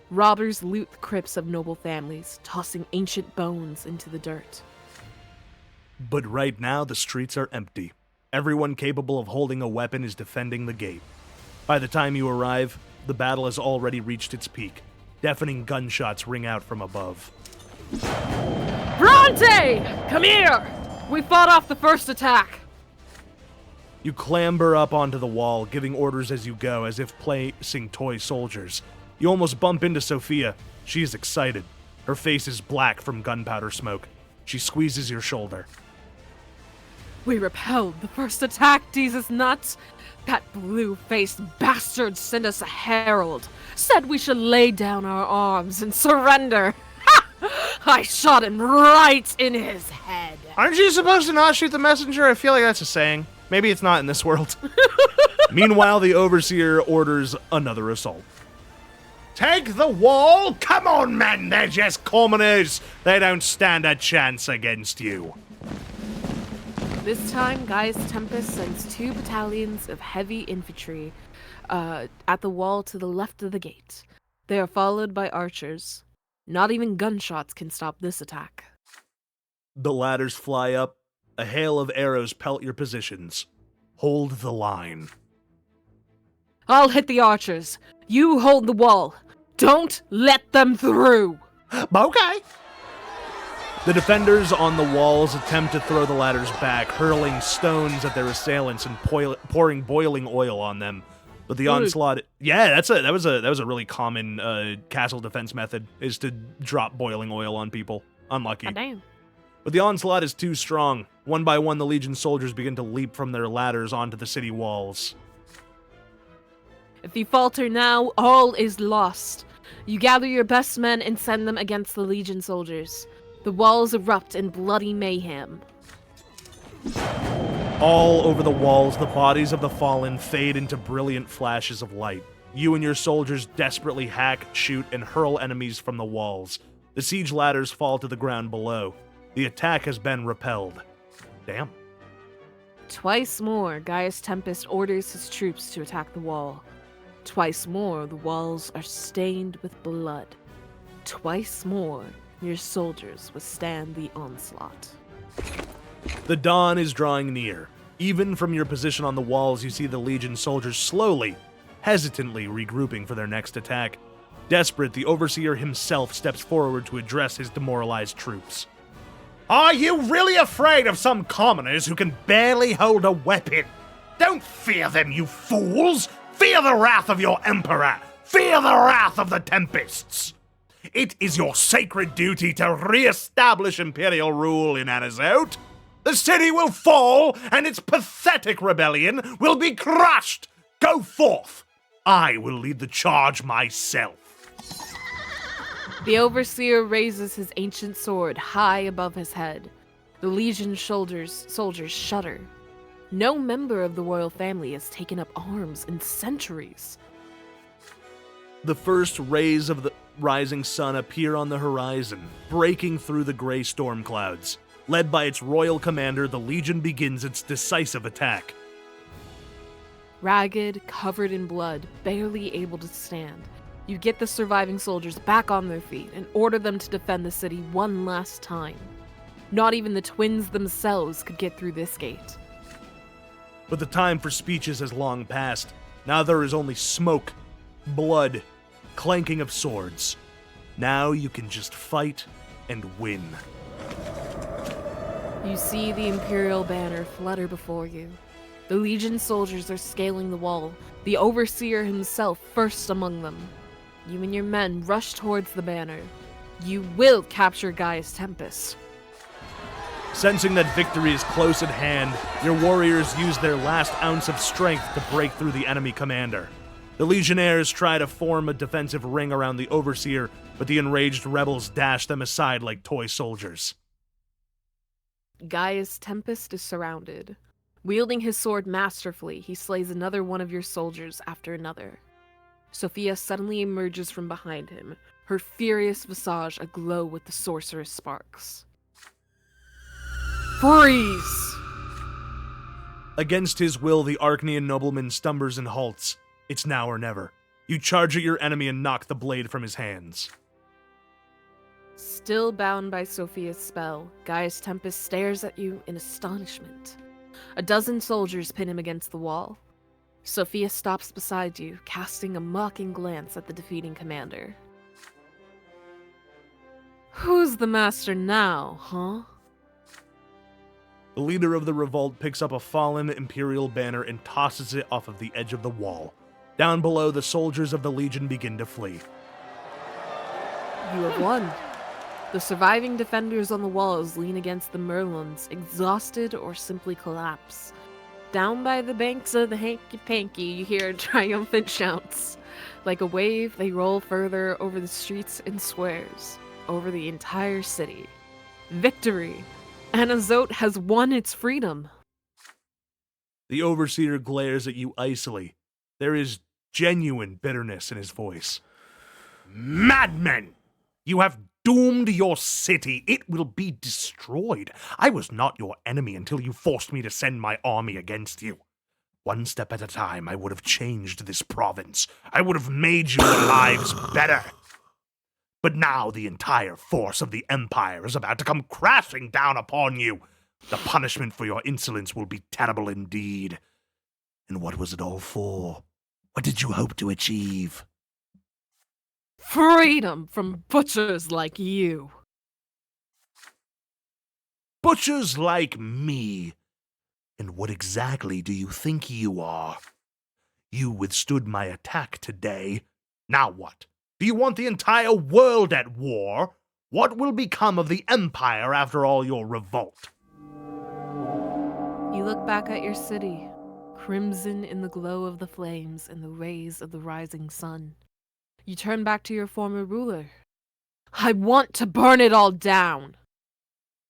Robbers loot the crypts of noble families, tossing ancient bones into the dirt. But right now, the streets are empty. Everyone capable of holding a weapon is defending the gate. By the time you arrive, the battle has already reached its peak. Deafening gunshots ring out from above. Brante! Come here! We fought off the first attack! You clamber up onto the wall, giving orders as you go, as if placing toy soldiers. You almost bump into Sophia. She is excited. Her face is black from gunpowder smoke. She squeezes your shoulder. We repelled the first attack, Deezth Nut. That blue-faced bastard sent us a herald. Said we should lay down our arms and surrender. Ha! I shot him right in his head. Aren't you supposed to not shoot the messenger? I feel like that's a saying. Maybe it's not in this world. Meanwhile, the Overseer orders another assault. Take the wall! Come on, men! They're just commoners! They don't stand a chance against you. This time, Gaius Tempest sends 2 battalions of heavy infantry at the wall to the left of the gate. They are followed by archers. Not even gunshots can stop this attack. The ladders fly up. A hail of arrows pelt your positions. Hold the line. I'll hit the archers. You hold the wall. Don't let them through. Okay. The defenders on the walls attempt to throw the ladders back, hurling stones at their assailants and pouring boiling oil on them. But the onslaught, yeah, that was a really common castle defense method, is to drop boiling oil on people. Unlucky. God damn. But the onslaught is too strong. One by one, the Legion soldiers begin to leap from their ladders onto the city walls. If you falter now, all is lost. You gather your best men and send them against the Legion soldiers. The walls erupt in bloody mayhem. All over the walls, the bodies of the fallen fade into brilliant flashes of light. You and your soldiers desperately hack, shoot, and hurl enemies from the walls. The siege ladders fall to the ground below. The attack has been repelled. Damn. Twice more, Gaius Tempest orders his troops to attack the wall. Twice more, the walls are stained with blood. Twice more, your soldiers withstand the onslaught. The dawn is drawing near. Even from your position on the walls, you see the Legion soldiers slowly, hesitantly regrouping for their next attack. Desperate, the Overseer himself steps forward to address his demoralized troops. Are you really afraid of some commoners who can barely hold a weapon? Don't fear them, you fools! Fear the wrath of your Emperor! Fear the wrath of the Tempests! It is your sacred duty to re-establish Imperial rule in Anazote. The city will fall, and its pathetic rebellion will be crushed! Go forth! I will lead the charge myself. The Overseer raises his ancient sword high above his head. The Legion soldiers shudder. No member of the royal family has taken up arms in centuries. The first rays of the rising sun appear on the horizon, breaking through the gray storm clouds. Led by its royal commander, the Legion begins its decisive attack. Ragged, covered in blood, barely able to stand, you get the surviving soldiers back on their feet and order them to defend the city one last time. Not even the twins themselves could get through this gate. But the time for speeches has long passed. Now there is only smoke, blood, clanking of swords. Now you can just fight and win. You see the Imperial banner flutter before you. The Legion soldiers are scaling the wall, the Overseer himself first among them. You and your men rush towards the banner. You will capture Gaius Tempest. Sensing that victory is close at hand, your warriors use their last ounce of strength to break through the enemy commander. The Legionnaires try to form a defensive ring around the Overseer, but the enraged rebels dash them aside like toy soldiers. Gaius Tempest is surrounded. Wielding his sword masterfully, he slays another one of your soldiers after another. Sophia suddenly emerges from behind him, her furious visage aglow with the sorceress sparks. Freeze! Against his will, the Archnean nobleman stumbers and halts. It's now or never. You charge at your enemy and knock the blade from his hands. Still bound by Sophia's spell, Gaius Tempest stares at you in astonishment. A dozen soldiers pin him against the wall. Sophia stops beside you, casting a mocking glance at the defeating commander. Who's the master now, huh? The leader of the revolt picks up a fallen Imperial banner and tosses it off of the edge of the wall. Down below, the soldiers of the Legion begin to flee. You have won. The surviving defenders on the walls lean against the Merlons, exhausted or simply collapse. Down by the banks of the hanky-panky, you hear triumphant shouts. Like a wave, they roll further over the streets and squares, over the entire city. Victory! Anazote has won its freedom. The Overseer glares at you icily. There is genuine bitterness in his voice. Madmen! You have doomed your city. It will be destroyed. I was not your enemy until you forced me to send my army against you. One step at a time, I would have changed this province. I would have made your lives better. But now the entire force of the Empire is about to come crashing down upon you. The punishment for your insolence will be terrible indeed. And what was it all for? What did you hope to achieve? Freedom from butchers like you. Butchers like me. And what exactly do you think you are? You withstood my attack today. Now what? Do you want the entire world at war? What will become of the Empire after all your revolt? You look back at your city, crimson in the glow of the flames and the rays of the rising sun. You turn back to your former ruler. I want to burn it all down.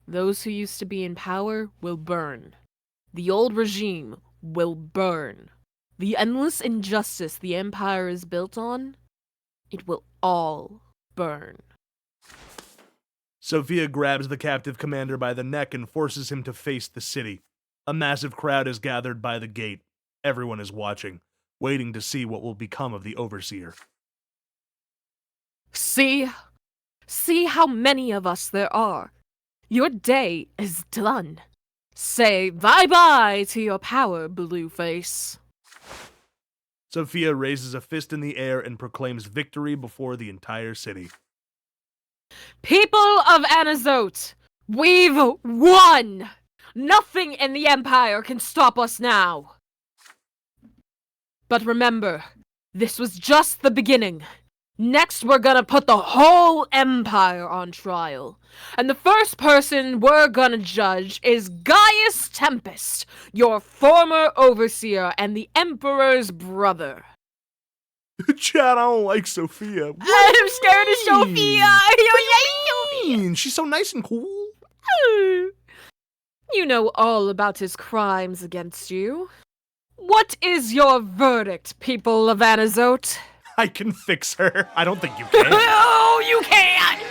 Those who used to be in power will burn. The old regime will burn. The endless injustice the Empire is built on, it will all burn. Sophia grabs the captive commander by the neck and forces him to face the city. A massive crowd is gathered by the gate. Everyone is watching, waiting to see what will become of the Overseer. See how many of us there are. Your day is done. Say bye-bye to your power, Blueface. Sophia raises a fist in the air and proclaims victory before the entire city. People of Anazote, we've won! Nothing in the Empire can stop us now. But remember, this was just the beginning. Next, we're gonna put the whole Empire on trial. And the first person we're gonna judge is Gaius Tempest, your former overseer and the Emperor's brother. Chad, I don't like Sophia. I'm scared of Sophia! She's so nice and cool. You know all about his crimes against you. What is your verdict, people of Anazote? I can fix her. I don't think you can. No, you can't!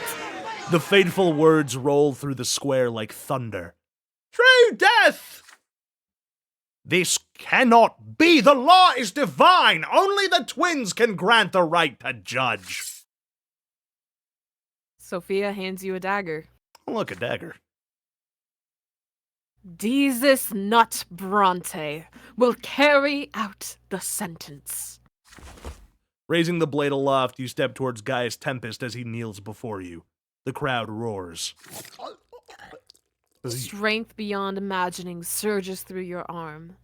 The fateful words roll through the square like thunder. True death! This cannot be! The law is divine! Only the twins can grant the right to judge. Sophia hands you a dagger. Oh, look, a dagger. Deezth Nut Brante will carry out the sentence. Raising the blade aloft, you step towards Gaius Tempest as he kneels before you. The crowd roars. Strength beyond imagining surges through your arm.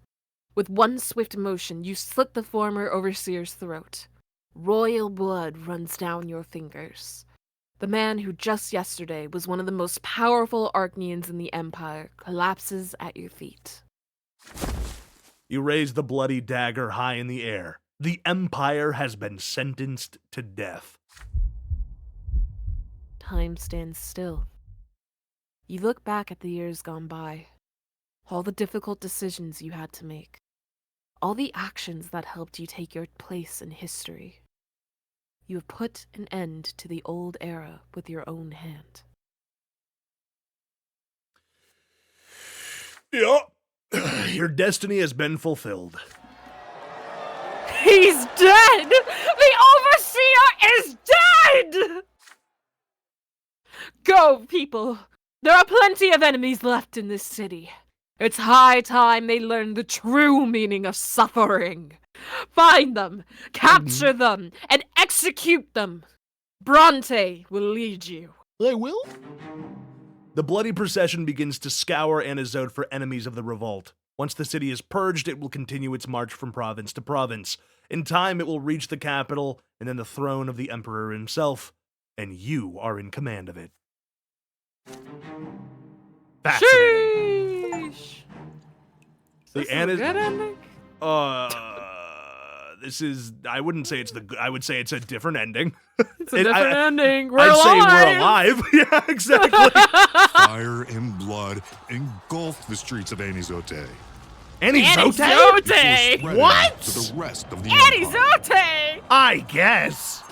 With one swift motion, you slit the former overseer's throat. Royal blood runs down your fingers. The man who just yesterday was one of the most powerful Archneans in the Empire collapses at your feet. You raise the bloody dagger high in the air. The Empire has been sentenced to death. Time stands still. You look back at the years gone by. All the difficult decisions you had to make. All the actions that helped you take your place in history. You have put an end to the old era with your own hand. Yeah. Your destiny has been fulfilled. He's dead! The Overseer is dead! Go, people. There are plenty of enemies left in this city. It's high time they learn the true meaning of suffering. Find them, capture them, and execute them. Brante will lead you. I will? The bloody procession begins to scour Anazote for enemies of the revolt. Once the city is purged, it will continue its march from province to province. In time, it will reach the capital and then the throne of the Emperor himself, and you are in command of it. Fascinating. Sheesh. The This is a good ending? This is, I wouldn't say I would say it's a different ending. It's a different ending. We're I'd alive. say we're alive. Yeah, exactly. Fire and blood engulfed the streets of Anizote. Anizote? Anizote! Spread What? to the rest of the empire. Anizote! I guess.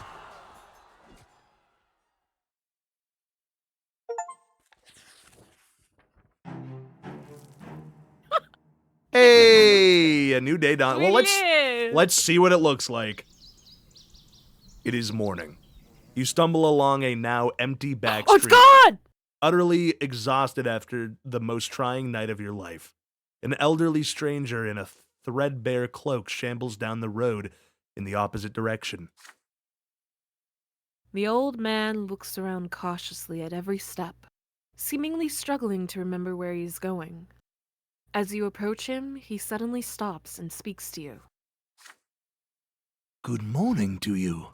Hey, a new day dawn. Well, let's see what it looks like. It is morning. You stumble along a now empty back Oh, it's street, gone! utterly exhausted after the most trying night of your life. An elderly stranger in a threadbare cloak shambles down the road, in the opposite direction. The old man looks around cautiously at every step, seemingly struggling to remember where he is going. As you approach him, he suddenly stops and speaks to you. Good morning to you.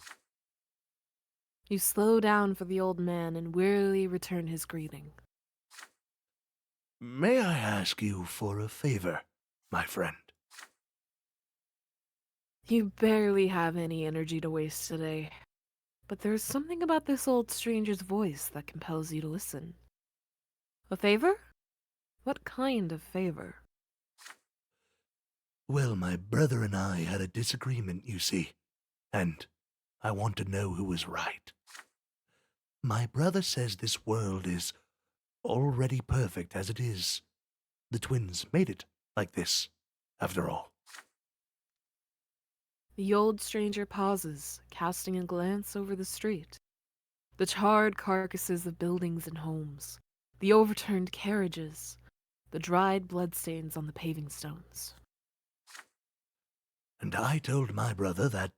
You slow down for the old man and wearily return his greeting. May I ask you for a favor, my friend? You barely have any energy to waste today, but there's something about this old stranger's voice that compels you to listen. A favor? What kind of favor? Well, my brother and I had a disagreement, you see, and I want to know who was right. My brother says this world is already perfect as it is. The twins made it like this, after all. The old stranger pauses, casting a glance over the street. The charred carcasses of buildings and homes, the overturned carriages, the dried bloodstains on the paving stones. And I told my brother that,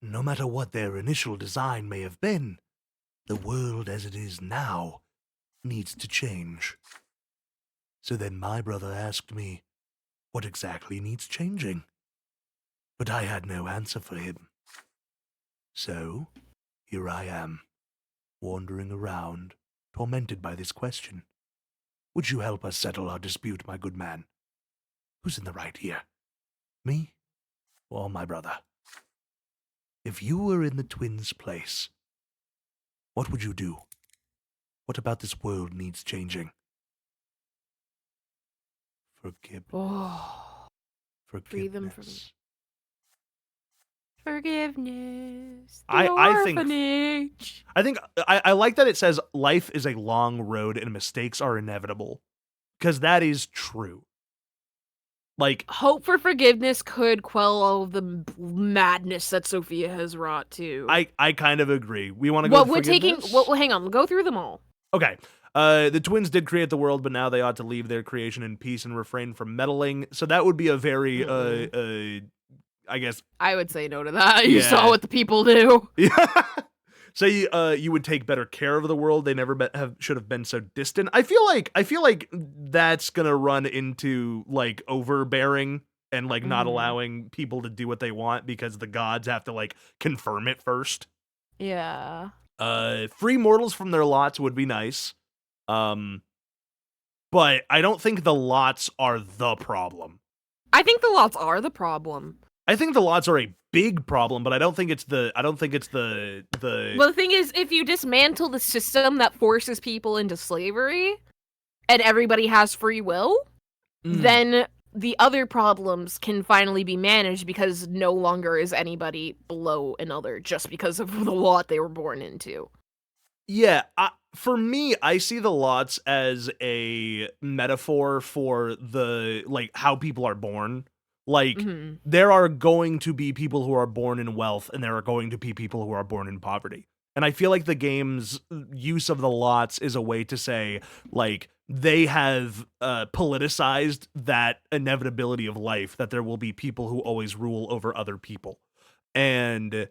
no matter what their initial design may have been, the world as it is now needs to change. So then my brother asked me, what exactly needs changing? But I had no answer for him. So, here I am, wandering around, tormented by this question. Would you help us settle our dispute, my good man? Who's in the right here? Me or my brother? If you were in the twins' place, what would you do? What about this world needs changing? Oh, free them from Forgiveness. forgiveness. The I think orphanage. I like that it says life is a long road and mistakes are inevitable, because that is true. Like, Hope for forgiveness could quell all of the madness that Sophia has wrought too. I kind of agree. We want to go What with we're taking? forgiveness? Well, hang on. We'll go through them all. Okay. The twins did create the world, but now they ought to leave their creation in peace and refrain from meddling. So that would be a very, I guess. I would say no to that. You Yeah. saw what the people do. Yeah. So you would take better care of the world. They never should have been so distant. I feel like that's gonna run into like overbearing and like not allowing people to do what they want because the gods have to like confirm it first. Yeah. Free mortals from their lots would be nice. But I don't think the lots are the problem. I think the lots are the problem. I think the lots are a big problem, but I don't think it's the Well, the thing is, if you dismantle the system that forces people into slavery, and everybody has free will, then the other problems can finally be managed because no longer is anybody below another just because of the lot they were born into. Yeah, for me, I see the lots as a metaphor for the like how people are born. Like, there are going to be people who are born in wealth, and there are going to be people who are born in poverty. And I feel like the game's use of the lots is a way to say, like, they have politicized that inevitability of life, that there will be people who always rule over other people. And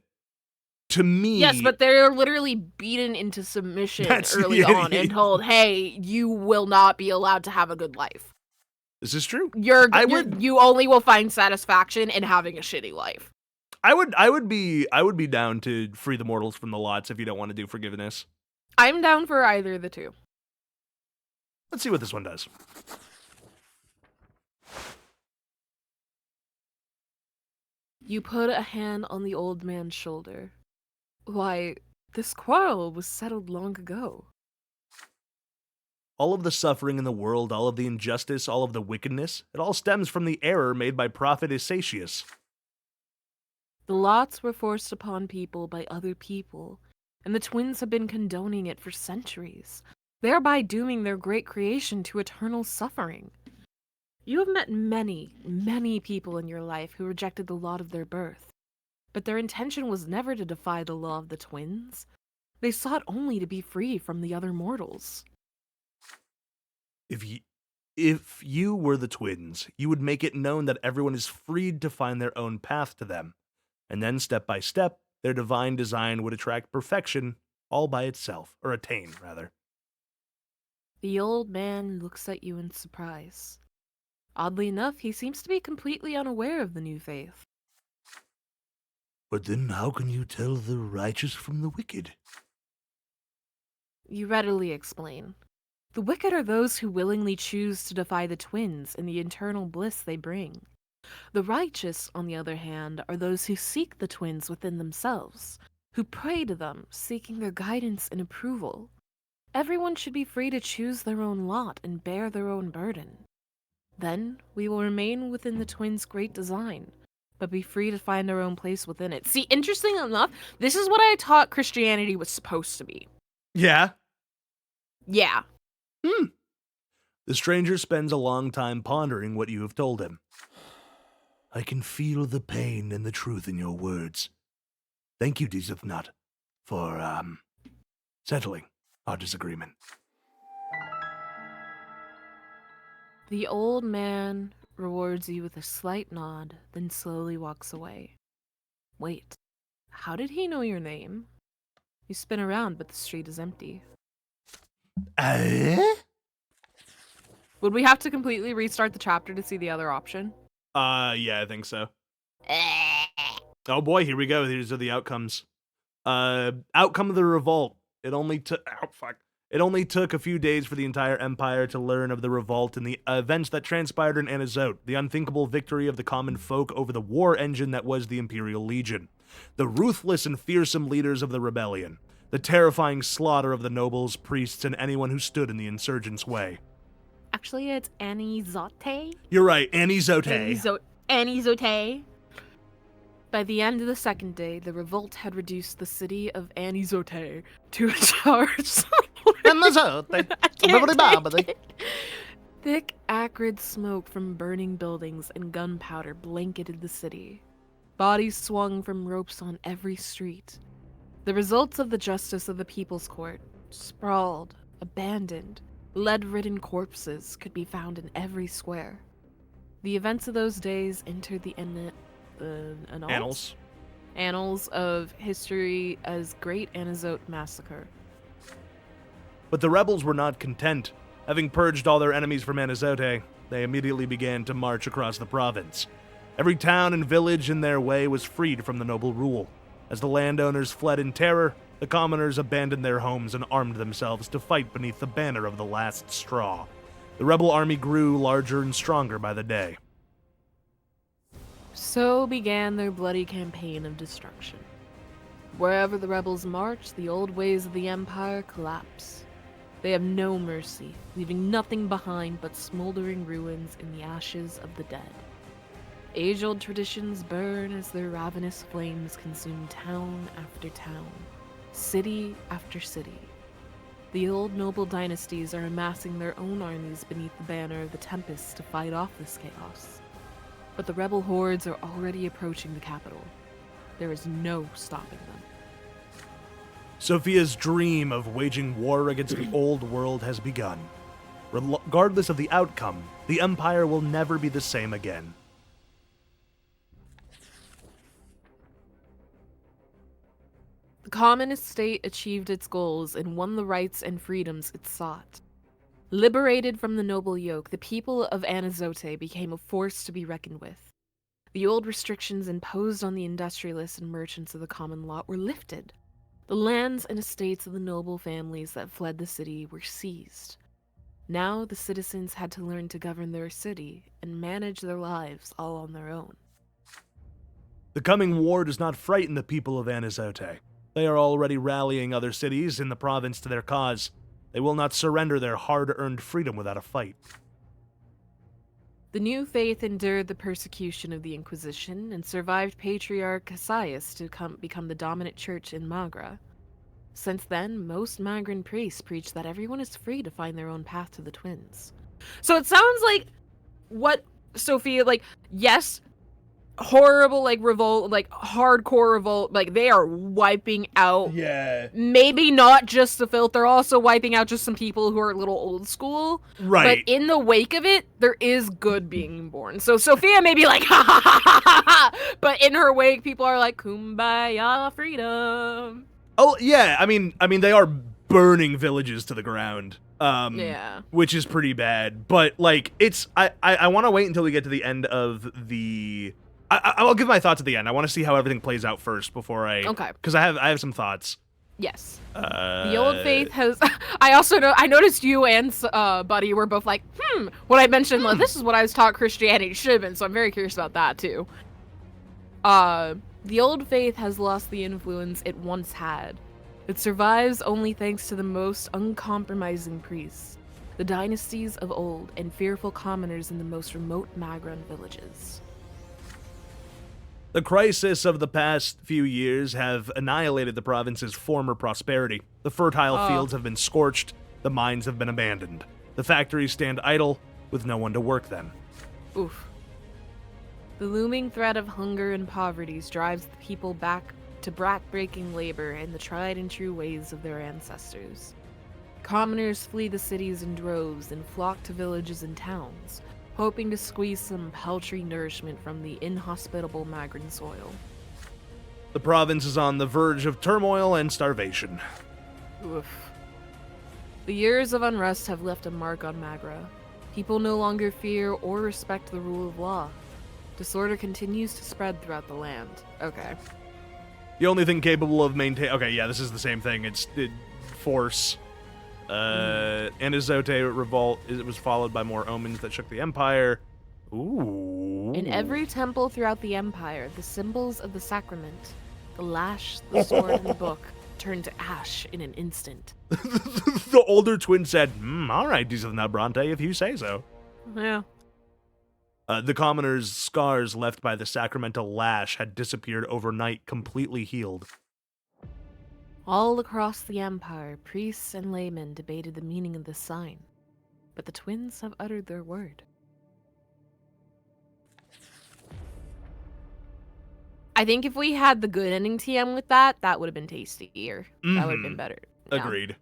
to me... Yes, but they're literally beaten into submission early on and told, hey, you will not be allowed to have a good life. This is true. You only will find satisfaction in having a shitty life. I would be down to free the mortals from the lots if you don't want to do forgiveness. I'm down for either of the two. Let's see what this one does. You put a hand on the old man's shoulder. Why, this quarrel was settled long ago. All of the suffering in the world, all of the injustice, all of the wickedness, it all stems from the error made by Prophet Isatius. The lots were forced upon people by other people, and the twins have been condoning it for centuries, thereby dooming their great creation to eternal suffering. You have met many, many people in your life who rejected the lot of their birth, but their intention was never to defy the law of the twins. They sought only to be free from the other mortals. If you were the twins, you would make it known that everyone is freed to find their own path to them, And then, step by step, their divine design would attract perfection all by itself, or attain, rather. The old man looks at you in surprise. Oddly enough, he seems to be completely unaware of the new faith. But then how can you tell the righteous from the wicked? You readily explain. The wicked are those who willingly choose to defy the twins and the eternal bliss they bring. The righteous, on the other hand, are those who seek the twins within themselves, who pray to them, seeking their guidance and approval. Everyone should be free to choose their own lot and bear their own burden. Then we will remain within the twins' great design, but be free to find our own place within it. See, interesting enough, this is what I taught Christianity was supposed to be. Yeah. Yeah. The stranger spends a long time pondering what you have told him. I can feel the pain and the truth in your words. Thank you, Deezth Nut, for, settling our disagreement. The old man rewards you with a slight nod, then slowly walks away. Wait, how did he know your name? You spin around, but the street is empty. Would we have to completely restart the chapter to see the other option? Yeah, I think so. Oh boy, here we go. These are the outcomes. Outcome of the revolt. It only took a few days for the entire empire to learn of the revolt and the events that transpired in Anizote, the unthinkable victory of the common folk over the war engine that was the Imperial Legion, the ruthless and fearsome leaders of the rebellion, the terrifying slaughter of the nobles, priests, and anyone who stood in the insurgents' way. Actually, it's Anizote. You're right, Anizote. Anizote. By the end of the second day, the revolt had reduced the city of Anizote to a charge. Thick, acrid smoke from burning buildings and gunpowder blanketed the city. Bodies swung from ropes on every street. The results of the justice of the People's Court, sprawled, abandoned, lead-ridden corpses could be found in every square. The events of those days entered the annals of history as Great Anizote Massacre. But the rebels were not content. Having purged all their enemies from Anizote, they immediately began to march across the province. Every town and village in their way was freed from the noble rule. As the landowners fled in terror, the commoners abandoned their homes and armed themselves to fight beneath the banner of the last straw. The rebel army grew larger and stronger by the day. So began their bloody campaign of destruction. Wherever the rebels marched, the old ways of the Empire collapse. They have no mercy, leaving nothing behind but smoldering ruins in the ashes of the dead. Age-old traditions burn as their ravenous flames consume town after town, city after city. The old noble dynasties are amassing their own armies beneath the banner of the Tempest to fight off this chaos. But the rebel hordes are already approaching the capital. There is no stopping them. Sophia's dream of waging war against the old world has begun. Regardless of the outcome, the Empire will never be the same again. The communist state achieved its goals and won the rights and freedoms it sought. Liberated from the noble yoke, the people of Anizote became a force to be reckoned with. The old restrictions imposed on the industrialists and merchants of the common lot were lifted. The lands and estates of the noble families that fled the city were seized. Now the citizens had to learn to govern their city and manage their lives all on their own. The coming war does not frighten the people of Anizote. They are already rallying other cities in the province to their cause. They will not surrender their hard-earned freedom without a fight. The new faith endured the persecution of the Inquisition and survived Patriarch Cassius to become the dominant church in Magra. Since then, most Magran priests preach that everyone is free to find their own path to the twins. So it sounds like what Sophia, yes, horrible, revolt, hardcore revolt, they are wiping out. Yeah. Maybe not just the filth, they're also wiping out just some people who are a little old school. Right. But in the wake of it, there is good being born. So Sophia may be like, ha ha ha ha ha ha, But in her wake, people are like, "Kumbaya, freedom." Oh yeah, I mean they are burning villages to the ground. Yeah. Which is pretty bad. But like it's I want to wait until we get to the end of the I'll give my thoughts at the end. I want to see how everything plays out first before I Okay. Cuz I have some thoughts. Yes. The Old Faith has. I noticed you and Buddy were both like, when I mentioned like, this is what I was taught Christianity should have been, so I'm very curious about that too. The Old Faith has lost the influence it once had. It survives only thanks to the most uncompromising priests, the dynasties of old, and fearful commoners in the most remote Magron villages. The crisis of the past few years have annihilated the province's former prosperity. The fertile fields have been scorched, the mines have been abandoned. The factories stand idle, with no one to work them. Oof. The looming threat of hunger and poverty drives the people back to back-breaking labor and the tried and true ways of their ancestors. Commoners flee the cities in droves and flock to villages and towns, hoping to squeeze some paltry nourishment from the inhospitable Magron soil. The province is on the verge of turmoil and starvation. Oof. The years of unrest have left a mark on Magra. People no longer fear or respect the rule of law. Disorder continues to spread throughout the land. Okay. The only thing capable of maintaining... Okay, yeah, this is the same thing. It's force. Anizote revolt. It was followed by more omens that shook the empire. Ooh. In every temple throughout the empire, the symbols of the sacrament, the lash, the sword, and the book, turned to ash in an instant. The older twin said, all right, Deezth Nut Brante, if you say so. Yeah. The commoners' scars left by the sacramental lash had disappeared overnight, completely healed. All across the empire, priests and laymen debated the meaning of this sign, but the twins have uttered their word. I think if we had the good ending TM with that would have been tastier. That would have been better. Yeah. Agreed.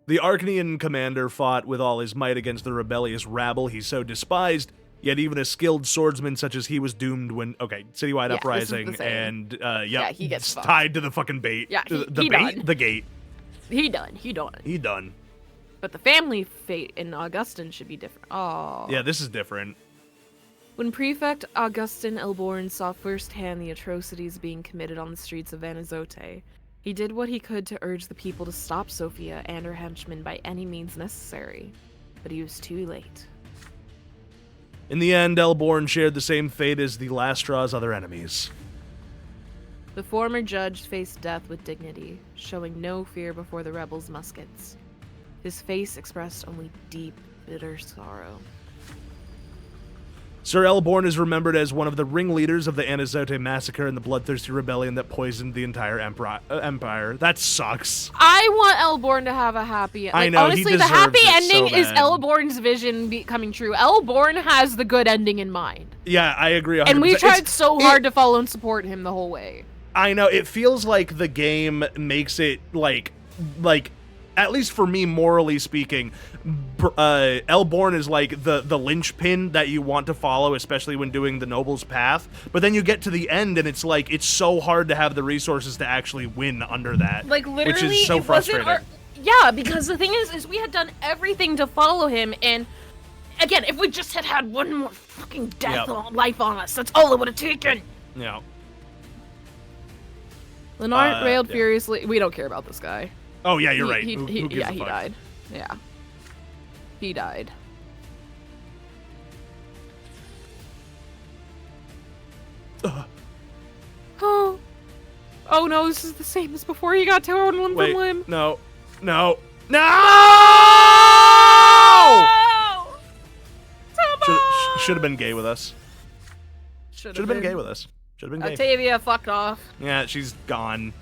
The Arcanian commander fought with all his might against the rebellious rabble he so despised, yet even a skilled swordsman such as he was doomed when, citywide Yeah, uprising, and, he gets fucked. tied to the fucking bait. Yeah, the he bait? done. The gate. He done. He done. But the family fate in Augustin should be different. Oh. Yeah, this is different. When Prefect Augustin Elborn saw firsthand the atrocities being committed on the streets of Anizote, he did what he could to urge the people to stop Sophia and her henchmen by any means necessary. But he was too late. In the end, Elborn shared the same fate as the Lastra's other enemies. The former judge faced death with dignity, showing no fear before the rebels' muskets. His face expressed only deep, bitter sorrow. Sir Elborn is remembered as one of the ringleaders of the Anizote massacre and the bloodthirsty rebellion that poisoned the entire empire. That sucks. I want Elborn to have a happy ending. I know, he honestly, the happy deserves it ending so is bad. Elborn's vision coming true. Elborn has the good ending in mind. Yeah, I agree 100%. And we tried It's- so hard to follow and support him the whole way. I know, it feels like the game makes it, like, at least for me, morally speaking, Elborn is like the linchpin that you want to follow, especially when doing the Noble's Path. But then you get to the end, and it's like, it's so hard to have the resources to actually win under that. Like, literally, which is so it wasn't frustrating. yeah, because the thing is we had done everything to follow him, and again, if we just had one more fucking death life on us, that's all it would have taken. Yeah. Lennart railed yeah. furiously. We don't care about this guy. Oh, yeah, you're right. He Who gives a he fuck? died. Yeah. He died. Oh. Oh no, this is the same as before he got torn limb Wait, from limb. no. No! Oh! Should have been gay with us. Should Should have been gay with us. Should have been gay. Octavia fucked off. Yeah, she's gone.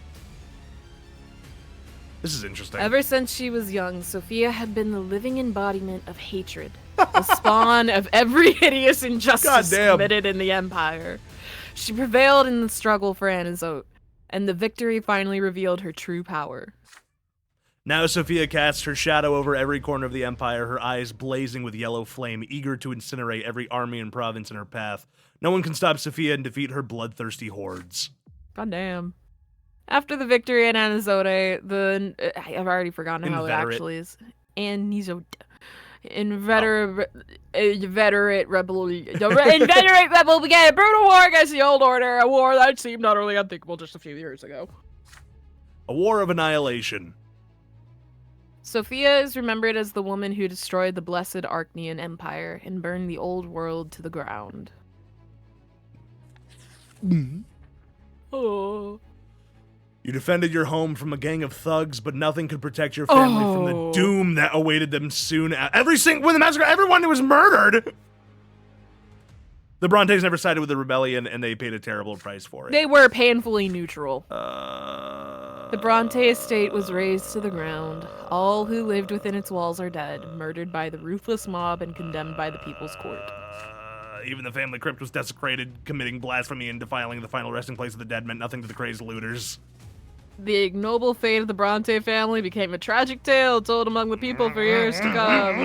This is interesting. Ever since she was young, Sophia had been the living embodiment of hatred, the spawn of every hideous injustice Goddamn. committed in the Empire. She prevailed in the struggle for Anizote, and the victory finally revealed her true power. Now Sophia casts her shadow over every corner of the Empire, her eyes blazing with yellow flame, eager to incinerate every army and province in her path. No one can stop Sophia and defeat her bloodthirsty hordes. Goddamn. After the victory in Anazote, I've already forgotten how it actually is. Anazote. Inveterate rebel began a brutal war against the Old Order, a war that seemed utterly unthinkable just a few years ago. A war of annihilation. Sophia is remembered as the woman who destroyed the blessed Archnean Empire and burned the old world to the ground. Oh. You defended your home from a gang of thugs, but nothing could protect your family from the doom that awaited them soon. When the massacre, everyone was murdered. The Brontes never sided with the rebellion, and they paid a terrible price for it. They were painfully neutral. The Bronte estate was razed to the ground. All who lived within its walls are dead, murdered by the ruthless mob and condemned by the People's Court. Even the family crypt was desecrated. Committing blasphemy and defiling the final resting place of the dead meant nothing to the crazed looters. The ignoble fate of the Bronte family became a tragic tale told among the people for years to come.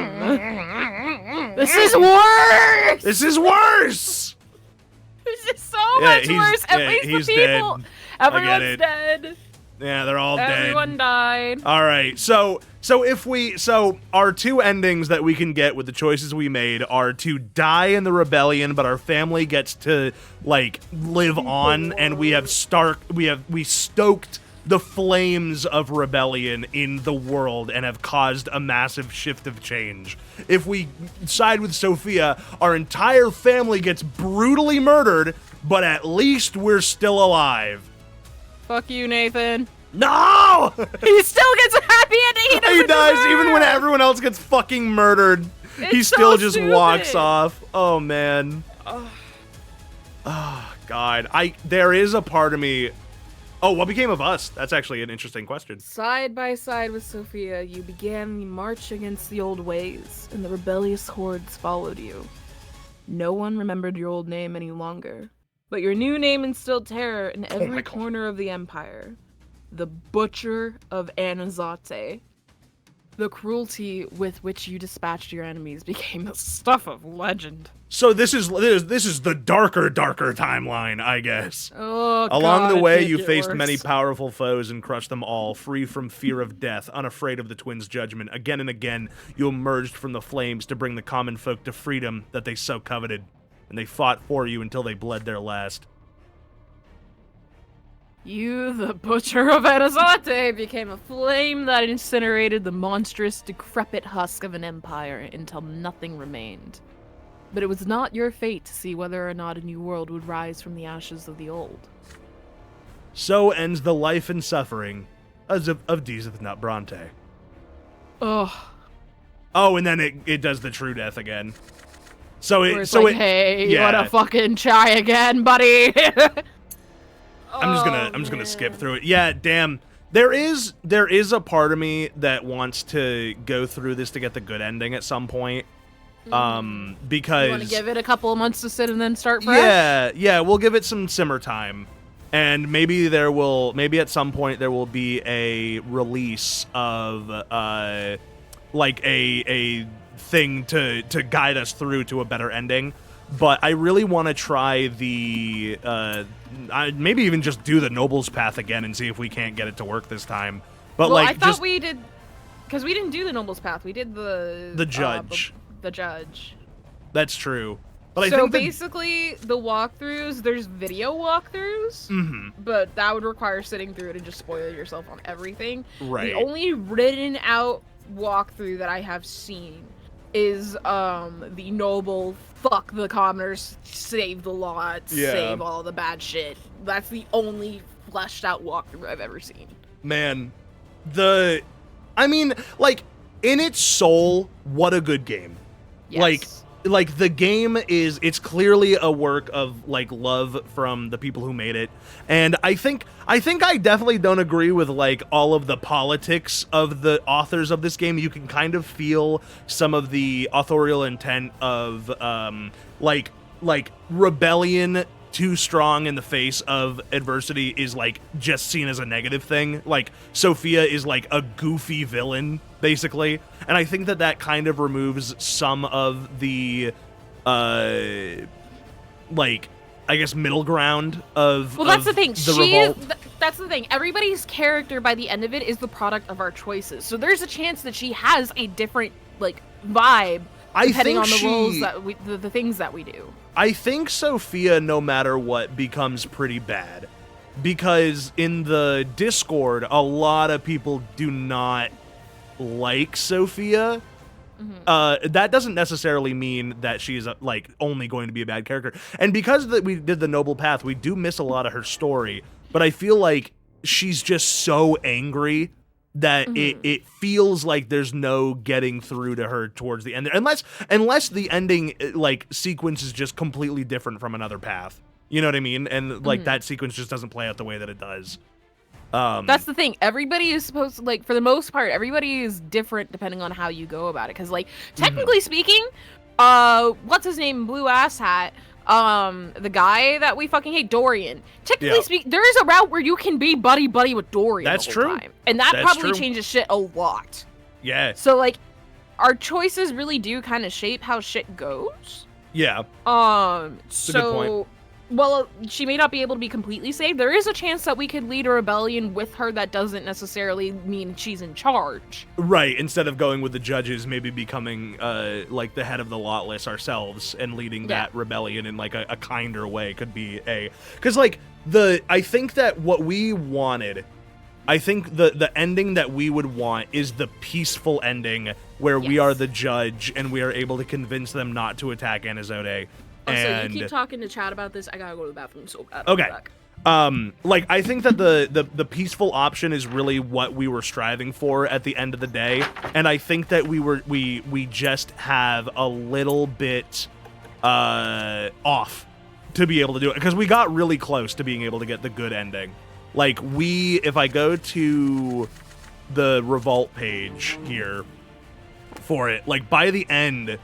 This is worse! This is worse! This is so much worse. At least the people. Dead. Everyone's dead. Yeah, they're all dead. Everyone died. All right, so our two endings that we can get with the choices we made are to die in the rebellion, but our family gets to like live on, and we stoked the flames of rebellion in the world and have caused a massive shift of change. If we side with Sophia, our entire family gets brutally murdered, but at least we're still alive. Fuck you, Nathan. No! He still gets a happy ending. He does, even when everyone else gets fucking murdered. He still just walks off. Oh, man. Oh, God. There is a part of me... Oh, what became of us? That's actually an interesting question. Side by side with Sophia, you began the march against the old ways, and the rebellious hordes followed you. No one remembered your old name any longer, but your new name instilled terror in every corner of the Empire. The Butcher of Anazote. The cruelty with which you dispatched your enemies became the stuff of legend. So this is the darker timeline, I guess. Oh, Along God, the way, it you get faced worse. many powerful foes and crushed them all, free from fear of death, unafraid of the twins' judgment. Again and again, you emerged from the flames to bring the common folk to freedom that they so coveted, and they fought for you until they bled their last. You, the Butcher of Anazote, became a flame that incinerated the monstrous, decrepit husk of an empire until nothing remained. But it was not your fate to see whether or not a new world would rise from the ashes of the old. So ends the life and suffering of Deezth Nut Brante. Ugh. Oh, and then it does the true death again. So Hey, you wanna fucking try again, buddy? I'm just gonna skip through it. Yeah, damn. There is a part of me that wants to go through this to get the good ending at some point. Because you want to give it a couple of months to sit and then start fresh? Yeah, we'll give it some simmer time. And maybe at some point there will be a release of like a thing to guide us through to a better ending. But I really want to try the maybe even just do the Noble's Path again and see if we can't get it to work this time. But well, like, I thought we did, because we didn't do the Noble's Path. We did the Judge. The Judge. That's true. But so I think basically, the walkthroughs, there's video walkthroughs, but that would require sitting through it and just spoil yourself on everything. Right. The only written out walkthrough that I have seen is the noble fuck the commoners, save the lot, save all the bad shit. That's the only fleshed out walkthrough I've ever seen. Man, I mean, like, in its soul, what a good game. Yes. Like the game it's clearly a work of like love from the people who made it. And I think I definitely don't agree with like all of the politics of the authors of this game. You can kind of feel some of the authorial intent of like rebellion too strong in the face of adversity is like just seen as a negative thing. Like Sophia is like a goofy villain basically, and I think that kind of removes some of the like I guess middle ground of that's the thing. Revolt. That's the thing. Everybody's character by the end of it is the product of our choices. So there's a chance that she has a different like vibe depending on the roles that the things that we do. I think Sophia, no matter what, becomes pretty bad because in the Discord, a lot of people do not like Sophia. That doesn't necessarily mean that she's like only going to be a bad character. And because we did the noble path, we do miss a lot of her story. But I feel like she's just so angry that it feels like there's no getting through to her towards the end. Unless the ending like sequence is just completely different from another path. You know what I mean? And like that sequence just doesn't play out the way that it does. That's the thing. Everybody is supposed to, like, for the most part, everybody is different depending on how you go about it. Because, like, technically speaking, what's his name? Blue Ass Hat. The guy that we fucking hate, Dorian. Technically speaking, there is a route where you can be buddy with Dorian. That's the whole true. Time. And that probably changes shit a lot. Yeah. So, like, our choices really do kind of shape how shit goes. Yeah. That's a good point. Well, she may not be able to be completely saved. There is a chance that we could lead a rebellion with her that doesn't necessarily mean she's in charge. Right, instead of going with the judges, maybe becoming like the head of the Lawless ourselves and leading that rebellion in like a kinder way could be because like I think that what we wanted, I think the ending that we would want is the peaceful ending where we are the judge and we are able to convince them not to attack Anizode. So you keep talking to chat about this. I gotta go to the bathroom so bad. Okay. Like I think that the peaceful option is really what we were striving for at the end of the day, and I think that we just have a little bit off to be able to do it because we got really close to being able to get the good ending. Like if I go to the Revolt page here for it, like by the end,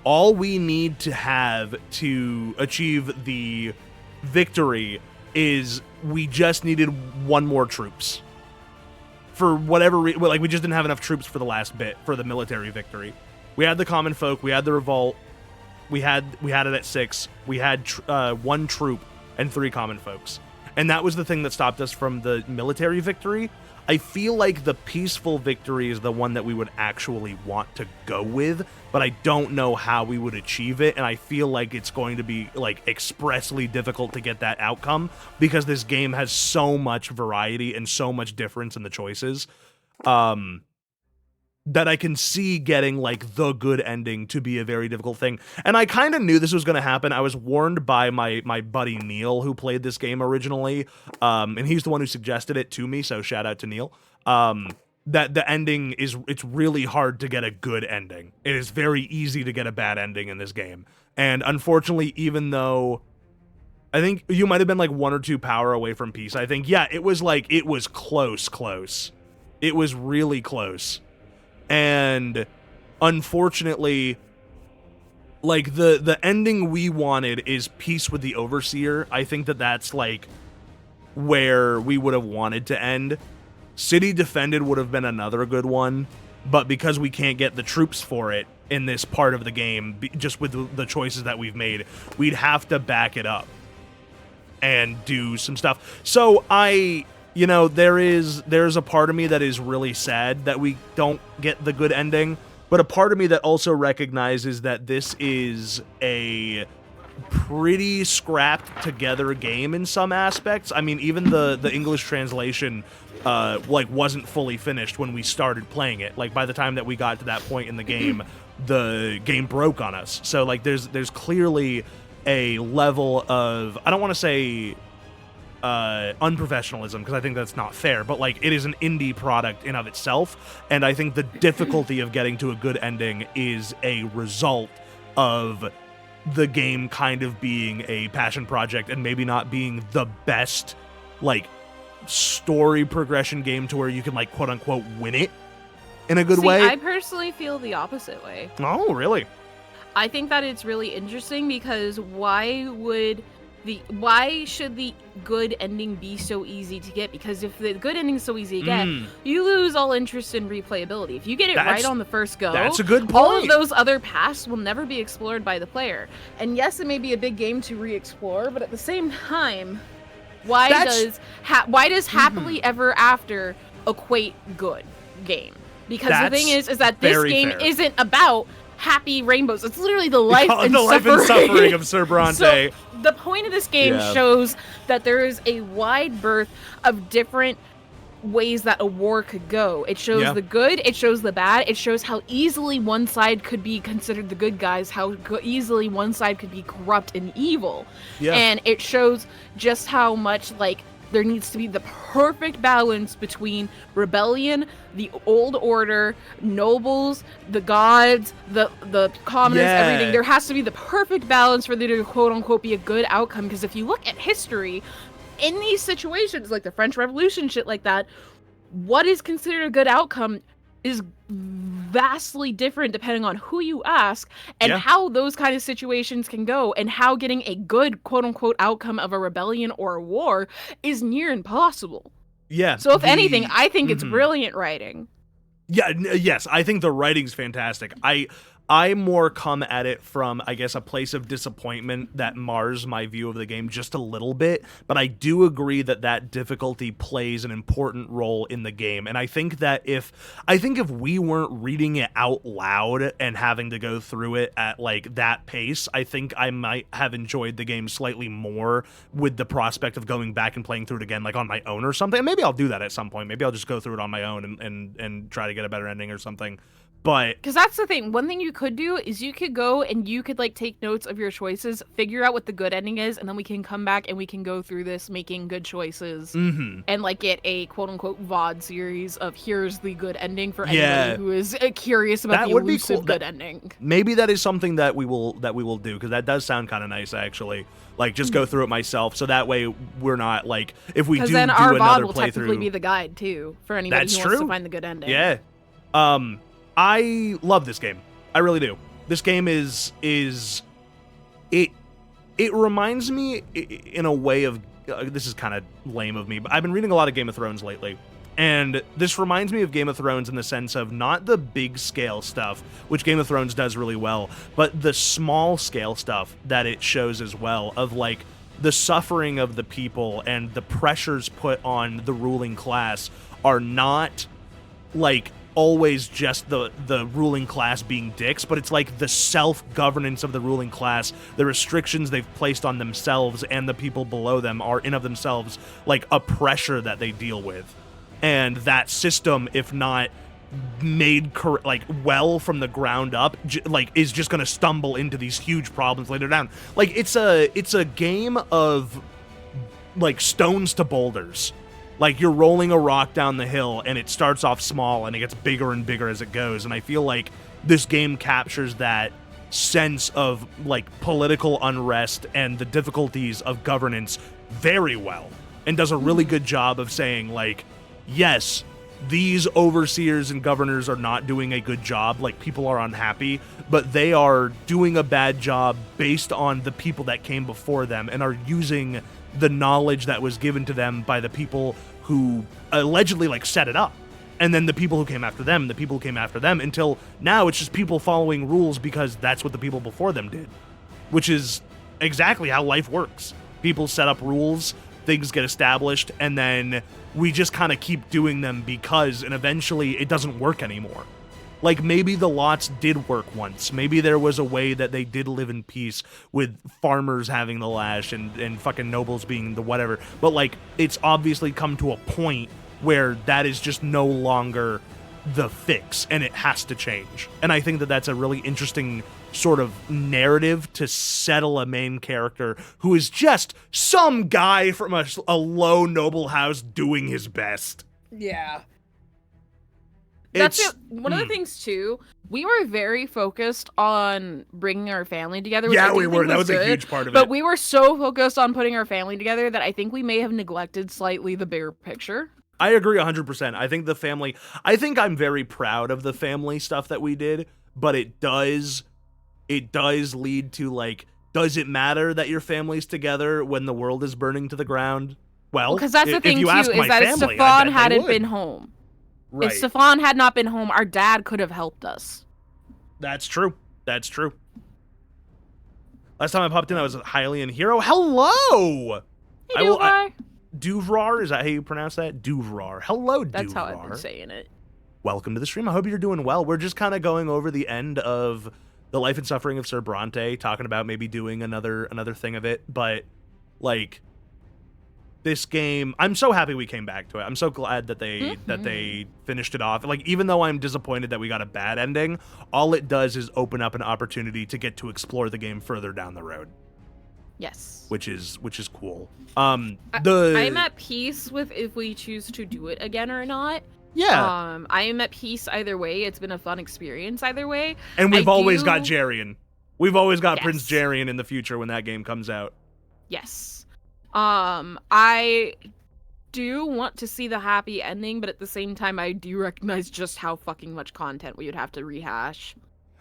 all we need to have to achieve the victory is we just needed one more troops. For whatever reason, like we just didn't have enough troops for the last bit for the military victory. We had the common folk, we had the revolt, we had it at 6. We had 1 troop and 3 common folks, and that was the thing that stopped us from the military victory. I feel like the peaceful victory is the one that we would actually want to go with, but I don't know how we would achieve it, and I feel like it's going to be like expressly difficult to get that outcome because this game has so much variety and so much difference in the choices that I can see getting like the good ending to be a very difficult thing. And I kind of knew this was going to happen. I was warned by my buddy Neil, who played this game originally, and he's the one who suggested it to me, so shout out to Neil, that the ending it's really hard to get a good ending. It is very easy to get a bad ending in this game. And unfortunately, even though I think you might have been like 1 or 2 power away from peace, I think, it was close. It was really close. And unfortunately, like the ending we wanted is peace with the Overseer. I think that's like where we would have wanted to end. City Defended would have been another good one, but because we can't get the troops for it in this part of the game, just with the choices that we've made, we'd have to back it up and do some stuff. So there's a part of me that is really sad that we don't get the good ending, but a part of me that also recognizes that this is a pretty scrapped together game in some aspects. I mean, even the English translation wasn't fully finished when we started playing it. Like by the time that we got to that point in the game broke on us. So like there's clearly a level of, I don't want to say unprofessionalism, because I think that's not fair, but like it is an indie product in of itself, and I think the difficulty of getting to a good ending is a result of the game kind of being a passion project and maybe not being the best like story progression game to where you can like quote unquote win it in a good way. I personally feel the opposite way. Oh, really? I think that it's really interesting because why would why should the good ending be so easy to get? Because if the good ending is so easy to get, you lose all interest in replayability. If you get it right on the first go, that's a good point. All of those other paths will never be explored by the player. And yes, it may be a big game to re-explore, but at the same time, why does happily ever after equate good game? Because the thing is that this game isn't about happy rainbows. It's literally the life and suffering of Sir Brante. So the point of this game shows that there is a wide berth of different ways that a war could go. It shows the good, it shows the bad, it shows how easily one side could be considered the good guys, how easily one side could be corrupt and evil. And it shows just how much, like, there needs to be the perfect balance between rebellion, the old order, nobles, the gods, the commoners, everything. There has to be the perfect balance for there to quote-unquote be a good outcome, because if you look at history, in these situations, like the French Revolution, shit like that, what is considered a good outcome is vastly different depending on who you ask and how those kind of situations can go, and how getting a good quote-unquote outcome of a rebellion or a war is near impossible. So if anything, I think it's brilliant writing. Yes, I think the writing's fantastic. I more come at it from, I guess, a place of disappointment that mars my view of the game just a little bit, but I do agree that difficulty plays an important role in the game. And I think if we weren't reading it out loud and having to go through it at like that pace, I think I might have enjoyed the game slightly more, with the prospect of going back and playing through it again, like on my own or something. And maybe I'll do that at some point. Maybe I'll just go through it on my own and try to get a better ending or something. But because that's the thing, one thing you could do is you could go and you could like take notes of your choices, figure out what the good ending is, and then we can come back and we can go through this making good choices and like get a quote unquote VOD series of here's the good ending for anybody who is curious about the elusive good ending. Maybe that is something that we will do, because that does sound kind of nice actually. Like just go through it myself, so that way we're not like, if we do then do our another VOD will playthrough, technically be the guide too for anybody who wants to find the good ending. I love this game. I really do. This game is it reminds me in a way of, this is kind of lame of me, but I've been reading a lot of Game of Thrones lately. And this reminds me of Game of Thrones in the sense of not the big scale stuff, which Game of Thrones does really well, but the small scale stuff that it shows as well, of like the suffering of the people and the pressures put on the ruling class are not like always just the ruling class being dicks, but it's like the self-governance of the ruling class, the restrictions they've placed on themselves and the people below them are in of themselves like a pressure that they deal with. And that system, if not made like well from the ground up, like is just going to stumble into these huge problems later down. Like it's a game of like stones to boulders. Like, you're rolling a rock down the hill, and it starts off small, and it gets bigger and bigger as it goes, and I feel like this game captures that sense of, like, political unrest and the difficulties of governance very well, and does a really good job of saying, like, yes, these overseers and governors are not doing a good job, like, people are unhappy, but they are doing a bad job based on the people that came before them, and are using the knowledge that was given to them by the people who allegedly like set it up, and then the people who came after them, until now it's just people following rules because that's what the people before them did, which is exactly how life works. People set up rules, things get established, and then we just kind of keep doing them because, and eventually it doesn't work anymore. Like, maybe the lots did work once. Maybe there was a way that they did live in peace with farmers having the lash and fucking nobles being the whatever. But, like, it's obviously come to a point where that is just no longer the fix, and it has to change. And I think that that's a really interesting sort of narrative to settle a main character who is just some guy from a low noble house doing his best. Yeah. That's it. One of the things too, we were very focused on bringing our family together. Yeah, we were. That was a huge part of it. But we were so focused on putting our family together that I think we may have neglected slightly the bigger picture. I agree 100%. I think I'm very proud of the family stuff that we did, but it does lead to like does it matter that your family's together when the world is burning to the ground? Well, because that's the thing if you too, ask is my that if family, I Stefan bet they hadn't would. been home, Right. if Stefan had not been home, our dad could have helped us. That's true. That's true. Last time I popped in, I was a Hylian hero. Hello! Hey, Duvrar. Duvrar, is that how you pronounce that? Duvrar. Hello, Duvrar. That's how I've been saying it. Welcome to the stream. I hope you're doing well. We're just kind of going over the end of the life and suffering of Sir Brante, talking about maybe doing another thing of it. But, like, this game, I'm so happy we came back to it. I'm so glad that they finished it off. Like, even though I'm disappointed that we got a bad ending, all it does is open up an opportunity to get to explore the game further down the road. Yes. Which is cool. I'm at peace with if we choose to do it again or not. Yeah. I am at peace either way. It's been a fun experience either way. And we've always got Jarian. We've always got Yes. Prince Jarian in the future when that game comes out. Yes. I do want to see the happy ending, but at the same time, I do recognize just how fucking much content we would have to rehash.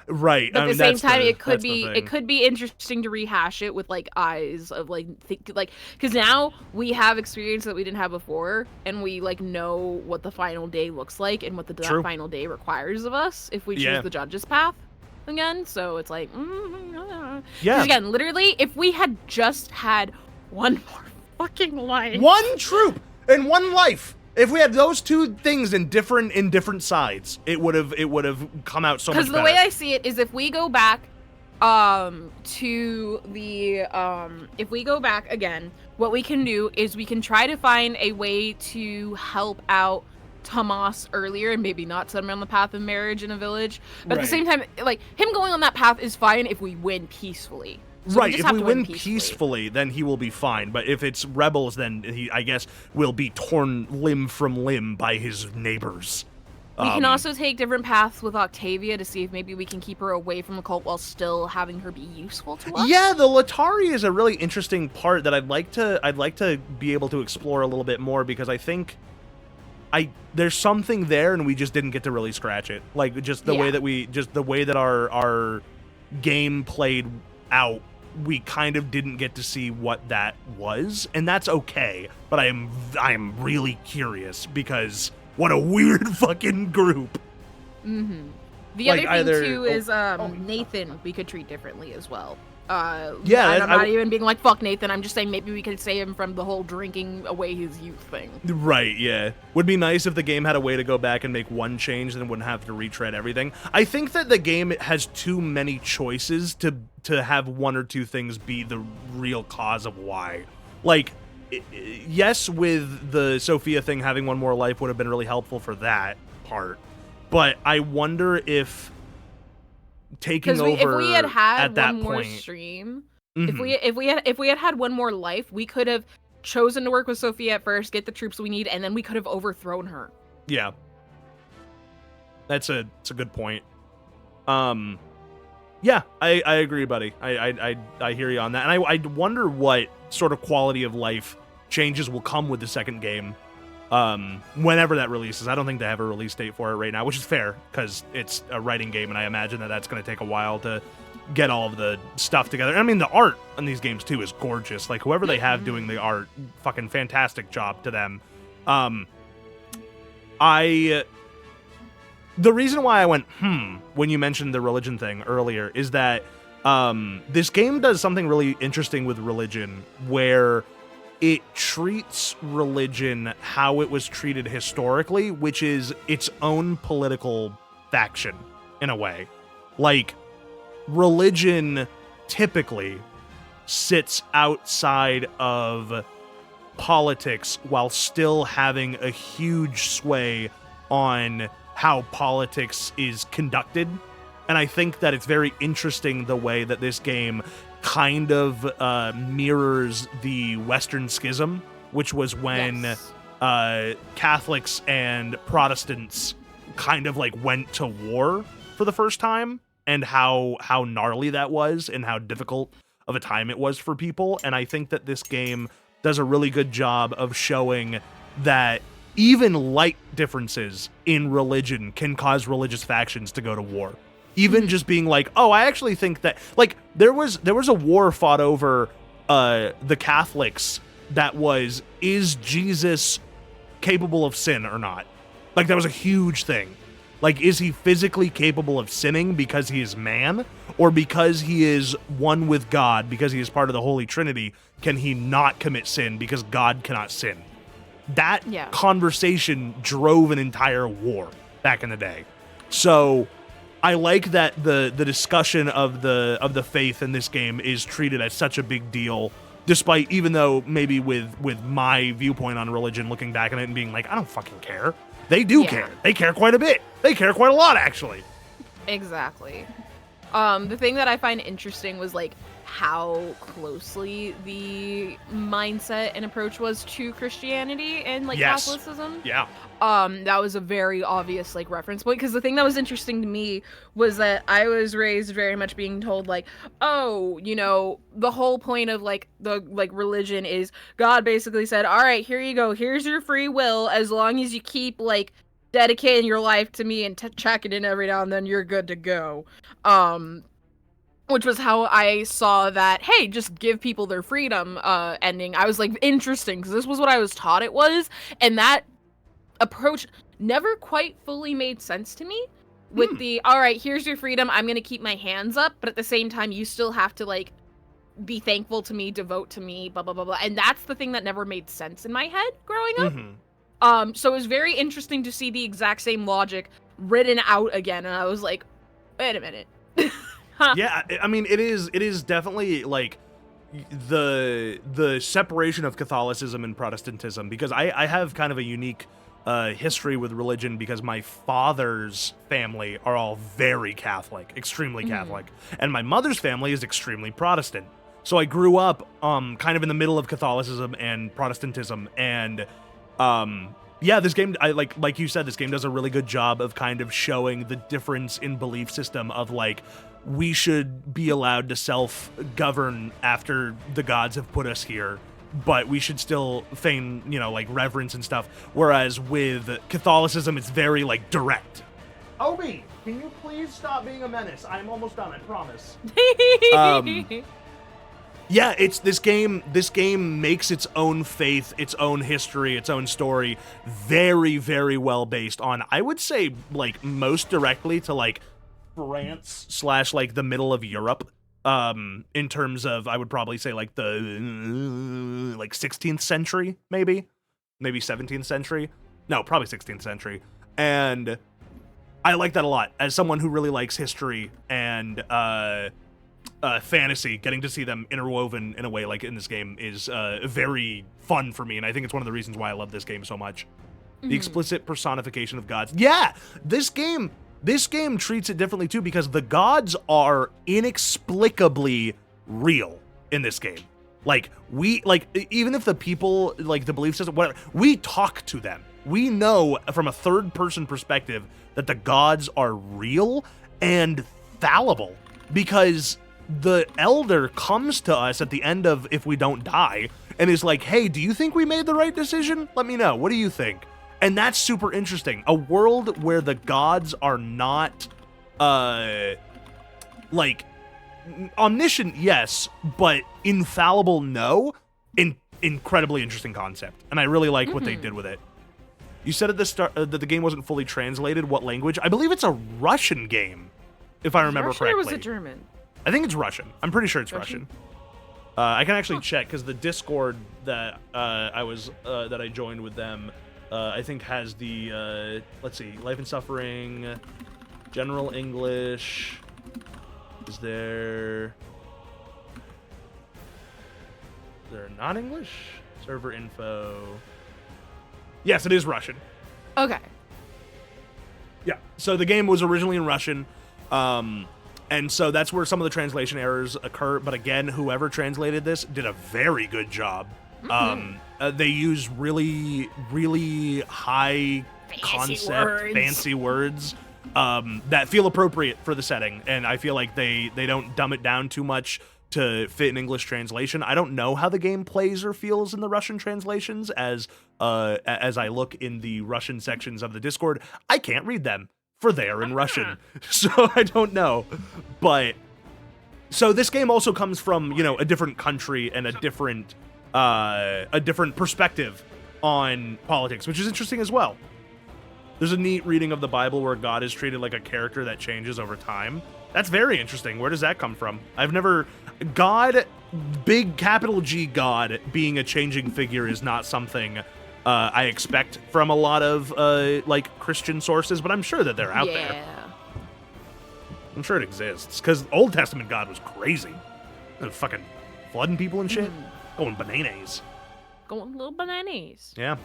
Right. But at the same time, it that's the thing. could be interesting to rehash it with like eyes of like because now we have experience that we didn't have before, and we like know what the final day looks like and what the True. final day requires of us if we choose Yeah. the judge's path again. So it's like, Yeah. 'Cause again, literally, if we had just had one more fucking life, One troop and one life. If we had those two things in different sides, it would have come out so much better. because the way I see it is if we go back to the if we go back again, what we can do is we can try to find a way to help out Tomas earlier and maybe not set him on the path of marriage in a village, but at the Right. same time, like, him going on that path is fine if we win peacefully. So Right, just if have we to win peacefully, then he will be fine. But if it's rebels, then he, I guess, will be torn limb from limb by his neighbors. We can also take different paths with Octavia to see if maybe we can keep her away from the cult while still having her be useful to us. Yeah, the Latari is a really interesting part that I'd like to be able to explore a little bit more, because I think there's something there and we just didn't get to really scratch it. Like just the way that our game played out, we kind of didn't get to see what that was, and that's okay. But I am really curious, because what a weird fucking group. Mm-hmm. The Like, other thing either- too is oh, Nathan we could treat differently as well. Yeah, and I'm not even being like fuck Nathan. I'm just saying maybe we could save him from the whole drinking away his youth thing. Right, yeah. Would be nice if the game had a way to go back and make one change, then wouldn't have to retread everything. I think that the game has too many choices to have one or two things be the real cause of why. Like, yes, with the Sophia thing, having one more life would have been really helpful for that part. But I wonder if taking over if we had at that one more point, stream, Mhm. if we had one more life, we could have chosen to work with Sophia at first, get the troops we need, and then we could have overthrown her. Yeah. It's a good point. Yeah, I agree, buddy. I hear you on that. And I wonder what sort of quality of life changes will come with the second game. Whenever that releases. I don't think they have a release date for it right now, which is fair, because it's a writing game, and I imagine that that's going to take a while to get all of the stuff together. And I mean, the art in these games, too, is gorgeous. Like, whoever they have doing the art, fucking fantastic job to them. The reason why I went, when you mentioned the religion thing earlier, is that this game does something really interesting with religion, where it treats religion how it was treated historically, which is its own political faction, in a way. Like, religion typically sits outside of politics while still having a huge sway on how politics is conducted. And I think that it's very interesting the way that this game kind of mirrors the Western Schism, which was when Catholics and Protestants kind of like went to war for the first time, and how gnarly that was and how difficult of a time it was for people. And I think that this game does a really good job of showing that even light differences in religion can cause religious factions to go to war. Even just being like, oh, I actually think that, like, there was a war fought over the Catholics that was, is Jesus capable of sin or not? Like, that was a huge thing. Like, is he physically capable of sinning because he is man? Or because he is one with God, because he is part of the Holy Trinity, can he not commit sin because God cannot sin? That conversation drove an entire war back in the day. So I like that the discussion of the faith in this game is treated as such a big deal, despite, even though maybe with my viewpoint on religion, looking back on it and being like, I don't fucking care. They do care. They care quite a bit. They care quite a lot, actually. Exactly. The thing that I find interesting was like how closely the mindset and approach was to Christianity and like Catholicism. Yeah. That was a very obvious like reference point, because the thing that was interesting to me was that I was raised very much being told like, oh, you know, the whole point of like the like religion is God basically said, all right, here you go, here's your free will, as long as you keep like dedicating your life to me and checking in every now and then, you're good to go. Which was how I saw that, hey, just give people their freedom ending. I was like, interesting, because this was what I was taught it was, and that approach never quite fully made sense to me with the, all right, here's your freedom, I'm gonna keep my hands up, but at the same time, you still have to, like, be thankful to me, devote to me, blah, blah, blah, blah. And that's the thing that never made sense in my head growing up. So it was very interesting to see the exact same logic written out again, and I was like, wait a minute. Yeah, I mean, it is definitely like the separation of Catholicism and Protestantism, because I have kind of a unique history with religion, because my father's family are all very Catholic, extremely Catholic, and my mother's family is extremely Protestant. So I grew up kind of in the middle of Catholicism and Protestantism, and yeah, this game, like you said, this game does a really good job of kind of showing the difference in belief system of like, we should be allowed to self-govern after the gods have put us here, but we should still feign, you know, like reverence and stuff. Whereas with Catholicism, it's very like direct. Obi, can you please stop being a menace? I'm almost done, I promise. Yeah, it's this game makes its own faith, its own history, its own story very, very well based on, I would say, like most directly to like France / like the middle of Europe, in terms of, I would probably say like the like 16th century, maybe 17th century. No, probably 16th century. And I like that a lot as someone who really likes history and fantasy. Getting to see them interwoven in a way like in this game is very fun for me, and I think it's one of the reasons why I love this game so much. The explicit personification of gods. Yeah, this game treats it differently too, because the gods are inexplicably real in this game. Like, even if the people, like the belief system, whatever, we talk to them. We know from a third person perspective that the gods are real and fallible, because the elder comes to us at the end of If We Don't Die and is like, hey, do you think we made the right decision? Let me know. What do you think? And that's super interesting. A world where the gods are not, like, omniscient, yes, but infallible, no. Incredibly interesting concept. And I really like what they did with it. You said at the start that the game wasn't fully translated. What language? I believe it's a Russian game, if I remember correctly. Or was it German? I think it's Russian. I'm pretty sure it's Russian. I can actually check, because the Discord that I joined with them, I think has the, let's see, Life and Suffering, General English, is there not English? Server info. Yes, it is Russian. Okay. Yeah, so the game was originally in Russian, and so that's where some of the translation errors occur, but again, whoever translated this did a very good job. They use really, really high concept, fancy words that feel appropriate for the setting, and I feel like they don't dumb it down too much to fit an English translation. I don't know how the game plays or feels in the Russian translations, as I look in the Russian sections of the Discord. I can't read them for there in Russian. So I don't know. But so this game also comes from, you know, a different country and a different perspective on politics, which is interesting as well. There's a neat reading of the Bible where God is treated like a character that changes over time. That's very interesting. Where does that come from? I've never... God, big capital G God, being a changing figure is not something I expect from a lot of, like, Christian sources, but I'm sure that they're out there. I'm sure it exists, because Old Testament God was crazy. Fucking flooding people and shit. Going bananas. Going little bananas. Yeah.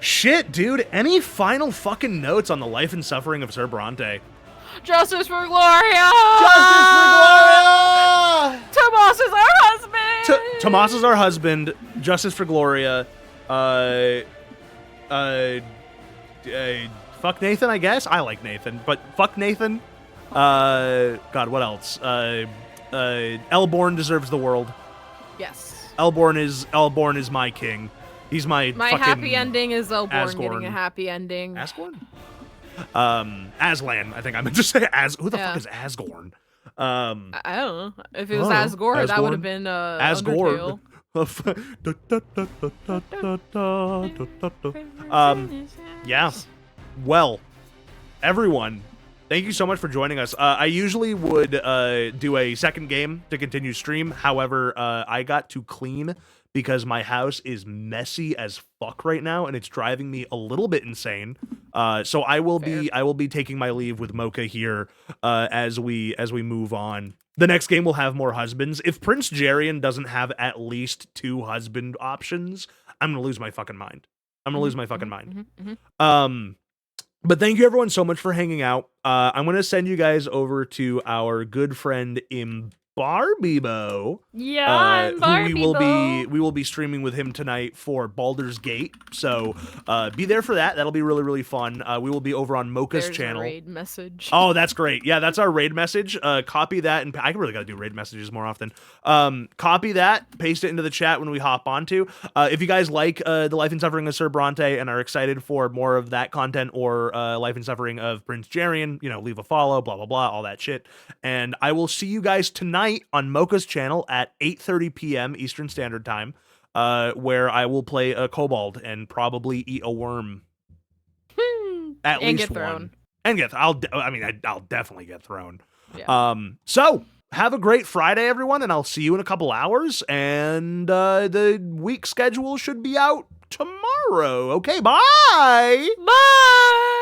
Shit, dude. Any final fucking notes on the life and suffering of Sir Brante? Justice for Gloria! Justice for Gloria! Tomas is our husband! Tomas is our husband. Justice for Gloria. Fuck Nathan, I guess. I like Nathan, but fuck Nathan. God, what else? Elborn deserves the world. Yes. Elborn is my king. He's my fucking happy ending is Elborn Asgorn. getting a happy ending. Asgorn? Aslan, I think I meant to say who the fuck is Asgorn? I don't know. If it was Asgore, that would have been Asgore. Yeah. Well, everyone, thank you so much for joining us. I usually would do a second game to continue stream. However, I got to clean because my house is messy as fuck right now, and it's driving me a little bit insane. So I will be taking my leave with Mocha here as we move on. The next game will have more husbands. If Prince Jarian doesn't have at least 2 husband options, I'm gonna lose my fucking mind. But thank you everyone so much for hanging out. I'm gonna send you guys over to our good friend Barbibo. Yeah, we will be streaming with him tonight for Baldur's Gate. So be there for that. That'll be really, really fun. We will be over on Mocha's channel. A raid message. Oh, that's great. Yeah, that's our raid message. Copy that, and I really gotta do raid messages more often. Copy that, paste it into the chat when we hop onto. If you guys like the life and suffering of Sir Brante and are excited for more of that content or life and suffering of Prince Jarian, you know, leave a follow, blah blah blah, all that shit. And I will see you guys tonight on Mocha's channel at 8:30 p.m. Eastern Standard Time, where I will play a kobold and probably eat a worm. At and least get thrown. one. And get I'll definitely get thrown. Yeah. So have a great Friday, everyone, and I'll see you in a couple hours. And the week schedule should be out tomorrow. Okay, bye. Bye.